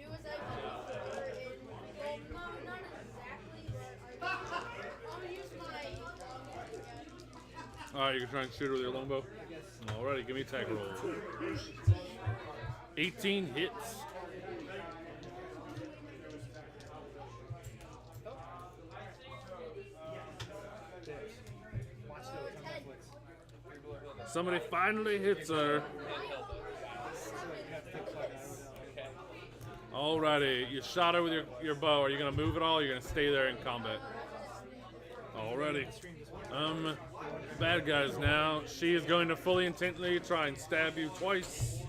as I do. Well, no, not exactly that. I'll use my.
Alright, you can try and shoot her with your longbow? Alrighty, give me a attack roll. 18 hits.
Watch those on Netflix.
Somebody finally hits her. Alrighty, you shot her with your bow. Are you gonna move at all? Or are you gonna stay there in combat? Alrighty. Bad guys now. She is going to fully intently try and stab you twice.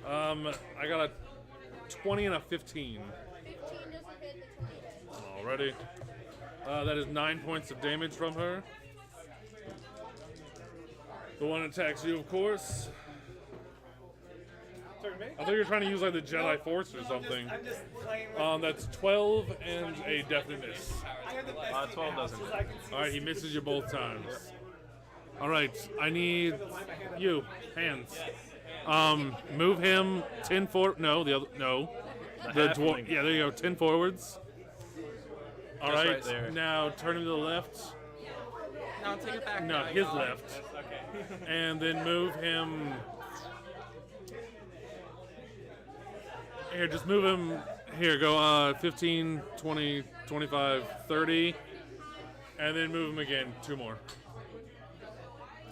I got a 20 and a 15.
15 doesn't hit the 20 hits.
Alrighty. That is 9 points of damage from her. The one attacks you, of course.
Talking to me?
I thought you were trying to use like the Jedi Force or something.
I'm just playing with
That's 12 and a definite miss.
I have the best
12 doesn't
I can see
Alright, he misses you both times. Alright, I need you. Hands. Move him 10 forward. No, the other. No. The dwarf.
halfling.
Yeah, there you go. 10 forwards. Alright,
right there.
now turn him to the left.
No, take it back.
No,
now,
his
y'all.
left. And then move him. Here, just move him. Here, go 15, 20, 25, 30. And then move him again. 2 more.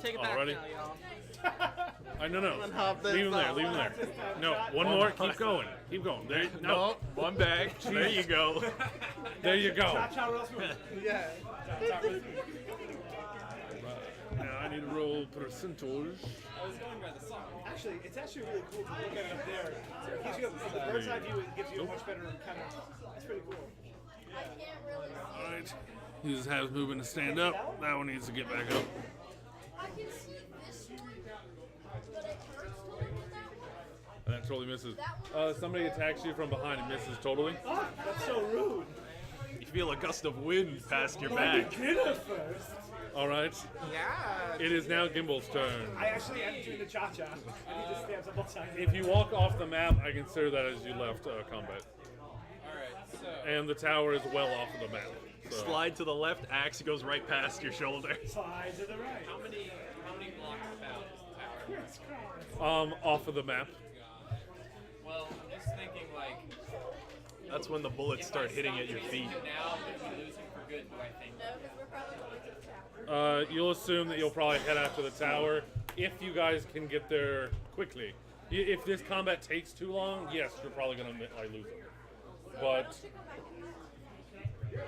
Take it back
Alrighty.
now, y'all.
No.
hop this
Leave him there.
up.
Leave him there. No, one more. Keep going. Keep going. There, no.
One back. There you go.
There you go.
Cha-cha real smooth.
Yeah.
Cha-cha real smooth.
Now I need to roll percentage.
Actually, it's actually really cool to look at it up there. It gives you a, the bird's eye view. It gives you a much better kind of. It's pretty cool.
I can't really see.
Alright. He just has movement to stand up. That one needs to get back up.
I can see this one, but it hurts to look at that one.
And that totally misses. Somebody attacks you from behind and misses totally.
Oh, that's so rude.
You feel a gust of wind past your back.
Get her first.
Alright.
Yeah.
It is now Gimbal's turn.
I actually am doing the cha-cha, and he just stabs on both sides.
If you walk off the map, I consider that as you left combat.
Alright, so.
And the tower is well off of the map. So.
Slide to the left, axe goes right past your shoulder.
Slide to the right.
How many blocks about is the tower?
Off of the map.
Well, I'm just thinking, like,
That's when the bullets start hitting at your feet.
now, if we lose him for good, do I think?
No, because we're probably going to the tower.
You'll assume that you'll probably head after the tower if you guys can get there quickly. If this combat takes too long, yes, you're probably gonna like lose it. But
Should go back in.
Yeah.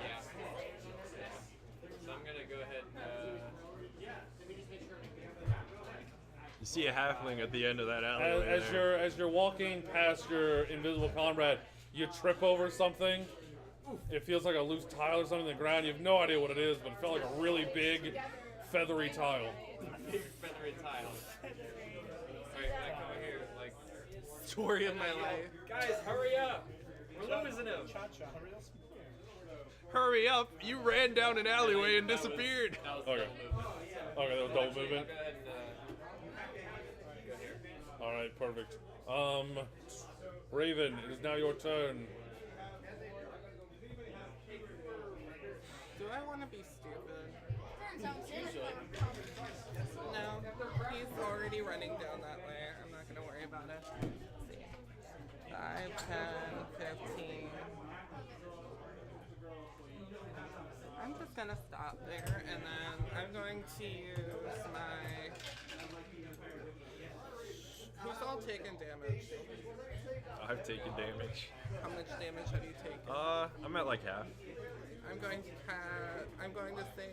So I'm gonna go ahead and,
You see a halfling at the end of that alleyway.
as you're walking past your invisible comrade, you trip over something. It feels like a loose tile or something on the ground. You have no idea what it is, but it felt like a really big, feathery tile.
feathery tile. Alright, back over here, like,
Story of my life.
guys, hurry up! We're losing him.
Cha-cha real smooth.
Hurry up! You ran down an alleyway and disappeared.
That was
Okay.
double movement.
Okay, that was double movement.
Go ahead and, go here.
All right, perfect. Raven, it is now your turn.
Do I want to be stupid?
Turns out Jennifer.
No. He's already running down that way. I'm not going to worry about it. 5, 10, 15. I I'm just gonna stop there, and then I'm going to use my. Who's all taken damage?
I've taken damage.
How much damage have you taken?
I'm at like half.
I'm going to say,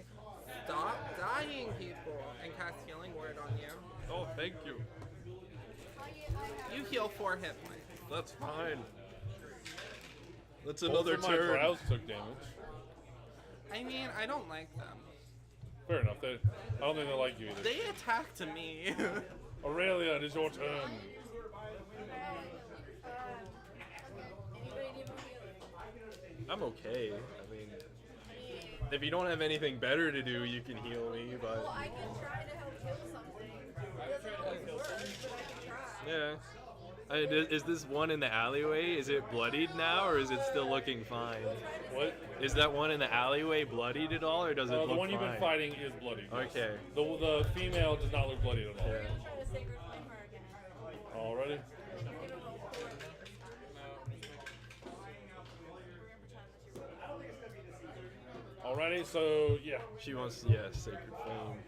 stop dying, people, and cast Healing Word on you.
Oh, thank you.
You heal 4 hit points.
That's fine. That's
Both
another
of my
turn.
brows took damage.
I mean, I don't like them.
Fair enough. I don't think they like you either.
They attacked me.
Aurelia, it is your turn.
Anybody need more healing?
I'm okay. I mean, if you don't have anything better to do, you can heal me,
Well,
but
I can try to help heal something. It doesn't always work, but I can try.
yeah. I mean, is this one in the alleyway? Is it bloodied now, or is it still looking fine?
What?
Is that one in the alleyway bloodied at all, or does it look
The one you've been
fine?
fighting is bloody. yes.
Okay.
The female does not look bloody at all.
Yeah.
I'm gonna try to Sacred Flame her again.
Already?
I'm gonna go forward this time.
Alrighty, so yeah.
She wants, yeah, Sacred Flame.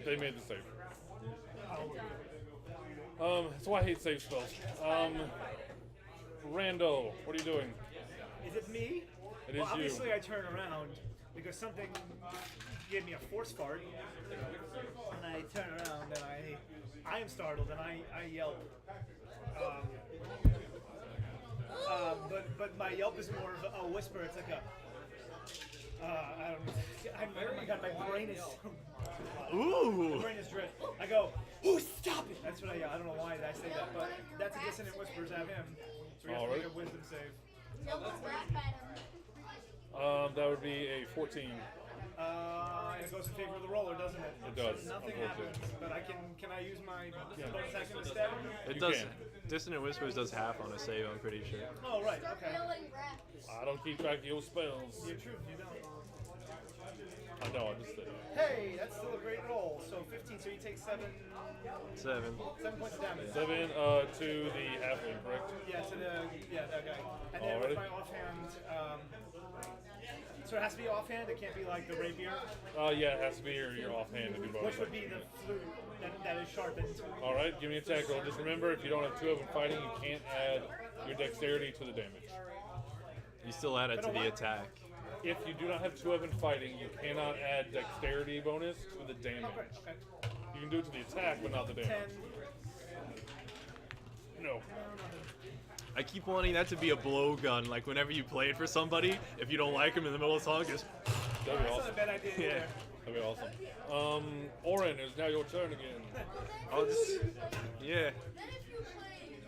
They made the save. That's why I hate save spells. Randall, what are you doing?
Is it me?
It
Well,
is
obviously
you.
I turn around because something gave me a force fart, and I turn around and I am startled and I yelp. But my yelp is more of a whisper. It's like a I don't know. Oh my god, my brain is.
Ooh!
My brain is dread. I go, "Ooh, stop it!" That's what I yell. I don't know why I say that, but that's a dissonant whispers at him. So we have to make a wisdom save.
Yell the rap at him.
That would be a 14.
And it goes in favor of the roller, doesn't it?
It does,
So nothing
unfortunately.
happens, but can I use my bonus action to stab him?
It
You
does.
can.
Dissonant Whispers does half on a save, I'm pretty sure.
Oh, right,
Start
okay.
yelling raps.
I don't keep track of your spells.
You're true, you don't.
I know, I just did.
Hey, that's still a great roll. So 15, so you take 7
7.
points of damage.
7 to the halfling, correct?
Yeah, to that guy. And then
Alrighty.
with my offhand, so it has to be offhand, it can't be like the rapier,
Yeah, it has to be your offhand to do bonus.
which would be the flute that is sharpened.
Alright, give me an attack roll. Just remember, if you don't have 2 of them fighting, you can't add your dexterity to the damage.
You still add it to the attack.
If you do not have 2 of them fighting, you cannot add dexterity bonus to the damage.
Okay.
You can do it to the attack, but not the
10.
damage. No.
I keep wanting that to be a blowgun, like whenever you play it for somebody, if you don't like them in the middle of the song, just
That'd be
That's not a
awesome.
bad idea
Yeah.
either.
That'd be awesome. Oren, it's now your turn again.
I'll just, yeah,
Then if you play,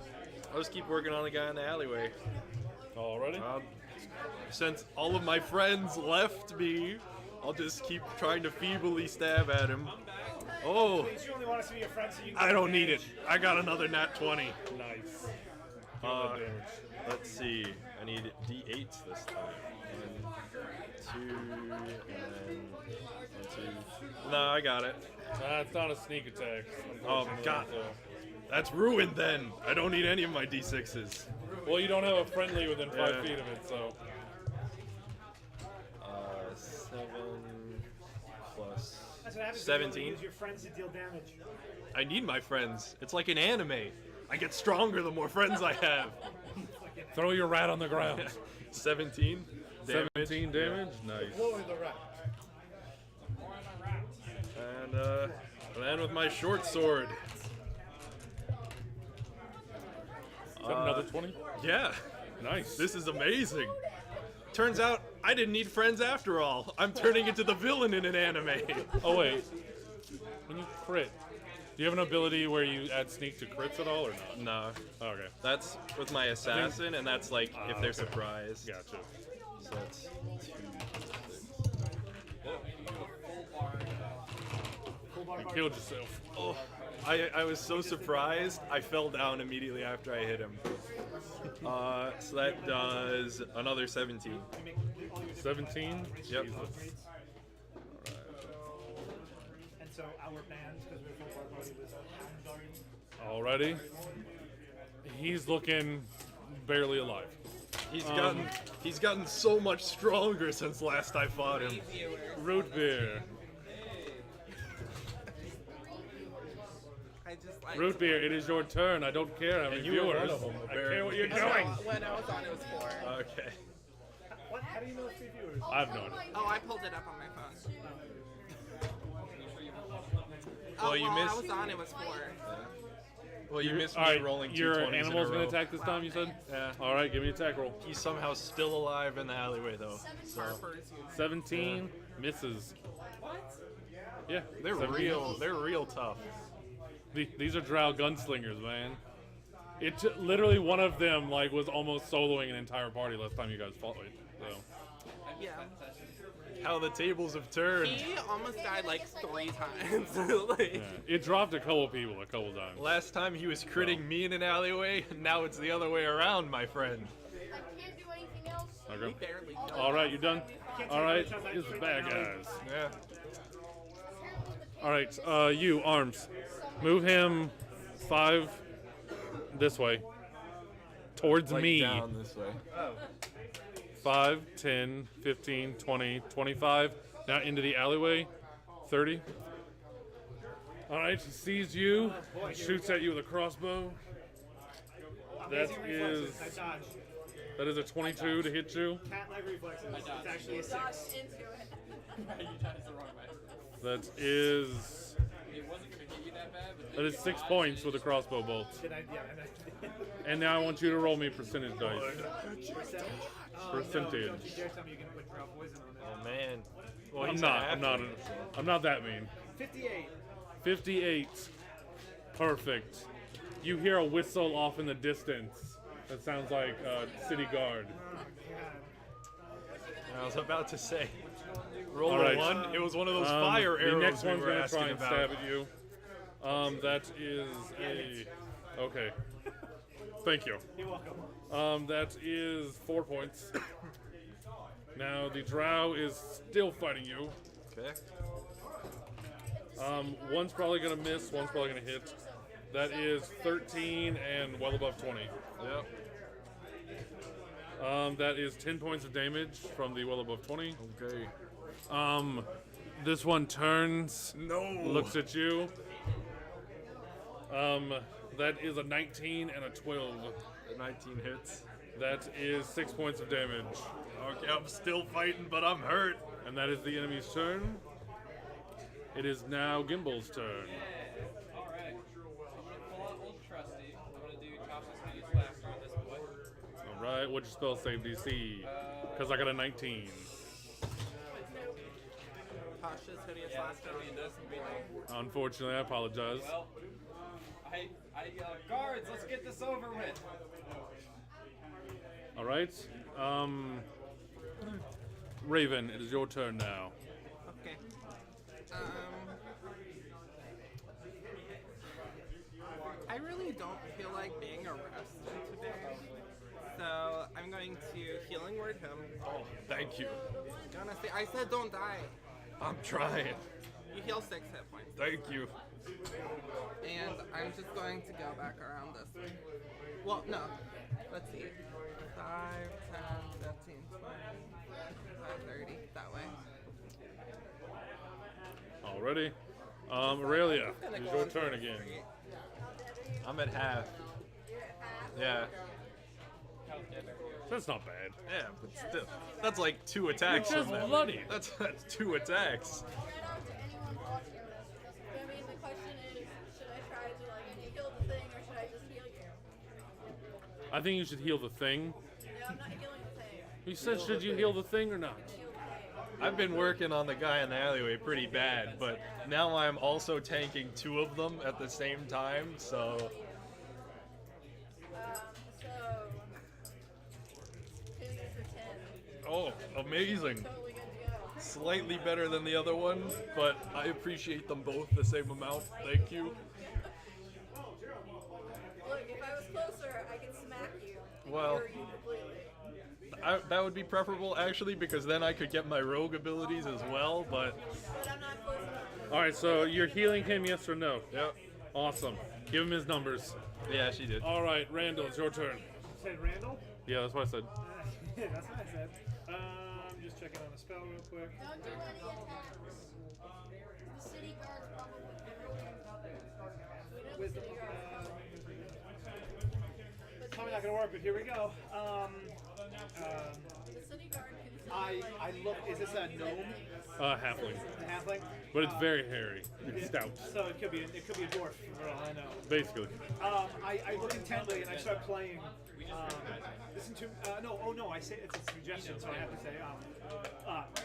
like,
I'll just keep working on the guy in the alleyway.
Already?
Since all of my friends left me, I'll just keep trying to feebly stab at him. Oh,
Please, you only want us to be your friends so you can
I
get
don't need it.
advantage.
I got another nat 20.
Nice. Deal
Uh,
that damage.
Let's see. I need D8s this time. 1, 2, and then 1, 2. No, I got it.
It's not a sneak attack.
Oh,
unfortunately,
God.
so-
That's ruined then. I don't need any of my D6s.
Well, you don't have a friendly within 5
Yeah.
feet of it, so.
7 plus
That's what happens when you
17.
use your friends to deal damage.
I need my friends. It's like an anime. I get stronger the more friends I have.
Throw your rat on the ground.
17 damage.
17 damage? Nice.
Blowing the rat.
And then with my short sword.
Is that another 20?
Yeah,
Nice.
this is amazing. Turns out I didn't need friends after all. I'm turning into the villain in an anime.
Oh, wait. When you crit, do you have an ability where you add sneak to crits at all or not?
No,
Okay.
that's with my assassin, and that's like if they're
okay.
surprised.
Gotcha.
So that's 2.
You killed yourself.
Oh, I was so surprised. I fell down immediately after I hit him. So that does another 17.
17?
Yep.
Jesus.
And so our band, because we're full bar party, was Hound Guard.
Alrighty. He's looking barely alive.
He's gotten so much stronger since last I fought him.
Root beer.
I just like
Root beer, it is your turn. I don't care how many
you were one
viewers.
of them,
I care what you're doing.
When I was on, it was 4.
Okay.
What? How do you know it's 3 viewers?
I have no idea.
Oh, I pulled it up on my phone.
Well, you
while
missed.
I was on, it was 4.
Well, you missed
All
me
right,
rolling 2
your
20s
animal's
in a
gonna
row.
attack this time, you said?
Yeah.
All right, give me an attack roll.
He's somehow still alive in the alleyway, though. So
Harper's using
17 misses.
what?
Yeah,
they're
17
real.
misses.
They're real tough.
These are drow gunslingers, man. Literally one of them like was almost soloing an entire party last time you guys fought. So
Yeah.
How the tables have turned.
He almost died like 3 times. Like,
yeah. It dropped a couple people a couple times.
Last time he was critting me in an alleyway. Now it's the other way around, my friend.
I can't do anything else.
he
Okay.
barely killed
All right, you done? All right, it's the bad guys.
Yeah.
All right, you arms, move him 5 this way towards
Like
me.
down this way.
5, 10, 15, 20, 25. Now into the alleyway. 30. All right, he sees you, shoots at you with a crossbow. That
Amazing
is
reflexes. I dodged.
that is a 22 to hit you.
Cat-like reflexes. It's actually a 6.
Dodged into it.
You dodged the wrong way.
That is
It wasn't gonna hit you that bad, but
that is 6 points with a crossbow bolt.
Did I? Yeah.
And now I want you to roll me percentage dice.
Percentage?
Percentage.
Don't you dare tell me you can put drow poison on it.
Oh man. Well,
I'm
he's
not.
a
I'm not.
halfling, so-
I'm not that mean.
58.
58. Perfect. You hear a whistle off in the distance. That sounds like city guard.
I was about to say. Roll
All
a
right.
1. It was one of those fire
the
arrows
next
we
one's
were
gonna
asking
try and
about.
stab at you. That is a. Okay. Thank you.
You're welcome.
That is 4 points. Now the drow is still fighting you.
Okay.
One's probably gonna miss. One's probably gonna hit. That is 13 and well above 20.
Yep.
That is 10 points of damage from the well above 20.
Okay.
This one turns,
No.
looks at you. That is a 19 and a 12.
19 hits.
That is 6 points of damage.
Okay, I'm still fighting, but I'm hurt.
And that is the enemy's turn. It is now Gimbal's turn.
alright. So I'm gonna pull out Old Trusty. I'm gonna do Cautious Hideous Laughter on this boy.
Alright, what's your spell save DC? Because I got a 19.
Cautious, hideous
Yeah,
laughter.
that's gonna be this and be like,
Unfortunately, I apologize.
well, I yell, guards, let's get this over with.
Alright. Raven, it is your turn now.
Okay. I really don't feel like being arrested today. So I'm going to healing word him.
Oh, thank you.
Honestly, I said don't die.
I'm trying.
You heal 6 hit points.
Thank you.
And I'm just going to go back around this way. Well, no. Let's see. 5, 10, 15, 20, 25, 30. That way.
Already. Aurelia,
I'm gonna
it's
go
your
into
turn
the
again.
street.
I'm at half. Yeah.
That's not bad.
Yeah, but still. That's like 2 attacks
You're
from
just
them.
bloody.
That's 2 attacks.
Shout out to anyone watching.
I mean, the question is, should I try to like heal the thing or should I just heal you?
I think you should heal the thing.
No, I'm not healing the thing.
You said, should you heal the thing or not?
Heal the thing.
I've been working on the guy in the alleyway pretty bad, but now I'm also tanking 2 of them at the same time, so.
So, 2 for 10.
Oh, amazing.
Totally good to go.
Slightly better than the other one, but I appreciate them both the same amount. Thank you.
Look, if I was closer, I could smack you. And
Well-
cure you completely.
That would be preferable, actually, because then I could get my rogue abilities as well, but.
But I'm not close enough.
All right, so you're healing him, yes or no?
Yep.
Awesome. Give him his numbers.
Yeah, she did.
All right, Randall, it's your turn.
Said Randall?
Yeah, that's what I said.
That's what I said. I'm just checking on the spell real quick.
Don't do any attacks. The city guards probably will.
Wisdom. Probably not gonna work, but here we go.
The city guard can send
I look. Is this a gnome?
Halfling.
A halfling?
But it's very hairy. It's stout.
So it could be a dwarf for all I know.
Basically.
I look intently and I start playing. Listen to no. I say it's a suggestion, so I have to say,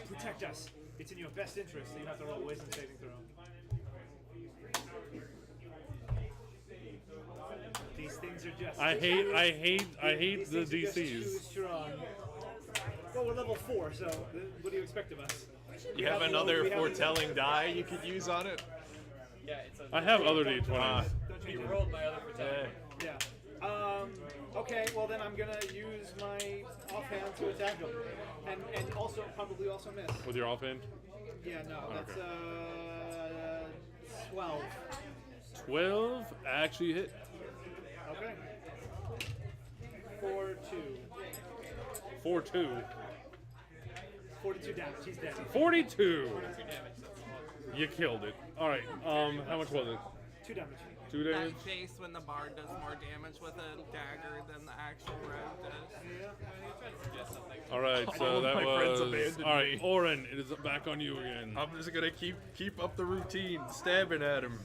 protect us. It's in your best interest. So you have to roll a wisdom saving throw. These things are just.
I hate
These
the
things are just too
DCs.
strong. Well, we're level 4, so what do you expect of us?
You have another foretelling die you could use on it?
Yeah, it's a.
I have other D20s.
Don't
You
change
rolled my other protector.
Yeah. Okay, well then I'm gonna use my offhand to attack him. And also, probably also miss.
With your offhand?
Yeah, no, that's,
Okay.
12.
12 actually hit.
Okay. 4-2.
4-2.
42 damage, he's dead.
42. You killed it. All right. How much was it?
2 damage.
2 damage.
That face when the bard does more damage with a dagger than the actual rogue does.
All right.
All
So
of
that
my friends
was.
abandoned
All right,
me.
Oren. It is back on you again.
I'm just gonna keep up the routine, stabbing at him.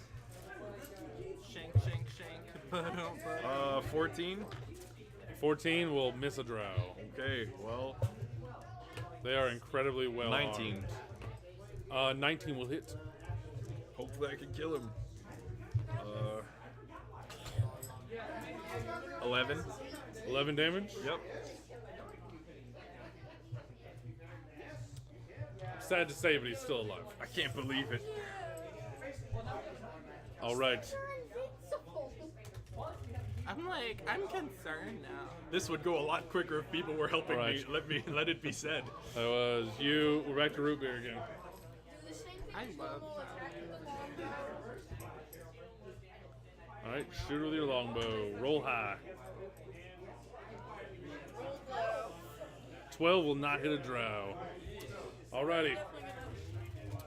Shank, shank, shank.
14.
14 will miss a drow.
Okay, well,
They are incredibly well
19.
armed. 19 will hit.
Hopefully I can kill him. 11.
11 damage.
Yep.
Sad to say, but he's still alive.
I can't believe it.
All right.
I'm concerned now.
This would go a lot quicker if people were helping
Right.
me. Let it be said.
That was you. We're back to root beer again.
Do the same thing
I
as
love
normal,
that.
attack with the longbow.
All right. Shoot with your longbow. Roll high. 12 will not hit a drow. Alrighty.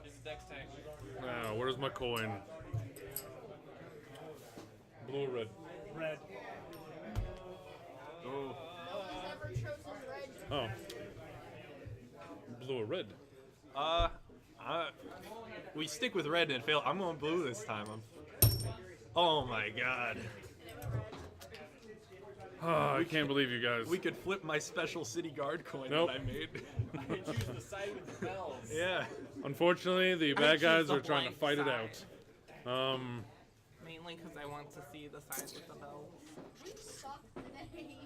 It's Dex tank.
Now, where's my coin? Blue or red?
Red.
Oh.
No one's ever chosen red.
Oh. Blue or red?
We stick with red and fail. I'm going blue this time. Oh my god.
Oh, I can't believe you guys.
We could flip my special city guard coin
Nope.
that I made.
You choose the side with the bells.
Yeah.
Unfortunately, the
I
bad
choose
guys
the
are trying to
blank
fight
side.
it out.
Mainly because I want to see the size of the bells.
We suck today.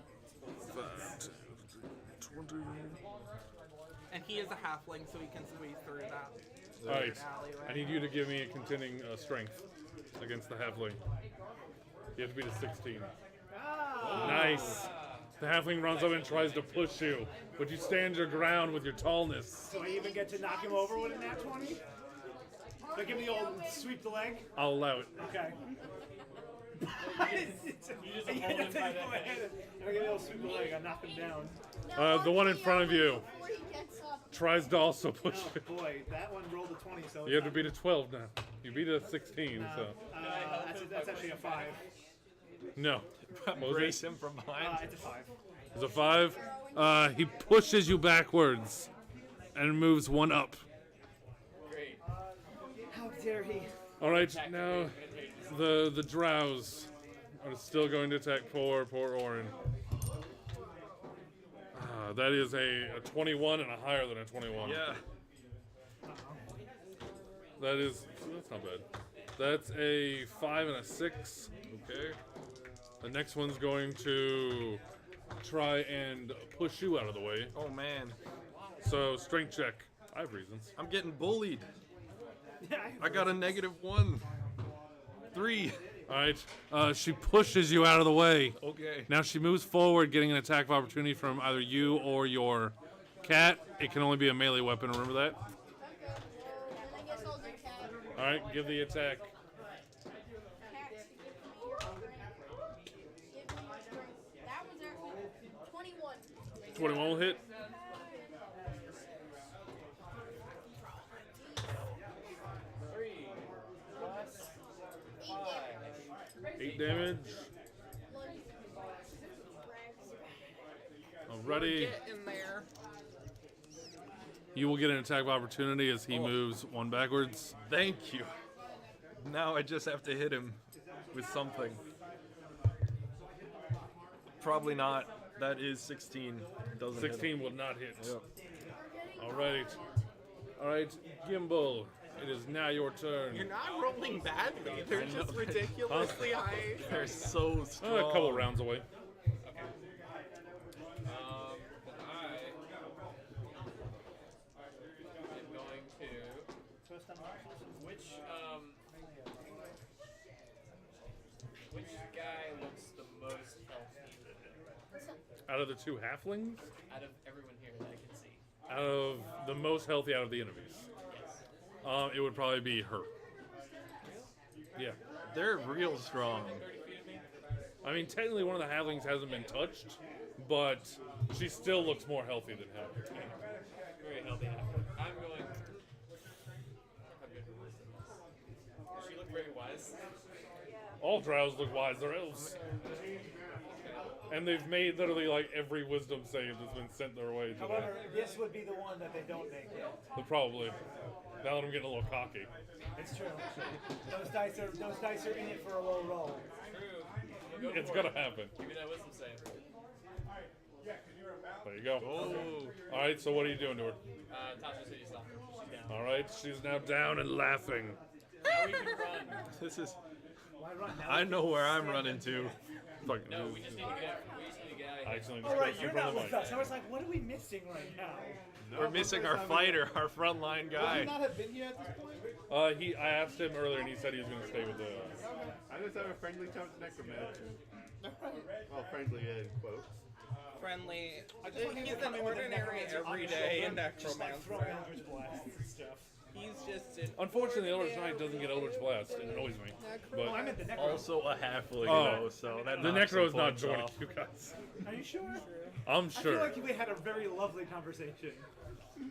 20.
And he is a halfling, so he can squeeze through that.
All right.
alleyway.
I need you to give me a contending strength against the halfling. You have to beat a 16. Nice. The halfling runs up and tries to push you, but you stand your ground with your tallness.
Do I even get to knock him over with a nat 20? Do I give him the old sweep the leg?
I'll allow it.
Okay.
You just hold him by the head.
I give the old sweep the leg, I knock him down.
The one in front of you
Before he gets up.
tries to also push
Oh
you.
boy, that one rolled a 20, so
You have to beat a 12 now. You beat a 16, so
that's actually a 5.
no. What was
Brace
it?
him from behind.
It's a 5.
It's a 5. He pushes you backwards and moves one up.
Great.
How dare he?
All right, now the drows are still going to attack poor Orin. That is a 21 and a higher than a 21.
Yeah.
That's not bad. That's a 5 and a 6.
Okay.
The next one's going to try and push you out of the way.
Oh man.
So strength check. I have reasons.
I'm getting bullied.
Yeah,
I got a -1. 3.
All right. She pushes you out of the way.
Okay.
Now she moves forward, getting an attack of opportunity from either you or your cat. It can only be a melee weapon. Remember that.
Okay, well, then I guess I'll do cat.
All right. Give the attack.
Cat, give me your strength. Give me your strength. That was actually 21.
21 will hit.
3 plus 5.
8 damage. Alrighty.
Get in there.
You will get an attack of opportunity as he moves 1 backwards.
Thank you. Now I just have to hit him with something. Probably not. That is 16. Doesn't hit
16
him.
will not hit.
Yep.
Alright. Alright, Gimbal. It is now your turn.
You're not rolling badly. They're just ridiculously high.
They're so strong.
A couple rounds away.
Then I am going to. Which guy looks the most healthy
Out of the 2 halflings?
out of everyone here that I can see?
Out of the most healthy out of the enemies?
Yes.
It would probably be her. Yeah.
They're real strong.
30 feet of me.
I mean, technically one of the halflings hasn't been touched, but she still looks more healthy than him.
Very healthy. I'm going. How good is this? Does she look very wise?
All drows look wise, they're elves. And they've made literally like every wisdom save that's been sent their way today.
However, this would be the one that they don't make yet.
But probably. Now that I'm getting a little cocky.
It's true. Those dice are in it for a low roll.
True.
It's gonna happen.
Give me that wisdom save.
There you go.
Oh.
Alright, so what are you doing to her?
Tasha City stop. She's down.
Alright, she's now down and laughing.
Now we can run.
This is.
Why run now?
I know where I'm running to.
Fuck.
No, we just need to get out. We just need to get out of
I
here.
accidentally
All right,
just
you're
got
not
in
with
front of
us.
the
I was like, what are we missing right now?
We're missing our fighter, our frontline
Would he
guy.
not have been here at this point?
mic. I asked him earlier and he said he was gonna stay with the
I just have a friendly talk to Necromancer. Well, friendly in quotes.
Friendly.
I just want him to
He's
come
an
in with a
ordinary
necromancer on the
everyday
shoulder, just like
necromancer.
throwing Eldritch blasts and stuff.
He's just an
Unfortunately, Eldritch Knight doesn't get Eldritch Blast. It annoys me.
Oh, I
But
meant the necro.
Also a halfling,
Oh.
though, so that
the
knocks
Necro is
some
not
points
joining
off.
you guys.
Are you sure?
I'm
I feel
sure.
like we had a very lovely conversation.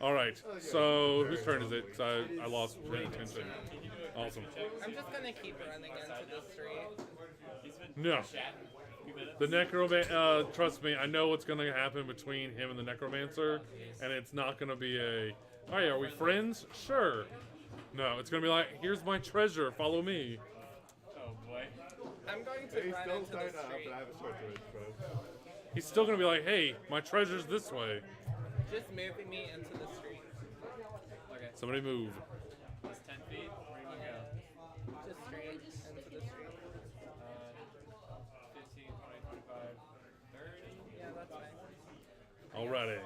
Alright, so whose turn is it? 'Cause I lost attention. Awesome.
I'm just gonna keep running into the street.
No. The Necromancer, trust me, I know what's going to happen between him and the Necromancer, and it's not going to be a, hey, are we friends? Sure. No, it's going to be like, here's my treasure, follow me.
Oh boy.
I'm going to
He's
run
still
into the
tied up,
street.
and I have a sword to his throat.
He's still going to be like, hey, my treasure's this way.
Just moving me into the street.
Okay.
Somebody move.
It's 10 feet. Where do you go?
Just straight into the street.
15, 20, 25, 30.
Yeah, that's fine.
Alrighty.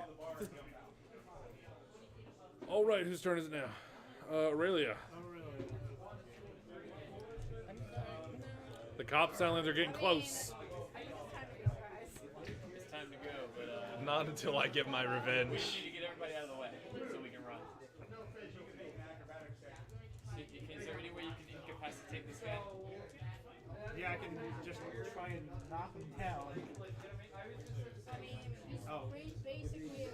Alright, whose turn is it now? Aurelia. The cops sound like they're getting close.
It's time to go, but
Not until I get my
we
revenge.
need to get everybody out of the way so we can run. Is there any way you can incapacitate this guy?
Yeah, I can just try and knock him down.
I mean,
Oh.
basically,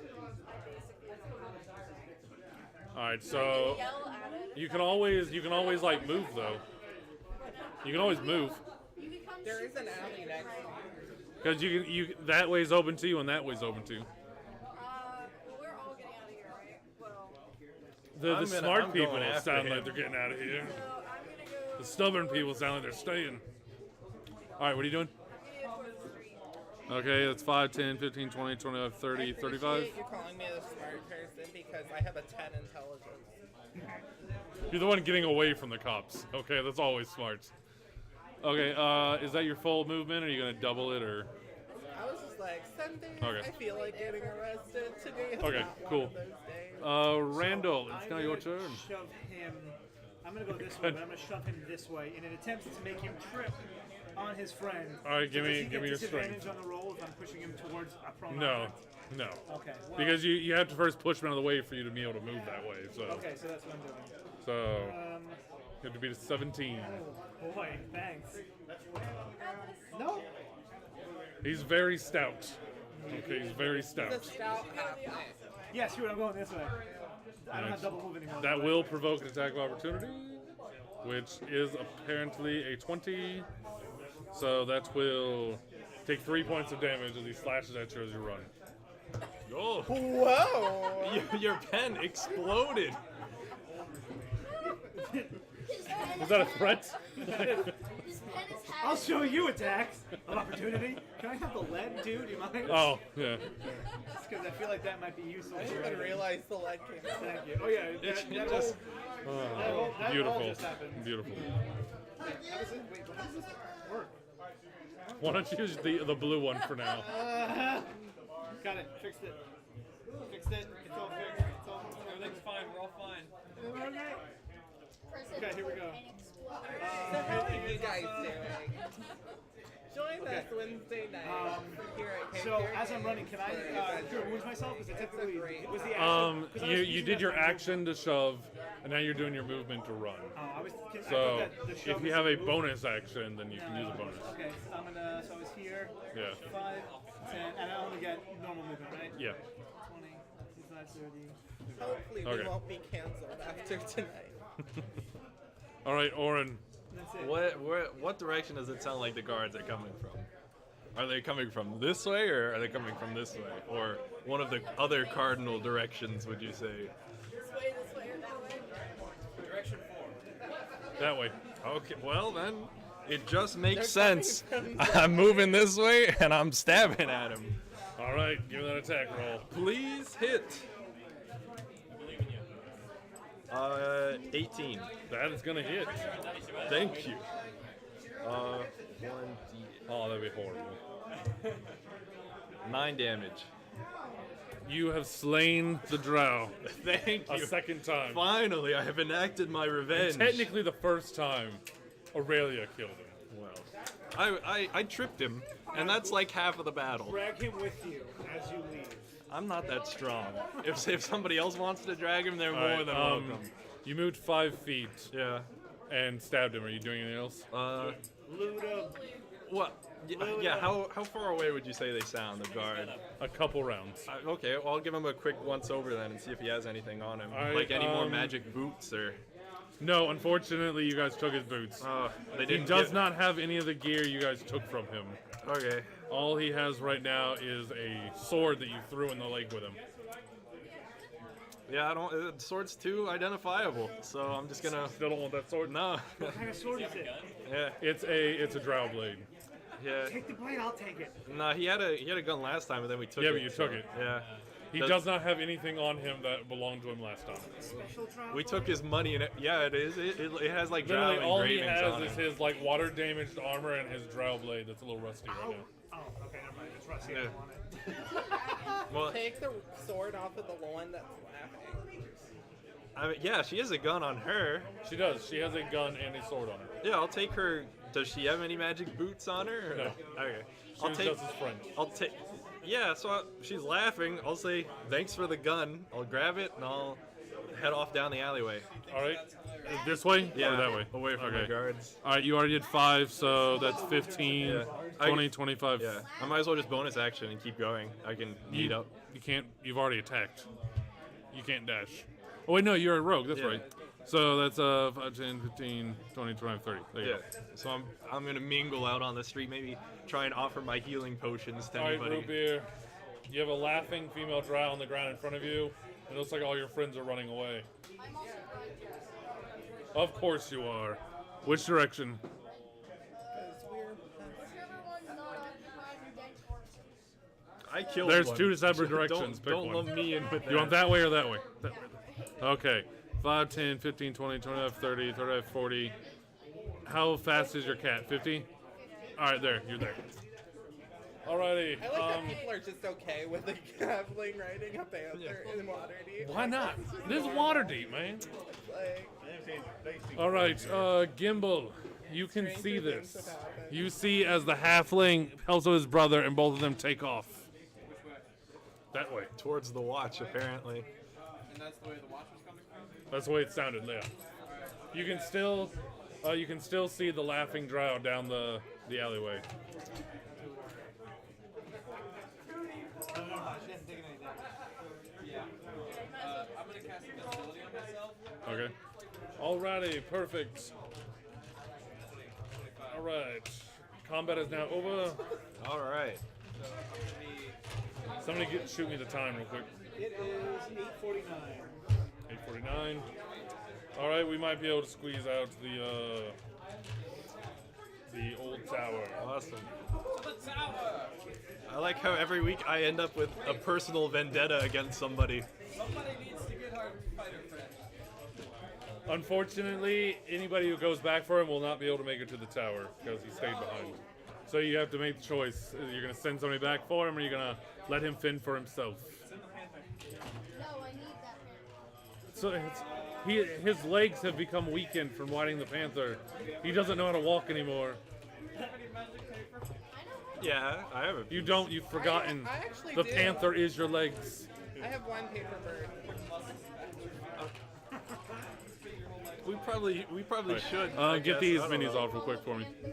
Alright, so
Yell at him.
you can always like move though. You can always move.
you become
There is
super
an alley
sick,
next
right?
Because you that way's open to you and that way's open to you.
We're all getting out of here, right? Well,
The
I'm
smart
going
people
after
sound
him.
like they're getting out of here.
so I'm gonna go.
The stubborn people sound like they're staying. Alright, what are you doing?
I'm gonna go towards the street.
Okay, that's 5, 10, 15, 20, 25, 30,
I
35.
appreciate you calling me the smart person because I have a 10 intelligence.
You're the one getting away from the cops. Okay, that's always smart. Okay, is that your full movement? Or are you going to double it or?
I was just like, Sunday,
Okay.
I feel like getting arrested. Today is
Okay,
not
cool.
one of those days.
Randall, it's
I'm
now your
gonna
turn.
Shove him. I'm gonna go this way, but I'm gonna shove him this way in an attempt to make him trip on his friend.
All right, give
So does
me-
he
give
get
me your
disadvantage
strength.
on the roll if I'm pushing him towards a prone
No,
object?
no.
Okay. Well,
Because you have to first push him out of the way for you to be able to move that way. So
Okay, so that's what I'm doing.
so you have to beat a 17.
Oh boy, thanks.
No.
He's very stout. Okay, he's very
The
stout.
stout halfling.
Yeah, shoot, I'm going this way. I don't have double move anymore.
That will provoke an attack of opportunity, which is apparently a 20. So that will take 3 points of damage as he slashes at you as you run.
Oh,
Whoa!
your pen exploded.
Was that a threat?
His pen is
I'll
half.
show you attacks of opportunity. Can I have the lead too? Do you mind?
Oh, yeah.
Because I feel like that might be useful.
I didn't even realize the lead came out.
Thank you. Oh yeah, that
just-
that
Beautiful.
all just happened.
Beautiful.
How does it? Wait, how does this work?
Why don't you use the blue one for now?
Got it. Fixed it. Fixed it. It's all fixed. It's all
Everything's fine. We're all fine.
okay.
Press
Okay, here we go.
and explode.
So how are you guys doing? Join us Wednesday night here at Cape
So
Fear
as I'm
Games
running, can I
for
cure wounds myself? Because it
It's a
typically
great-
was the action. 'cause I was
You
using
did
that
your
for my
action to shove, and now you're doing your movement to run.
Oh, I was. I
So
thought that the shove
if you
was
have a
move.
bonus action, then you can use a bonus.
Okay, so I'm gonna. So I was here.
Yeah.
5, 10, and I only get normal movement, right?
Yeah.
20, 25, 30.
Hopefully
Okay.
we won't be canceled after tonight.
All right, Oren.
That's it.
What direction does it sound like the guards are coming from? Are they coming from this way, or are they coming from this way, or one of the other cardinal directions? Would you say?
This way, or that way.
Direction 4.
That way.
Okay, well then, it just makes
They're coming
sense.
from
I'm moving this way, and I'm stabbing at him.
All right, give me that attack roll.
Please hit. 18.
That is gonna hit.
Thank you. 1d8.
Oh, that'd be horrible.
9 damage.
You have slain the drow
Thank
a
you.
second time.
Finally, I have enacted my revenge.
Technically, the first time Aurelia killed him.
Well, I tripped him, and that's like half of the battle.
Drag him with you as you leave.
I'm not that strong. If somebody else wants to drag him, they're
All
more
right,
than welcome.
You moved 5 feet
Yeah.
and stabbed him. Are you doing anything else?
Loot him.
What? Yeah. How far away would you say they sound, the guard?
A couple rounds.
Okay, well, I'll give him a quick once over then and see if he has anything on him.
All right,
Like any more magic boots or.
No, unfortunately, you guys took his boots.
They
He
didn't.
does
get-
not have any of the gear you guys took from him.
Okay.
All he has right now is a sword that you threw in the lake with him.
Yeah, I don't. Sword's too identifiable, so I'm just gonna.
Still don't want that sword?
No.
What kind of sword is it?
Yeah.
It's a drow blade.
Yeah.
Take the blade, I'll take it.
Nah, he had a gun last time, but then we took it.
Yeah, but you took
so,
it.
Yeah.
He does not have anything on him that belonged to him last time.
Special trial.
We took his money and yeah, it is. It has like drow
Literally, all he
engravings
has
on
is
it.
his like water damaged armor and his drow blade that's a little rusty right now.
Oh, okay, never mind. It's rusty.
Yeah.
I don't want it.
Well,
Take the sword off of the one that's laughing.
I mean, yeah, she has a gun on her.
She does. She has a gun and a sword on her.
Yeah, I'll take her. Does she have any magic boots on her? or-
No.
Okay.
She was just his friend.
I'll take. Yeah, so she's laughing. I'll say thanks for the gun. I'll grab it and I'll head off down the alleyway.
All right. This way?
Yeah,
Or that way?
away from
okay.
the guards.
All right, you already did 5, so that's 15,
Yeah.
20, 25.
Yeah, I might as well just bonus action and keep going. I can meet up.
You can't. You've already attacked. You can't dash. Oh wait, no, you're a rogue. That's
Yeah.
right. So that's 5, 10, 15, 20, 25, 30. There you
Yeah. So I'm gonna mingle out on the street, maybe try and offer my healing potions to
go. All right,
anybody.
root beer. You have a laughing female drow on the ground in front of you. It looks like all your friends are running away.
I'm also going
Of course you are. Which direction?
Because we're.
whichever one's not behind dead corpses.
I killed
There's
one.
2 separate directions.
Don't,
Pick
don't
one.
lump me in with that.
You want that way or that way? That way. Okay. 5, 10, 15, 20, 25, 30, 35, 40. How fast is your cat? 50? Alright, there. You're there. Alrighty.
I like that people are just okay with a halfling riding a panther in Waterdeep.
Why not? This is Waterdeep, man.
Like,
Alright, Gimbal. You can
Stranger
see
things
this.
have happened.
You see as the halfling helps with his brother and both of them take off. That way.
Towards the watch, apparently.
And that's the way the watch was coming from?
That's the way it sounded, yeah. You can still see the laughing drow down the alleyway. Okay. Alrighty, perfect. Alright. Combat is now over.
All right.
Somebody shoot me the time real quick.
It is 8:49.
8:49. Alright, we might be able to squeeze out the old tower.
Awesome. I like how every week I end up with a personal vendetta against somebody.
Somebody needs to get our fighter friend.
Unfortunately, anybody who goes back for him will not be able to make it to the tower because he stayed behind. So you have to make the choice. You're going to send somebody back for him, or you're going to let him fend for himself.
No, I need that.
So his legs have become weakened from riding the panther. He doesn't know how to walk anymore.
Yeah, I have a.
You don't. You've forgotten.
I actually
The
do.
panther is your legs.
I have one paper bird.
We probably
Right.
should.
Get
guess.
these
I don't
minis
know.
off real quick for me.
Who needs a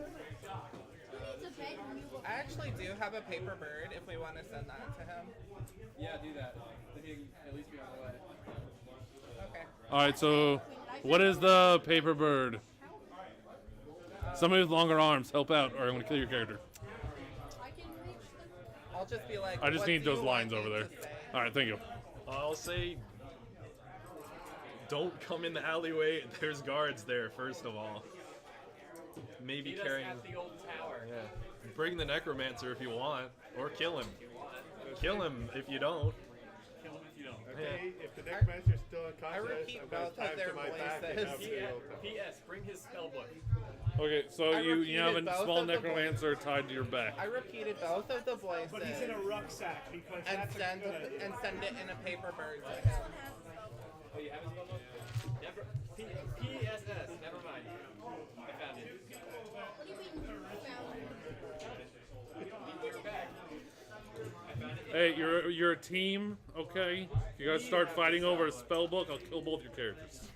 bed when you go?
I actually do have a paper bird if we want to send that to him.
Yeah, do that. Then he can at least be on the way.
Okay.
All right. So, what is the paper bird? Somebody with longer arms, help out, or I'm going to kill your character.
I can reach the.
I'll just be like.
I just
what
need
do you
those
want
lines
me
over there.
to say?
All right. Thank you.
I'll say. Don't come in the alleyway. There's guards there. First of all. Maybe
Meet us
carrying.
at the old tower.
Yeah. Bring the necromancer if you want, or kill him. Kill him if you don't.
Kill him if you don't.
Okay, if the necromancer's still unconscious,
repeat
I'm gonna
both of
time
their
to my back and
voices.
have the old tower.
P.S. Bring his spell book.
Okay. So
I
you have a
repeated both
small
of the
necromancer tied to your back.
I repeated both of the voices.
But he's in a rucksack because
and
that's
send
good.
and send it in a paper bird to him.
Oh, you have his spell book? Never. P.S.S. Never mind. I found it.
What do you mean you found it?
You're back. I found it.
Hey, you're a team, okay? You guys start fighting over a spell book, I'll kill both your characters.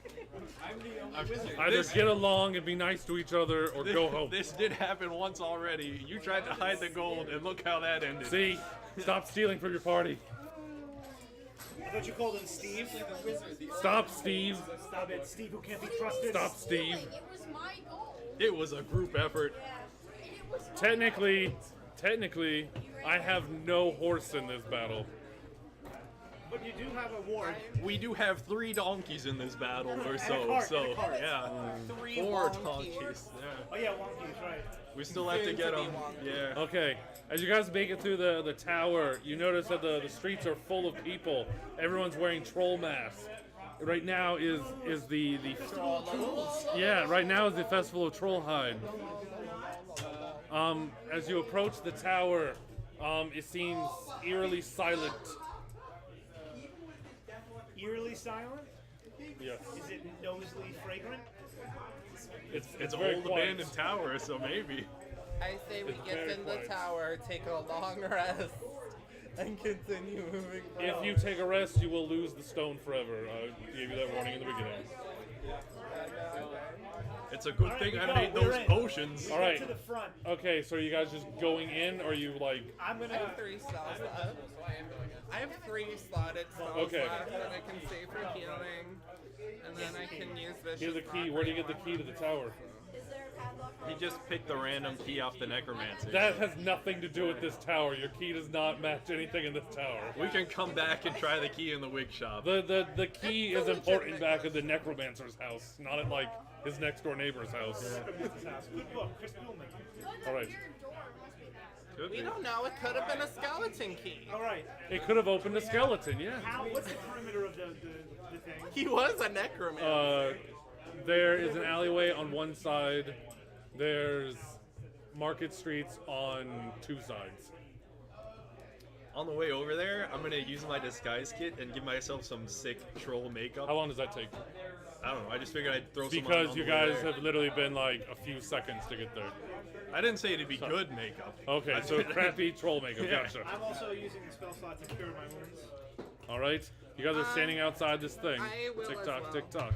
I'm the only wizard.
Either get along and be nice to each other, or go home.
This did happen once already. You tried to hide the gold, and look how that ended.
See, stop stealing from your party.
I thought you called him Steve.
Stop, Steve.
Stop it, Steve, who can't be trusted.
Stop, Steve.
It was my goal.
It was a group effort.
And it was my
Technically, I have no horse in this battle.
But you do have a ward.
We do have 3 donkeys in this battle, or
And a
so.
cart,
So
and a cart.
yeah,
3
4
wonkies.
donkeys. Yeah.
Oh yeah, Wonky's right.
We still have to
Soon
get
to be
them.
wonky.
Yeah.
Okay, as you guys make it through the tower, you notice that the streets are full of people. Everyone's wearing troll masks. Right now is the yeah. Right now is the festival of Trollhide. As you approach the tower, it seems eerily silent.
Eerily silent?
Yes,
Is it nosely fragrant?
It's
very
old
quiet.
abandoned tower, so maybe.
I say we
It's
get
very
in the
quiet.
tower, take a long rest, and continue moving
If
forward.
you take a rest, you will lose the stone forever. I gave you that warning in the beginning.
It's a good
Alright,
thing
we
I
go.
made
We're
those
in.
potions.
All right.
To the front.
Okay, so are you guys just going in, or are you like?
I'm
I
gonna.
have 3 spells left. I have 3 slotted spells
Okay.
left that I can save for healing, and then I can use vicious.
Here's the key. Where do you get the key to the tower?
Is there a padlock?
He just picked a random key off the necromancer.
That has nothing to do with this tower. Your key does not match anything in this tower.
We can come back and try the key in the wig shop.
The key is important back at the necromancer's house, not at like his next door neighbor's house.
Necromancer's house. Good book, Chris Billman.
All right.
Could
We
be.
don't know. It could have been a skeleton key.
All right.
It could have opened a skeleton, yeah.
How? What's the perimeter of the thing?
He was a necromancer.
There is an alleyway on one side. There's market streets on 2 sides.
On the way over there, I'm gonna use my disguise kit and give myself some sick troll makeup.
How long does that take?
I don't know. I just figured I'd throw some on
Because
on
you
the way
guys
there.
have literally been like a few seconds to get there.
I didn't say it'd be good makeup.
Okay,
I
so
said-
crappy troll makeup.
Yeah.
Gotcha.
I'm also using the spell slot to cure my wounds.
All right, you guys are standing outside this thing.
I will
Tick
as
tock,
well.
tick tock.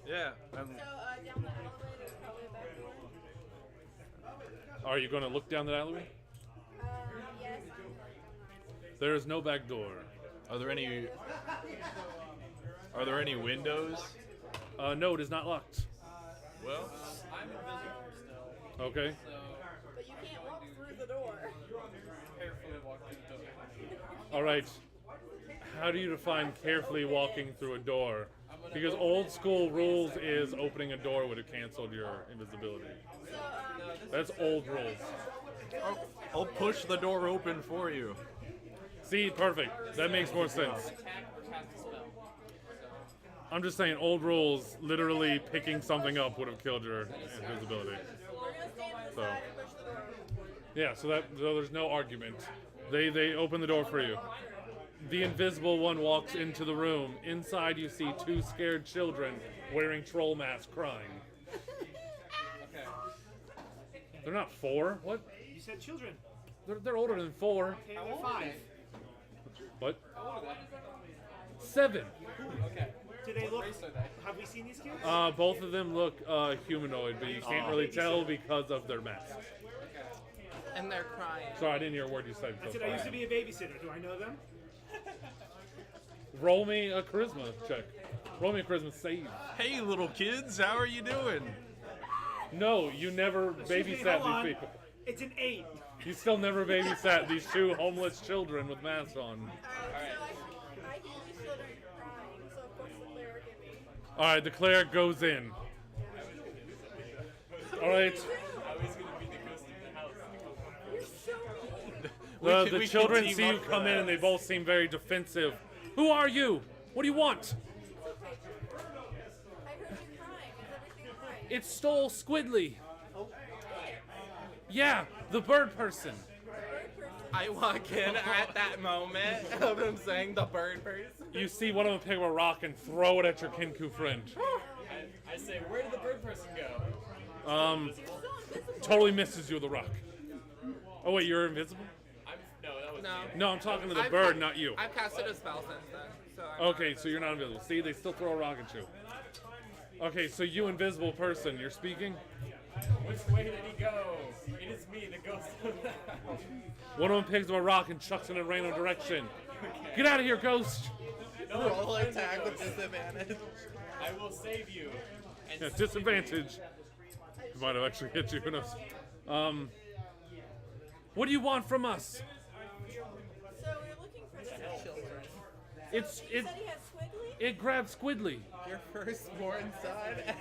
Yeah.
So down the alleyway, there's probably a back door.
Are you going to look down the alleyway?
Yes.
There is no back door.
Are there any windows?
No, it is not locked.
Well,
I'm invisible still,
Okay.
so
But you can't walk through the door.
carefully walk through the door.
All right. How do you define carefully walking through a door? Because old school rules is opening a door would have canceled your invisibility.
So,
That's old rules.
I'll push the door open for you.
See, perfect. That makes more sense.
Attack or cast a spell.
I'm just saying, old rules, literally picking something up would have killed your invisibility.
we're gonna stand on the
So.
side and push the door open.
Yeah, so there's no argument. They open the door for you. The invisible one walks into the room. Inside, you see two scared children wearing troll masks, crying.
Okay.
They're not 4. What?
You said children.
They're older than 4.
Okay, they're 5.
What?
How old are they?
7.
Okay.
Do they look?
Race are they?
Have we seen these kids?
Both of them look humanoid, but you can't really tell because of their masks.
And they're crying.
Sorry, I didn't hear a word you said.
I said I used to be a babysitter. Do I know them?
Roll me a charisma check. Roll me a charisma save.
Hey, little kids, how are you doing?
No, you never
Excuse me,
babysat
hold on.
these people.
It's an 8.
You still never babysat these two homeless children with masks on.
Alright, so I hear these children crying, so of course the cleric in me.
Alright, the cleric goes in. Alright,
I was gonna be the ghost of the house.
You're so mean.
the
we
children
can team
see you
up for
come in
that.
and they both seem very defensive. Who are you? What do you want?
It's okay. I heard you crying. Is everything alright?
It's Stole Squidly. Yeah, the bird person.
I walk in at that moment of him saying the bird person.
You see one of them pick up a rock and throw it at your Kinku friend.
I say, where did the bird person go?
Totally misses you with a rock. Oh wait, you're invisible?
No, that was
No.
me.
No, I'm talking to the
I've
bird,
ca-
not you.
I've casted a spell since then. So I'm
Okay, so you're not invisible. See, they still throw a rock at you. Okay, so you invisible person, you're speaking?
Which way did he go? It is me, the ghost of the house.
One of them picks up a rock and chucks it in a random direction. Get out of here, ghost!
No,
roll
I'm
attack with
the ghost.
disadvantage.
I will save you. And
Yeah, disadvantage. It might have actually hit you, who knows. What do you want from us?
So we're looking for the children.
It's
You
it
said he had Squiggly?
it grabbed Squidly.
Your firstborn son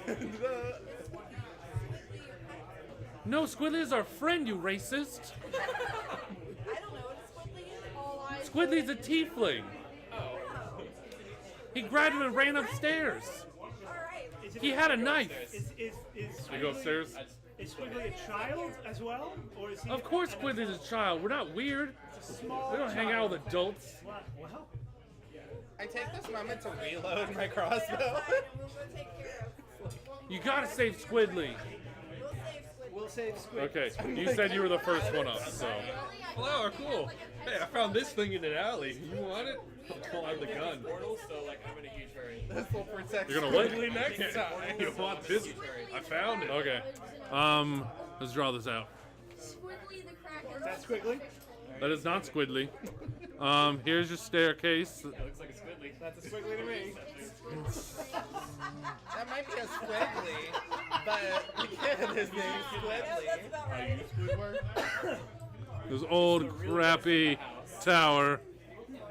and the.
Is Squiggly your pet?
No, Squidly is our friend, you racist.
I don't know what a Squiggly is. All I
Squidly's a tiefling. He grabbed him and ran upstairs.
Alright.
He had a knife.
Is
You go upstairs?
Is Squiggly a child as well, or is he?
Of course Squidly's a child. We're not weird.
Small
We don't hang out with adults.
Well,
I take this moment to reload my crossbow.
Outside and we'll go take care of.
You gotta save Squidly.
We'll save Squiggly.
we'll save Squiggly.
Okay, you said you were the first one up, so.
Hello, cool. Hey, I found this thing in an alley. You want it? I'll pull out the gun.
Portal, so like I'm in a huge hurry.
This will protect
You're gonna what?
Squiggly next time.
You want this? I found it.
Okay. Let's draw this out.
Squiggly the Kraken.
Is that Squiggly?
That is not Squidly. Here's your staircase.
It looks like a squiddly.
That's a Squiggly to me.
That might be a Squiggly, but the kid is named Squiggly.
That's about right.
This old crappy tower.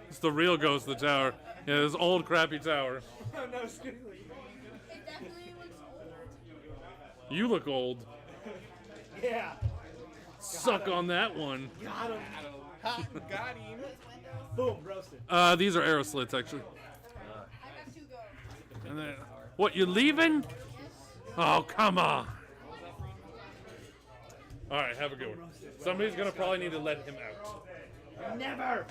It's the real ghost of the tower. Yeah, this old crappy tower.
Oh no, Squiggly.
It definitely looks old.
You look old.
Yeah.
Suck on that one.
Got him.
Ha, got him.
Boom, roasted.
These are arrow slits, actually.
I got 2 go.
And then, what, you leaving? Oh, come on. Alright, have a good one. Somebody's gonna probably need to let him out.
Never.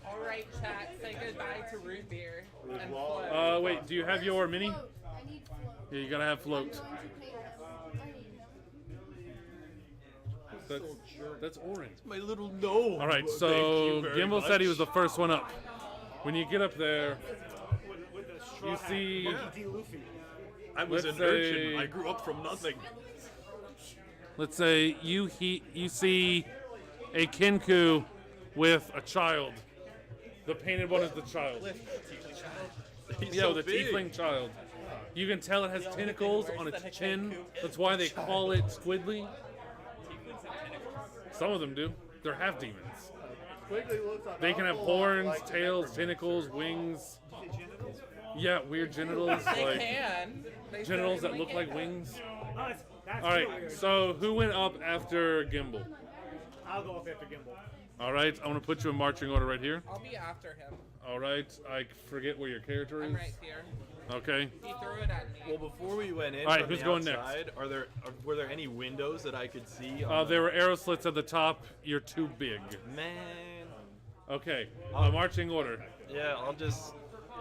All right, chat. Say goodbye to root beer and flow.
Wait, do you have your mini?
Float. I need float.
Yeah, you gotta have
I'm
float.
going to pay him. I need him.
That's orange.
My little gnome.
Alright,
Thank
so
you very
Gimbal said he was
much.
the first one up. When you get up there,
With the straw
You
hat.
see-
Monkey D. Luffy.
I was
let's
an urchin.
say-
I grew up from nothing.
let's say you see a Kinku with a child. The painted one is the child.
He's
Yeah,
so
with a
big.
tiefling child. You can tell it has
The only thing
tentacles
worse
on its
than a
chin.
Kenku
That's why they call it Squidly.
Tieflings have tentacles.
Some of them do. They're half demons.
Quigley looks an
They can have
awful lot
horns,
like the
tails,
necromancer.
tentacles, wings. Yeah, weird genitals,
They
like
can. They
genitals that
certainly
look like
can.
wings.
Oh, that's
All right,
real weird.
so who went up after Gimbal?
I'll go up after Gimbal.
All right, I'm gonna put you in marching order right here.
I'll be after him.
All right, I forget where your character is.
I'm right here.
Okay.
He threw it at me.
Well, before we went in,
All right,
from
who's
the
going next?
outside, were there any windows that I could see? On
There were arrow slits at the top. You're too big.
Man.
Okay,
I'll-
marching order.
Yeah, I'll just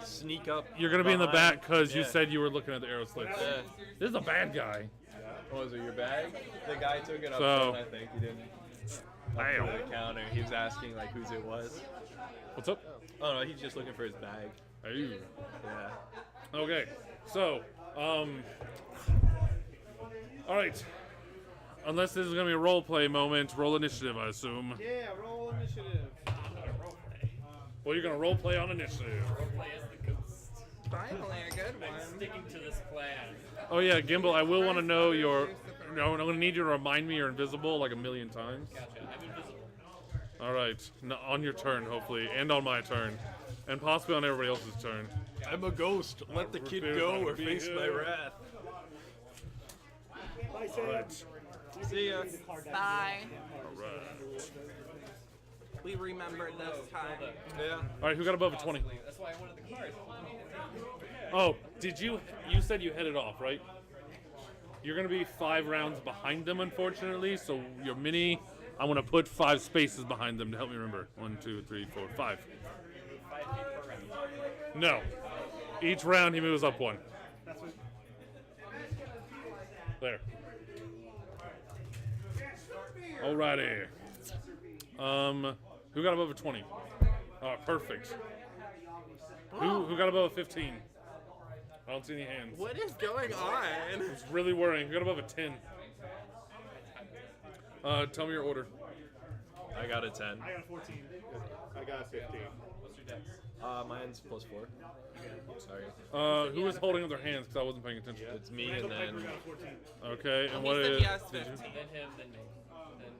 sneak up.
You're gonna be in the
behind-
back because you
yeah.
said you were looking at the arrow slits.
Yeah.
This is a bad guy.
What was it, your bag? The guy took it up
So-
front, I think. He didn't. Up
Damn.
to the counter. He was asking like whose it was.
What's up?
Oh no, he's just looking for his bag.
Hey.
Yeah.
Okay, so, all right. Unless this is gonna be a role play moment, roll initiative, I assume.
Yeah, roll initiative.
Well, you're gonna role play on initiative.
Play as the ghost.
Finally, a good
I'm
one.
sticking to this plan.
Oh yeah, Gimbal, I will want to know your. No, I'm gonna need you to remind me you're invisible like a million times.
Gotcha. I'm invisible.
All right, on your turn, hopefully, and on my turn, and possibly on everybody else's turn.
I'm a ghost. Let the kid
refuse
go
to
or
be
face my
here.
wrath.
Bye, Sam.
Right.
See ya.
Bye.
All right.
We remembered this time.
Yeah.
All right, who got above a 20?
That's why I wanted the card.
Oh, did you? You said you headed off, right? You're gonna be 5 rounds behind them, unfortunately. So your mini, I'm gonna put 5 spaces behind them to help me remember. 1, 2, 3, 4, 5.
5 feet per round.
No. Each round he moves up 1.
That's what.
There. Alrighty. Who got above a 20? Oh, perfect. Who got above a 15? I don't see any hands.
What is going on?
It's really worrying. Who got above a 10? Tell me your order.
I got a 10.
I got a 14.
I got a 15.
What's your dex?
Mine's +4. Sorry.
Who was holding up their hands because I wasn't paying attention?
It's me
Randall
and
Piper
then.
got a 14.
Okay, and
He
what
said
is?
he has
did you-
15.
Then him, then me. Then,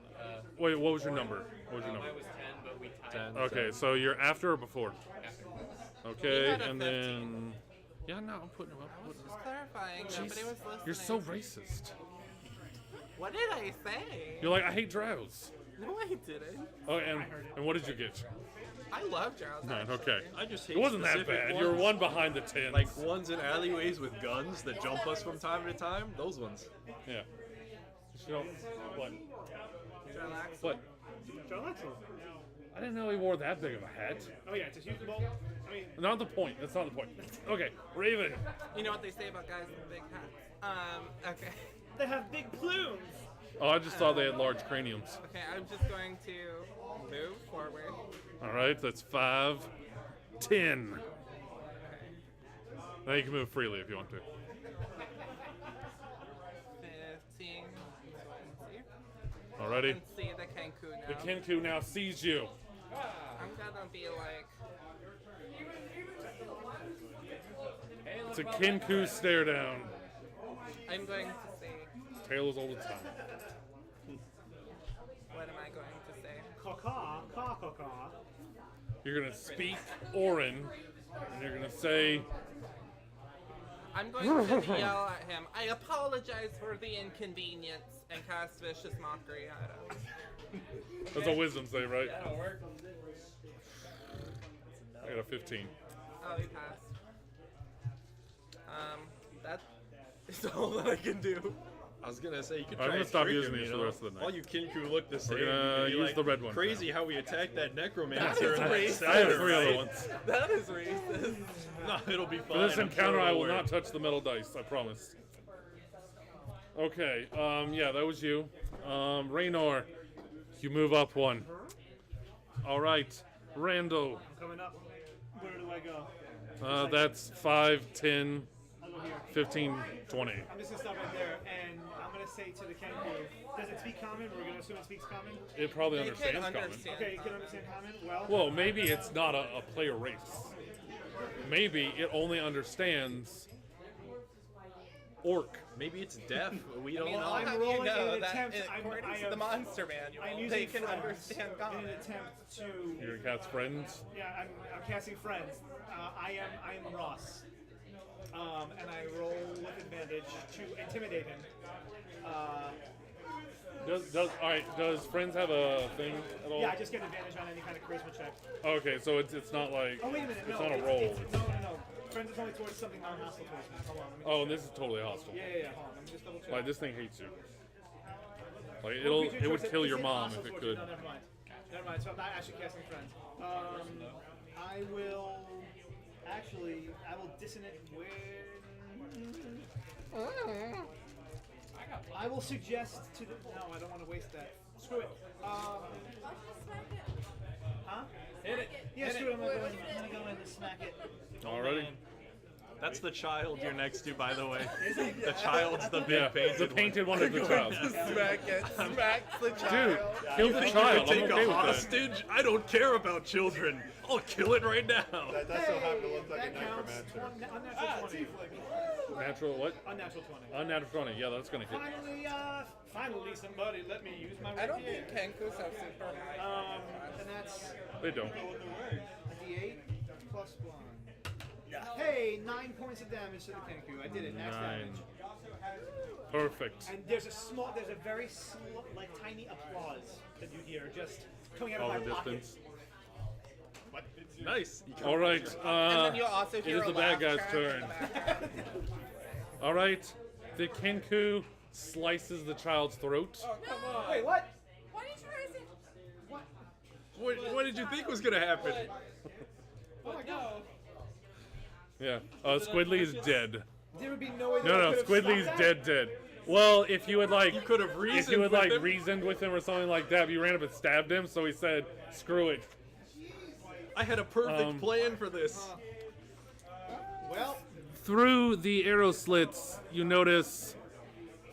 Wait, what was your number? What was your
mine
number?
was 10, but we tied.
10.
Okay, so you're after or before?
After.
Okay,
had a
and
15.
then. Yeah, no, I'm putting him up.
Just clarifying. Nobody was listening.
You're so racist.
What did I say?
You're like, I hate drows.
No, I didn't.
Oh, and what did you get?
I love Drowse.
9, okay.
I just hate
It wasn't that
specific
bad.
ones.
You're 1 behind the 10.
Like ones in alleyways with guns that jump us from time to time. Those ones.
Yeah. You know, what?
Relax.
What?
John Lexel.
I didn't know he wore that big of a hat.
Oh yeah, it's a huge bowl. I mean,
Not the point. That's not the point. Okay, Raven.
You know what they say about guys with big hats? Okay.
they have big plumes.
Oh, I just thought they had large craniums.
Okay, I'm just going to move forward.
All right, that's 5, 10. Now you can move freely if you want to.
15.
Alrighty.
And see the Kenku now.
The Kenku now sees you.
I'm gonna be like,
It's a Kenku stare down.
I'm going to say,
Tail is all the time.
what am I going to say?
Caw caw caw caw.
You're gonna speak Orin, and you're gonna say,
I'm going to yell at him. I apologize for the inconvenience and cast vicious mockery at him.
that's a wisdom save, right?
That'll work.
I got a 15.
Oh, he passed. That is all that I can do.
I was gonna say you could
I'm
try
gonna
and
stop
trick
using
him,
these
you
for the
know?
rest of the night.
All you Kinku look the same.
gonna
You'd be
use
like,
the red one.
Crazy how we attacked that necromancer.
That
and
is
that
racist.
I have
center,
3 other
right?
ones.
That is racist.
No, it'll be fine.
For this
I'm
encounter,
sure
I
it'll
will
work.
not touch the metal dice. I promise. Okay. Yeah, that was you. Raynor, you move up 1. All right, Randall.
I'm coming up. Where do I go?
That's 5, 10,
I'll go here.
15, 20.
I'm just gonna stop right there, and I'm gonna say to the Kenku, does it speak common? We're gonna assume it speaks common.
It probably
You can
understands common.
understand.
Okay, you can understand common. Well,
Well, maybe it's not a player race. Maybe it only understands orc.
Maybe it's deaf. We don't
I mean,
know.
I'm
how do
rolling
you know
in an
that
attempt.
according
I
to the
am-
monster manual,
I'm
they
using
can
friends
understand
in
God.
an attempt to.
Your cat's friends.
Yeah, I'm casting friends. I am Ross, and I roll with advantage to intimidate him.
Does friends have a thing at all?
Yeah, I just get advantage on any kind of charisma check.
Okay, so it's not like
Oh wait a minute,
it's
no,
not a roll.
no. Friends is only towards something non-hostile towards me. Hold on. Let me
Oh, and this is totally hostile.
Yeah. Hold on. Let me just double check.
Like this thing hates you. Like
Well,
it would kill your mom if it could.
No, never mind. Never mind. So I'm not actually casting friends. I will dissonate I will suggest to the. No, I don't want to waste that. Screw it.
I'll just smack it.
Huh?
Hit it.
Yeah,
Hit
screw it.
it.
I'm gonna go in and smack it.
Already?
That's the child you're next to, by the way. The child's the big
Yeah,
painted
the painted one is the child.
Smack it. Smack the
Dude,
child.
kill
You
the
think
child.
you
I'm
could take
okay
a
with that.
hostage? I don't care about children. I'll kill it right now.
That does so happen to look like a
that counts.
necromancer.
Unnatural 20.
Natural what?
Unnatural 20.
Unnatural 20. Yeah, that's gonna hit.
Finally, somebody let me use my
I don't
rapier.
think Kenkus have super high.
And that's
They don't.
a D8 plus 1. Hey, 9 points of damage to the Kenku. I did it. Max
9.
damage.
Perfect.
And there's a very tiny applause that you hear just coming out of
All
my
the
pocket.
distance.
Nice.
All right.
And then you'll also
it
hear
is
a
the bad
laugh
guy's
track
turn.
in the background.
All right. The Kenku slices the child's throat.
Oh, come on.
Wait, what?
Why did you raise it?
What did you think was gonna happen?
Oh my god.
Yeah. Squidly is dead.
There would be no way that
No,
I
no,
could have
Squidly's
stopped
dead, dead. Well, if you had like,
You could have
if
reasoned
you had
with
like
him.
reasoned with him or something like that, but you ran up and stabbed him, so he said, "Screw it."
I had a perfect plan for this.
Well,
Through the arrow slits, you notice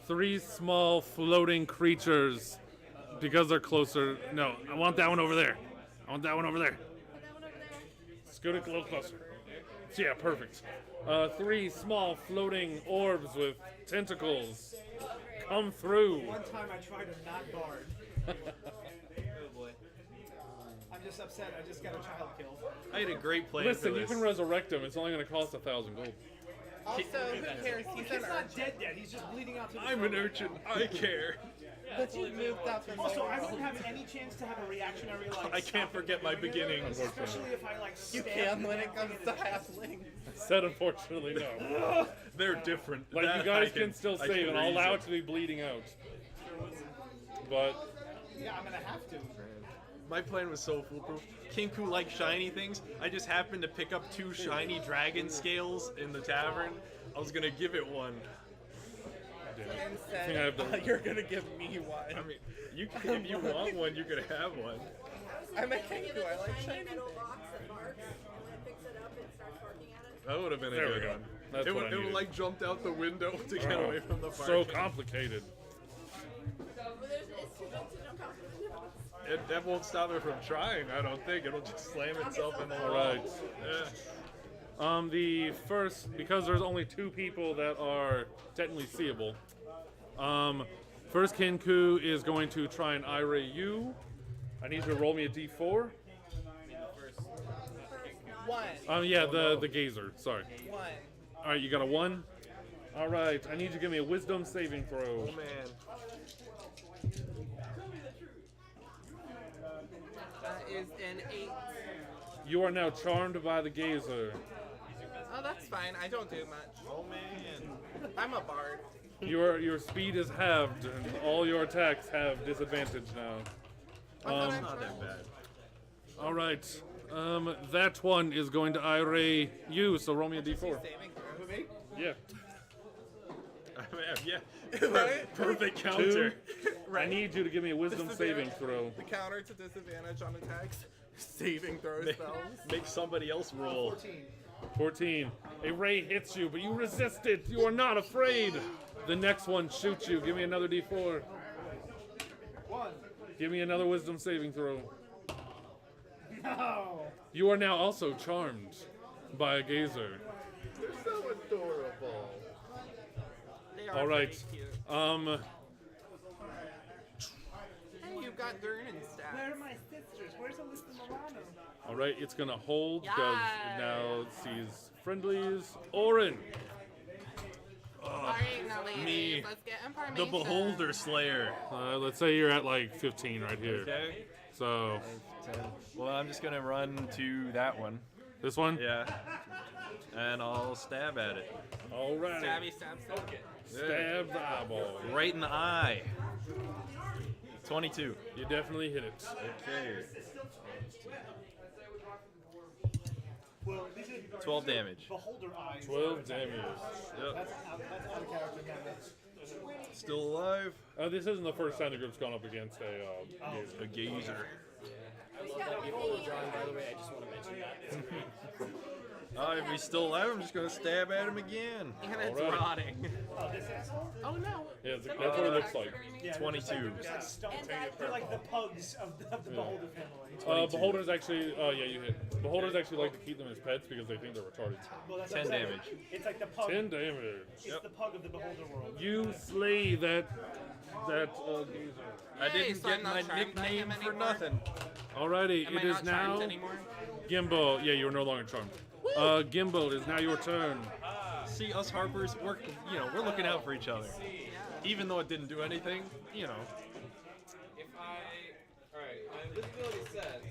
3 small floating creatures. Because they're closer. No, I want that one over there. I want that one over there.
Put that one over there.
Scoot it a little closer. Yeah, perfect. 3 small floating orbs with tentacles come through.
one time I tried to not guard.
Oh boy.
I'm just upset. I just got a child killed.
I had a great plan
Listen,
for
you
this.
can resurrect him. It's only going to cost 1,000 gold.
Also, who cares? He's
He's
an
not
urchin.
dead yet. He's just bleeding out to the
I'm
front.
an urchin. I care.
But you moved out from
Also, I
there.
wouldn't have any chance to have a reactionary like.
I can't forget my beginnings.
Especially if I like.
You
stab
can
the
when it
thing
comes
in
to
the chest.
halfling.
Said unfortunately no.
They're different.
Like
That
you guys
I
can still
I
save,
can
and I'll allow it
reason.
to be bleeding out. But
Yeah, I'm gonna have to.
My plan was so foolproof. Kinku likes shiny things. I just happened to pick up 2 shiny dragon scales in the tavern. I was gonna give it one.
And
I think I have
said,
to-
you're gonna give me one.
I mean, you can, if you want one, you could have one.
I'm a
Give
Kenku.
it
I
the
like
tiny
shiny
metal
things.
box that barks, and when it picks it up, it starts barking at it.
That would have been a
There we
good
go.
one.
That's
it
what
would,
I
it would
needed.
like jumped out the window to get away from the
so
barking.
complicated.
But it's too big to jump out the window.
That won't stop it from trying. I don't think it'll just slam itself in the wall.
Right.
Yeah.
The first, because there's only 2 people that are technically seeable. First Kenku is going to try and irate you. I need you to roll me a d4.
One.
Yeah, the gazer. Sorry.
One.
All right, you got a 1. All right, I need you to give me a wisdom saving throw.
Oh man.
That is an 8.
You are now charmed by the gazer.
Oh, that's fine. I don't do much.
Oh man.
I'm a bard.
Your speed is halved, and all your attacks have disadvantage now.
I'm
Not that bad.
All right, that one is going to irate you. So roll me a d4.
saving throws.
Yeah.
Yeah.
Right?
Perfect
2.
counter.
I need you to give me a wisdom saving
Disadvantage.
throw.
The counter to disadvantage on attacks. Saving throw spells.
Make somebody else roll.
14. A ray hits you, but you resist it. You are not afraid. The next one shoots you. Give me another d4.
1.
Give me another wisdom saving throw.
No.
You are now also charmed by a gazer.
They're so adorable.
They are
All right.
very cute. Hey, you've got Durnan stats.
Where are my sisters? Where's Alyssa Milano?
All right, it's gonna hold because
Yes.
now it sees friendlies. Orin.
Alright, now ladies,
me,
let's get
The
information.
Beholder Slayer.
Let's say you're at like 15 right here.
Okay.
So
10. Well, I'm just gonna run to that one.
this one.
Yeah. And I'll stab at it.
All right.
Stabby, stab, stab.
Stab the eyeball.
Right in the eye. 22.
You definitely hit it.
Okay.
Well, these are
12 damage.
beholder eyes.
12 damage.
Yep.
That's out of character, man.
Still alive.
This isn't the first time the group's gone up against a gazer.
A gazer.
He's got one hanging
By the way, I just want to mention that.
If he's still alive, I'm just gonna stab at him again.
And it's
Alright.
rotting.
Oh, this asshole?
Oh no.
Yeah, that's what it looks like.
Yeah,
22.
Just like stumped.
And that-
They're like the pugs of the beholder family.
Beholders actually, yeah, you hit. Beholders actually like to keep them as pets because they think they're retarded.
Well, that's
10
what I'm saying.
damage.
It's like the pug.
10 damage.
It's the pug of the beholder world.
You slay that gazer.
I
Yay,
didn't
so
get
I'm
my
not charmed by
nickname
him
for
anymore?
nothing.
Alrighty,
Am
it
I
is
not
now
charmed anymore?
Gimbo. Yeah, you're no longer charmed. Gimbo, it is now your turn.
See, us Harpers, we're looking out for each other. Even though it didn't do anything,
If alright, my invisibility says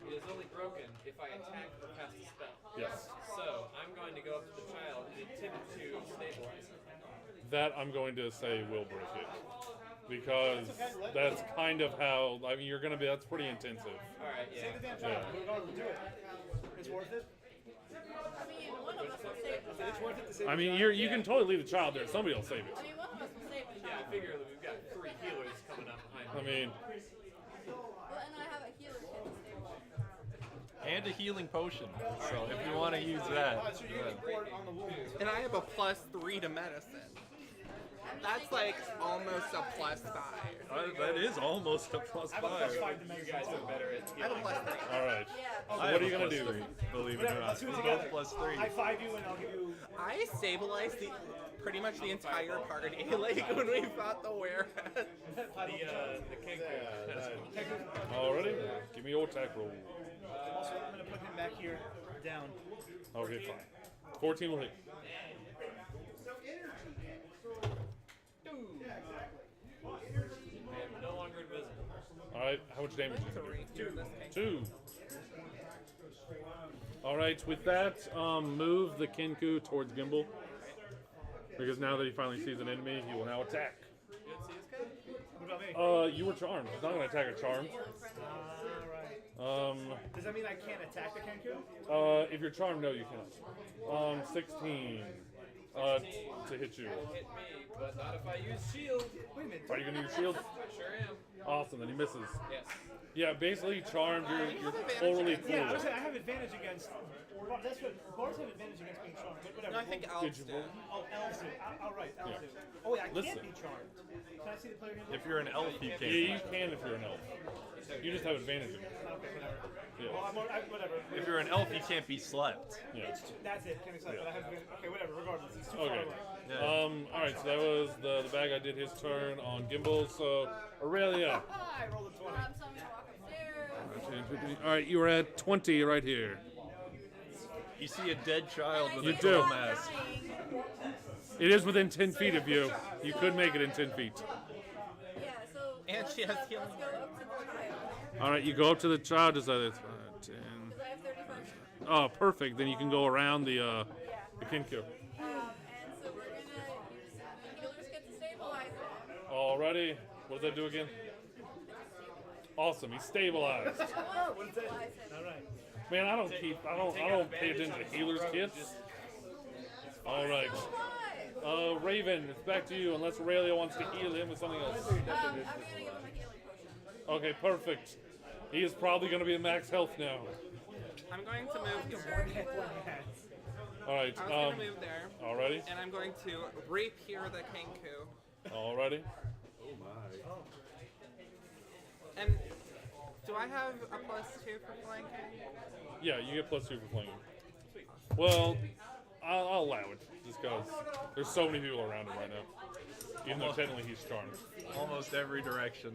it is only broken if I attack or cast a spell.
Yes.
So I'm going to go up to the child and attempt to stabilize it.
That I'm going to say will break it. Because that's kind of how, I mean, that's pretty intensive.
Alright, yeah.
Save the damn
Yeah.
child. Regardless, do it. It's worth it.
I mean, one of us will save the
It's
child.
worth it to save
I
the
mean,
child.
you can totally leave the child there. Somebody will save it.
I mean, one of us will save the
Yeah, I
child.
figure that we've got 3 healers coming up behind
I
me.
mean,
Well, and I have a healer kit to stabilize.
and a healing potion. So if you want to use that,
So you can pour it on the wound.
And I have a +3 to medicine. That's like almost a +5.
that is almost a +5.
I have a +5 to
You guys are better at
I have a
healing.
+3.
all right.
Yeah.
So
I
what
have
are you
a
going to do?
+3, believe it or
Whatever,
not.
let's do it
We're
together.
both +3.
I 5 you and I'll give you.
I stabilized pretty much the entire party. Like when we fought the werewolf.
The king
Already? Give me your attack roll.
Also, I'm gonna put him back here, down.
Okay, fine. 14 will hit.
I am no longer invisible.
All right, how much damage is it?
3 to this king.
2. All right, with that, move the Kenku towards Gimbal. Because now that he finally sees an enemy, he will now attack.
You didn't see this guy?
What about me?
You were charmed. He's not going to attack a charmed.
Alright. Does that mean I can't attack the Kenku?
If you're charmed, no, you cannot. 16 to hit you.
Hit me, but not if I use shield.
Wait a minute.
Are you going to use shield?
I sure am.
Awesome, then he misses.
Yes.
Yeah, basically charmed, you're totally cool.
Yeah, I was saying I have advantage against. That's what bars have advantage against being charmed. But whatever.
No, I think
Well,
elves
you
do.
roll?
Oh, elves do. Right, elves
Yeah.
do. Oh wait, I
Listen.
can't be charmed. Can I see the player handbook?
If you're an elf, you
Yeah,
can't.
you can if you're an elf. You just have advantage against it.
Okay, whatever.
Yeah.
Well, whatever.
If you're an elf, you can't be slept.
Yeah.
That's it. Can accept, but I have advantage. Okay, whatever. Regardless, it's too
Okay.
far away.
All right, so that was the bad guy did his turn on Gimbal. So Aurelia.
I rolled a 20.
So I'm gonna walk upstairs.
All right, you were at 20 right here.
You see a dead child with
You
a
do.
troll
I'm
mask.
dying.
It is within 10 feet of you. You could make it in 10 feet.
Yeah, so
And
let's,
she has
let's
healing
go up to the child.
All right, you go up to the child. Is that it's 10?
Because I have 31.
Oh, perfect. Then you can go around the
Yeah.
Kinku.
And so we're gonna use the healers kit to stabilize him.
Alrighty. What does that do again? Awesome. He's stabilized.
I want to stabilize him.
All right.
Man, I don't pay attention to healers kits. All right.
Why?
Raven, it's back to you. Unless Aurelia wants to heal him with something else.
I'm gonna give him a healing potion.
Okay, perfect. He is probably going to be at max health now.
I'm going to
Well,
move.
I'm sure he will.
All right.
I was going to move there.
Alrighty.
And I'm going to rapier the Kenku.
Alrighty.
And do I have a +2 for flanking?
Yeah, you get +2 for flanking. Well, I'll allow it just because there's so many people around him right now. Even though technically he's charmed.
Almost every direction.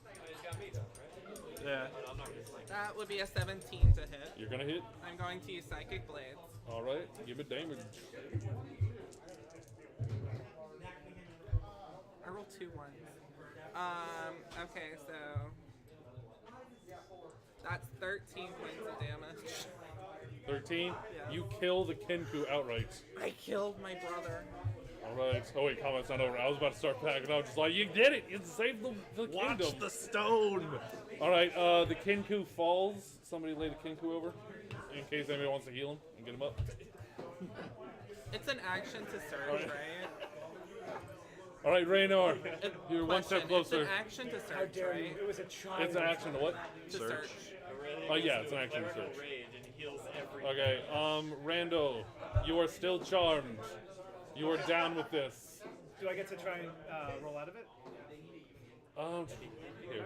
He's got me though, right?
Yeah.
I'm not gonna like.
That would be a 17 to hit.
You're gonna hit.
I'm going to use Psychic Blades.
All right, give it damage.
I rolled 2 ones. Okay, so that's 13 points of damage.
13.
Yeah.
You kill the Kenku outright.
I killed my brother.
All right. Oh wait, combat's not over. I was about to start packing out. Just like you did it. You saved the
Watch
kingdom.
the stone.
All right. The Kenku falls. Somebody lay the Kenku over, in case anybody wants to heal him and get him up.
It's an action to surge, right?
All right, Raynor. You're one
Question,
step closer.
It's an action to
How
surge,
dare you?
right?
It was a child.
It's an action to what?
To
Search.
search.
Oh yeah, it's an action to search.
Rage and heals every.
Okay. Randall, you are still charmed. You are down with this.
Do I get to try and roll out of it?
Here.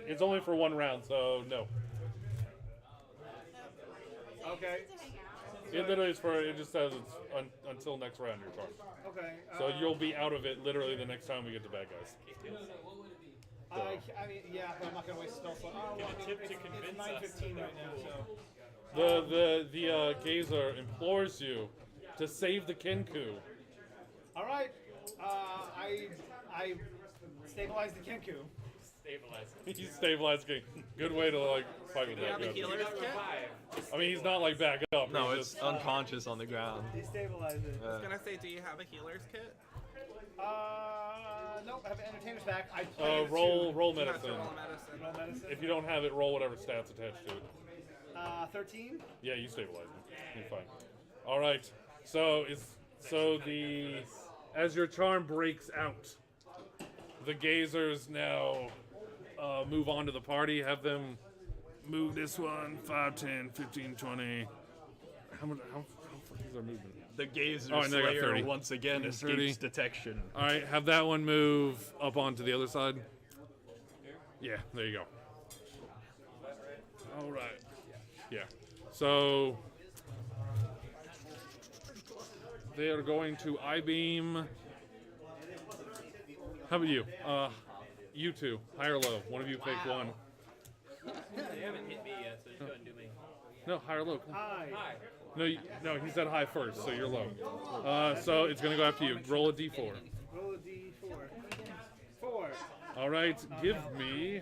It's only for 1 round, so no.
Okay.
It literally is for. It just says it's until next round you're charmed.
Okay.
So you'll be out of it literally the next time we get to bad guys.
I mean, yeah, but I'm not gonna waste spell slot. Oh, well, I mean, it's 9:15 right now, so.
The Gazer implores you to save the Kenku.
All right. I stabilize the Kenku.
Stabilize.
He's stabilized King. Good way to like fight with
Do you
that
have a
guy.
healer's kit?
I mean, he's not like back up.
No,
he's
it's
just,
unconscious on the ground.
Destabilize it.
I was gonna say, do you have a healer's kit?
Nope. I have an entertainer's back. I
roll
You have to
medicine.
roll medicine.
Roll medicine.
If you don't have it, roll whatever stats attached to it.
13.
Yeah, you stabilize him. You're fine. All right. As your charm breaks out, the Gazers now move on to the party. Have them move this one 5, 10, 15, 20. How far is our movement?
The Gazer
Oh, and they got
Slayer
30.
once again
30.
escapes detection.
All right, have that one move up onto the other side. Yeah, there you go. All right. Yeah. So they are going to I-beam. How about you? You two, high or low? One of you pick one.
They haven't hit me yet, so just go ahead and do me.
No, high or low. Come on.
Hi.
Hi.
No, he said high first, so you're low. So it's gonna go after you. Roll a d4.
Roll a d4. 4.
All right, give me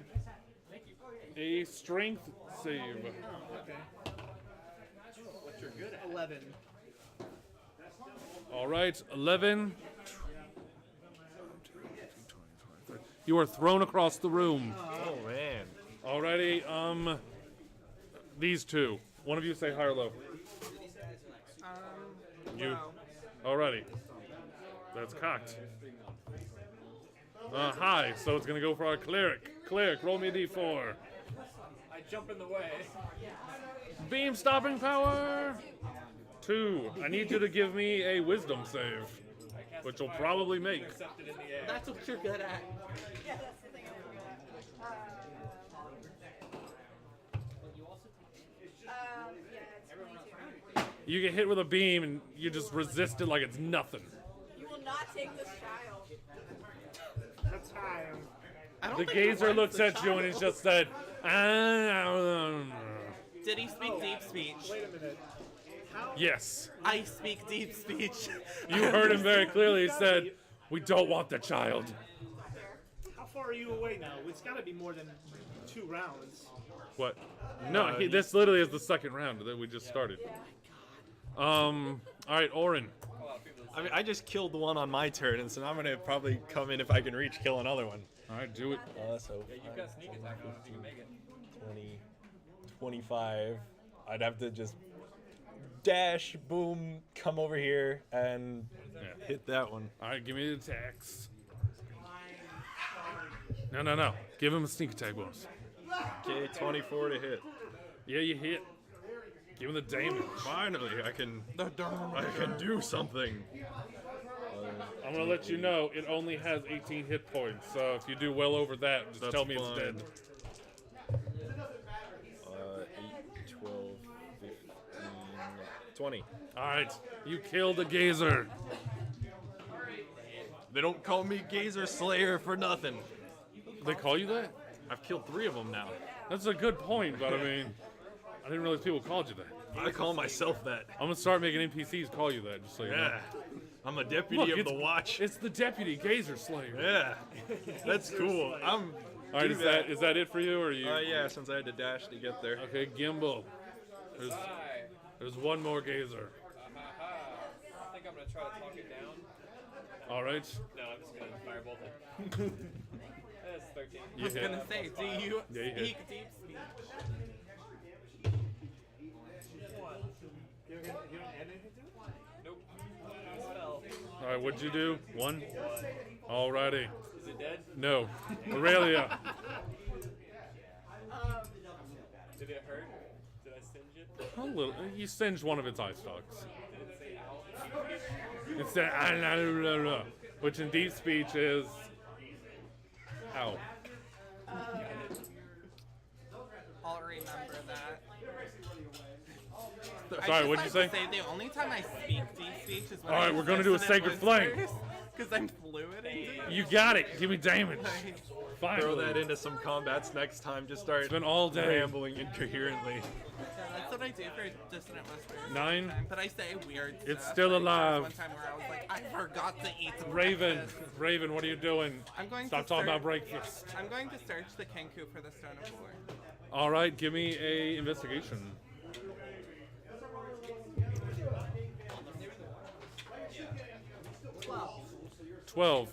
a strength save.
Okay.
What you're good at.
11.
All right, 11. You are thrown across the room.
Oh man.
Alrighty, these two. One of you say high or low. You.
Wow.
Alrighty. That's cocked. High, so it's gonna go for our cleric. Cleric, roll me a d4.
I jump in the way.
Beam stopping power. 2. I need you to give me a wisdom save, which will probably make.
Accept it in the air.
That's what you're good at.
Yeah, that's the thing I forgot. Yeah, it's 22.
You get hit with a beam and you just resist it like it's nothing.
You will not take this child.
That's time.
I don't
The
think he
Gazer
wants
looks
the
at you and he's
child.
just said,
Did he speak deep speech?
Wait a minute.
yes.
I speak deep speech.
You heard him very clearly. He said, we don't want the child.
How far are you away now? It's got to be more than 2 rounds.
What? No, this literally is the second round that we just started. All right, Orin.
I mean, I just killed the one on my turn, and so now I'm gonna probably come in if I can reach, kill another one.
All right, do it.
So
Yeah, you've got sneak attack on if you can make it.
20, 25. I'd have to just dash, boom, come over here and hit that one.
All right, give me the attacks. No. Give him a sneak attack bonus.
Okay, 24 to hit.
Yeah, you hit. Give him the damage.
Finally, I can do something.
I'm gonna let you know it only has 18 hit points. So if you do well over that, just
That's
tell me
fine.
it's dead.
8, 12, 15, 20.
All right, you killed the Gazer.
They don't call me Gazer Slayer for nothing.
They call you that?
I've killed 3 of them now.
That's a good point, but I mean, I didn't realize people called you that.
I call myself that.
I'm gonna start making NPCs call you that, just so you know.
Yeah. I'm a deputy of
it's,
the watch.
It's the deputy Gazer Slayer.
Yeah. That's cool. I'm.
All right,
do
is that it for you, or are you?
Yeah, since I had to dash to get there.
Okay, Gimbal. There's one more Gazer.
I think I'm gonna try to talk it down.
All right.
No, I'm just gonna firebolt it. That's 13.
I was gonna say, do you
Yeah, you hit.
speak deep speech?
You don't add anything to it?
Nope. Spell.
All right, what'd you do? 1. Alrighty.
Is it dead?
No. Aurelia.
Did it hurt? Did I singe it?
A little. You singed one of its eye stalks.
Did it say ow?
It's that which in deep speech is ow.
I'll remember that.
Sorry, what'd you say?
The only time I speak deep speech is when
All right, we're gonna do a sacred flame.
Because I'm fluid in it.
You got it. Give me damage. Finally.
Throw that into some combats next time. Just start
It's been all day.
rambling incoherently.
That's what I do for Dissonant Whispers.
9.
But I say weird
It's
stuff.
still
Like, there was
alive.
One time where I was like, I forgot to eat
Raven.
breakfast.
Raven, what are you doing?
I'm going
Stop
to
talking
search-
about breakfast.
I'm going to search the Kenku for the Stone of War.
All right, give me a investigation. 12.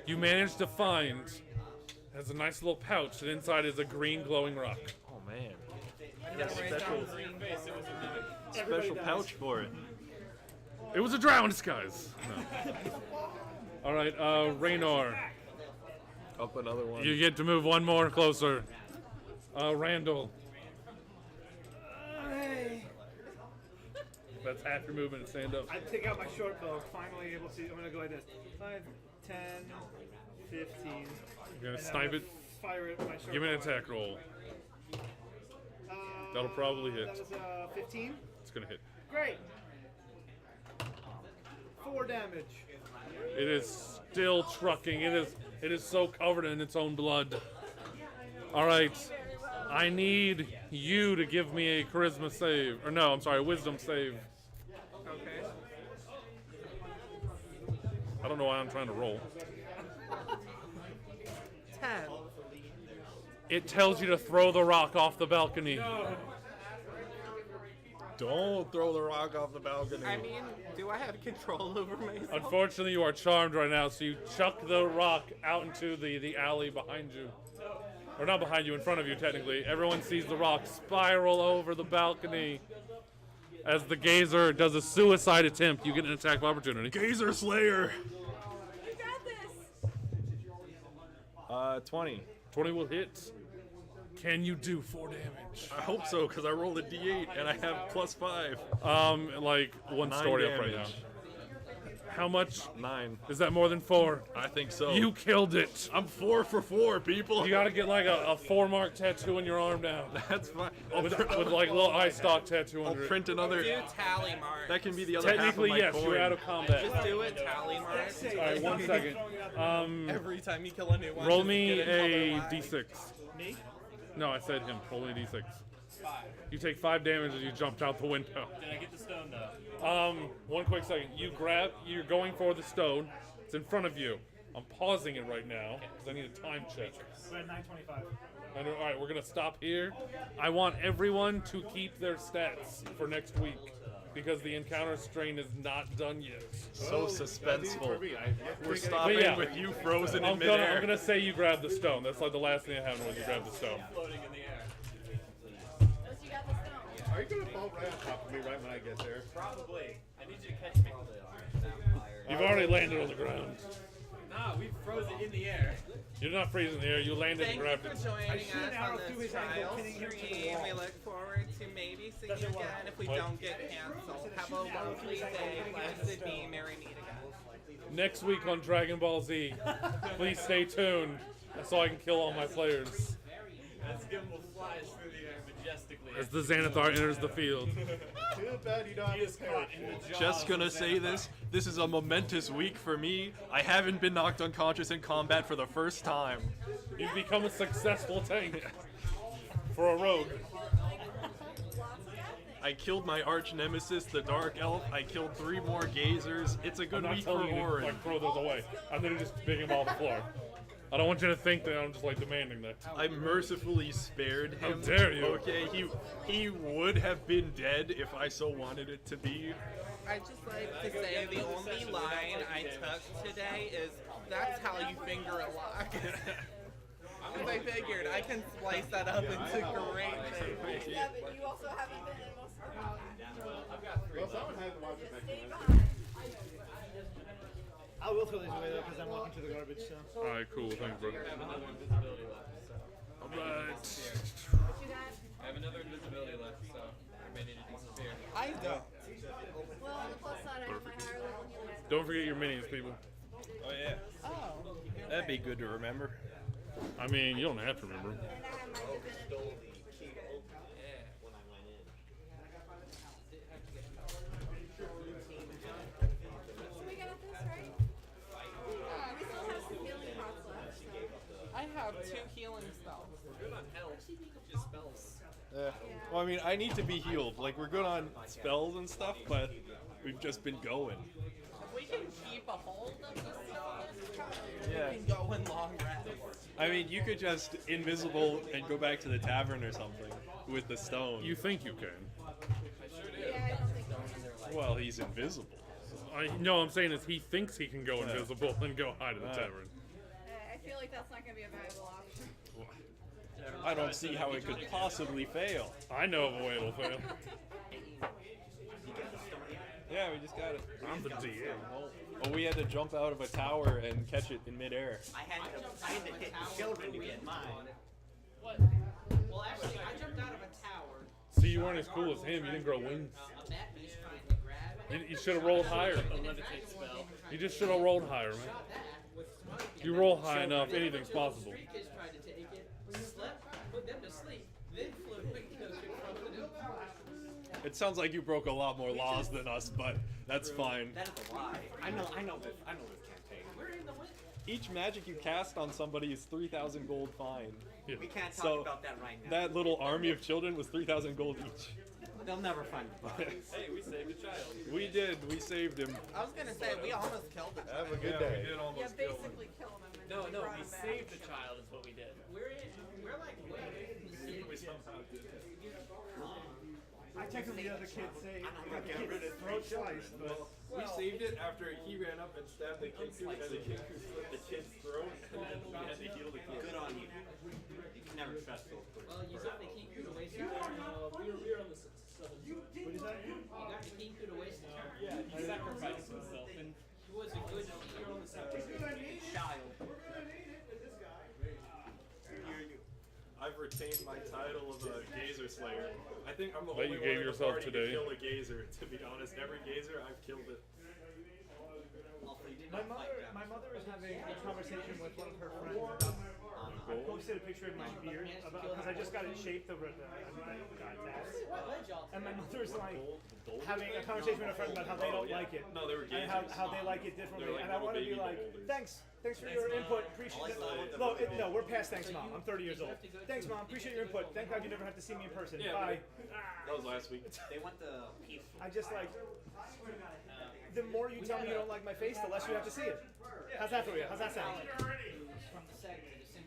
You managed to find has a nice little pouch, and inside is a green glowing rock.
Oh man.
Yeah,
Special pouch for it.
It was a drow in disguise. No. All right, Raynor,
Up another one.
you get to move one more closer. Randall,
Hey.
that's half your movement. Stand up.
I take out my short bow. Finally able to. I'm gonna go like this. 5, 10, 15.
You're gonna
and
snipe
I'm
it.
gonna Fire it with my short
Give me an
bow.
attack roll. That'll probably hit.
That was 15.
It's gonna hit.
Great. 4 damage.
It is still trucking. It is so covered in its own blood. All right. I need you to give me a charisma save. Or no, I'm sorry, a wisdom save.
Okay.
I don't know why I'm trying to roll.
10.
It tells you to throw the rock off the balcony.
Don't throw the rock off the balcony.
I mean, do I have control over myself?
Unfortunately, you are charmed right now, so you chuck the rock out into the alley behind you. Or not behind you, in front of you, technically. Everyone sees the rock spiral over the balcony. As the Gazer does a suicide attempt, you get an attack of opportunity.
Gazer Slayer.
You got this.
20.
20 will hit. Can you do 4 damage?
I hope so, because I rolled a d8 and I have +5.
Like 1
9
story up right now.
damage.
How much?
9.
Is that more than 4?
I think so.
You killed it.
I'm 4 for 4, people.
You gotta get like a 4-mark tattoo on your arm now.
That's fine.
With like a little eye stalk tattoo
I'll
under it.
print another.
Do tally mark.
That can be the other half of
Technically,
my
yes,
coin.
you're out of combat.
Just do it tally mark.
Alright, 1 second.
Every time you kill a new one.
Roll
just
me
get
a
another line.
d6.
Me?
No, I said him. Roll me a d6. You take 5 damage as you jumped out the window.
Did I get the stone though?
1 quick second. You're going for the stone. It's in front of you. I'm pausing it right now because I need a time check.
We're at 9:25.
All right, we're gonna stop here. I want everyone to keep their stats for next week because the encounter strain is not done yet.
So suspenseful. We're
But
stopping
yeah,
with you frozen
I'm
in
gonna,
midair.
I'm gonna say you grab the stone. That's like the last thing that happened when you grabbed the stone.
Floating in the air.
Unless you got the stone.
Are you gonna fall right on top of me right when I get there?
Probably. I need you to catch me.
You've already landed on the ground.
Nah, we froze it in the air.
You're not freezing the air. You landed and
Thank you
grabbed
for
it.
joining
shoot an
us
arrow
on
through
this
his ankle,
trial
pinning him to the
stream.
wall.
We look forward to maybe seeing you again if we
What?
don't get canceled. Have a lovely day. Blessed be. Merry meet again.
Next week on Dragon Ball Z. Please stay tuned so I can kill all my players.
As Gimbal flies through the air majestically. realistically,
As the Xanathar enters the field.
Too bad you don't have
he is
a
caught
parachute.
in the jaws.
Just gonna
of
say
Xanathar.
this. This is a momentous week for me. I haven't been knocked unconscious in combat for the first time.
You've become a successful tank for a rogue.
I killed my arch nemesis, the Dark Elf. I killed 3 more Gazers. It's a
I'm
good
not
week for
telling you to
Orin.
like throw those away. I'm literally just picking them off the floor. I don't want you to think that I'm just like demanding that.
I mercifully spared
How
him.
dare you.
Okay, he would have been dead if I so wanted it to be.
I just like to say the only line I took today is that's how you finger a lock. Because I figured I can splice that up into great things.
Yeah, but you also haven't been in most of the combat.
Well, someone had to watch it
Just
next
stay
time.
behind.
I will throw these away though because I'm walking to the garbage. So.
All right, cool. Thanks, bro.
I have another invisibility left, so.
All right.
What you got?
I have another invisibility left, so I may need to disappear.
I don't.
Well, on the plus side, I have my higher level healing.
Don't forget your minis, people.
Oh yeah.
Oh.
That'd be good to remember.
I mean, you don't have to remember.
And I have my divinity. So we got this, right? We still have some healing pots left.
I have 2 healing spells.
Good on health, just spells.
Well, I mean, I need to be healed. Like, we're good on spells and stuff, but we've just been going.
If we can keep a hold of the spells,
Yeah.
we can go in long rests.
I mean, you could just invisible and go back to the tavern or something with the stone.
You think you can.
Yeah, I don't think so.
Well, he's invisible.
No, I'm saying is he thinks he can go invisible and go hide in the tavern.
I feel like that's not going to be a viable option.
I don't see how it could possibly fail.
I know of a way it'll fail.
Yeah, we just got it.
I'm the DM.
Oh, we had to jump out of a tower and catch it in midair.
I had to hit the children to get mine.
What? Well, actually, I jumped out of a tower.
See, you weren't as cool as him. You didn't grow wings.
A bat was trying to grab it.
You should have rolled higher.
A levitate spell.
You just should have rolled higher, man. You roll high enough, anything's possible.
Kids tried to take it, slept, put them to sleep, then flew because it frozen up.
It sounds like you broke a lot more laws than us, but that's fine.
That is a lie. I know this campaign.
We're in the wind.
Each magic you cast on somebody is 3,000 gold fine.
Yeah.
We can't talk
So,
about that right now.
That little army of children was 3,000 gold each.
They'll never find the bodies.
Hey, we saved a child.
We did. We saved him.
I was gonna say, we almost killed it.
Have a good day.
Yeah, basically kill them. And
No,
then
no,
brought
we
them back.
saved the child is what we did.
We're like way.
We somehow did.
I technically the other kids say I got the kid's throat sliced, but
We saved it after he ran up and stabbed the Kinku, and the Kinku slit the kid's throat, and then we had to heal the kid.
Good on you. You can never trust those
Well, you got the Kinku to waste your turn.
We were on the southern.
what is that?
You got the Kinku to waste your turn.
Yeah, he sacrificed himself, and
He was a good child.
I've retained my title of a Gazer Slayer. I think I'm the
But
only
you
one
gave
in the
yourself
party
today.
to kill a Gazer. To be honest, every Gazer I've killed it.
My mother is having a conversation with one of her friends about. I posted a picture of my beard because I just got it shaped over the tats. And my mother's like having a conversation with a friend about how they don't like it.
No, they were
And
Gazers.
how they like it differently.
They're like
And I want to be
little
like,
baby
thanks for your input. Appreciate it. No, we're past thanks, Mom. I'm 30 years old. Thanks, Mom. Appreciate your input. Thank God you never have to see me in person.
Yeah,
Bye.
That was last week.
They want the peaceful.
I just like. The more you tell me you don't like my face, the less you have to see it. How's that for you? How's that sound?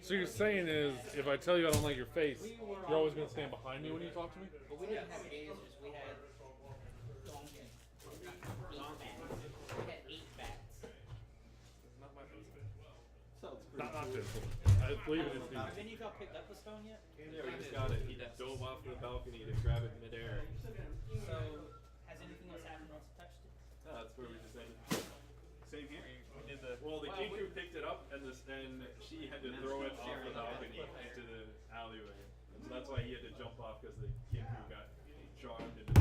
So you're saying is, if I tell you I don't like your face, you're always going to stand behind me when you talk to me?
But we didn't have gazers, we had donkeys. We had 8 bats.
Not this. I believe it is these.
Have any of y'all picked up the stone yet?
Yeah, we just got it. He dove off the balcony to grab it midair.
So, has anything else happened once it touched it?
That's where we just ended.
Same here.
We did the well. The Kinku picked it up, and she had to throw it off the balcony into the alleyway. And so that's why he had to jump off because the Kinku got charmed into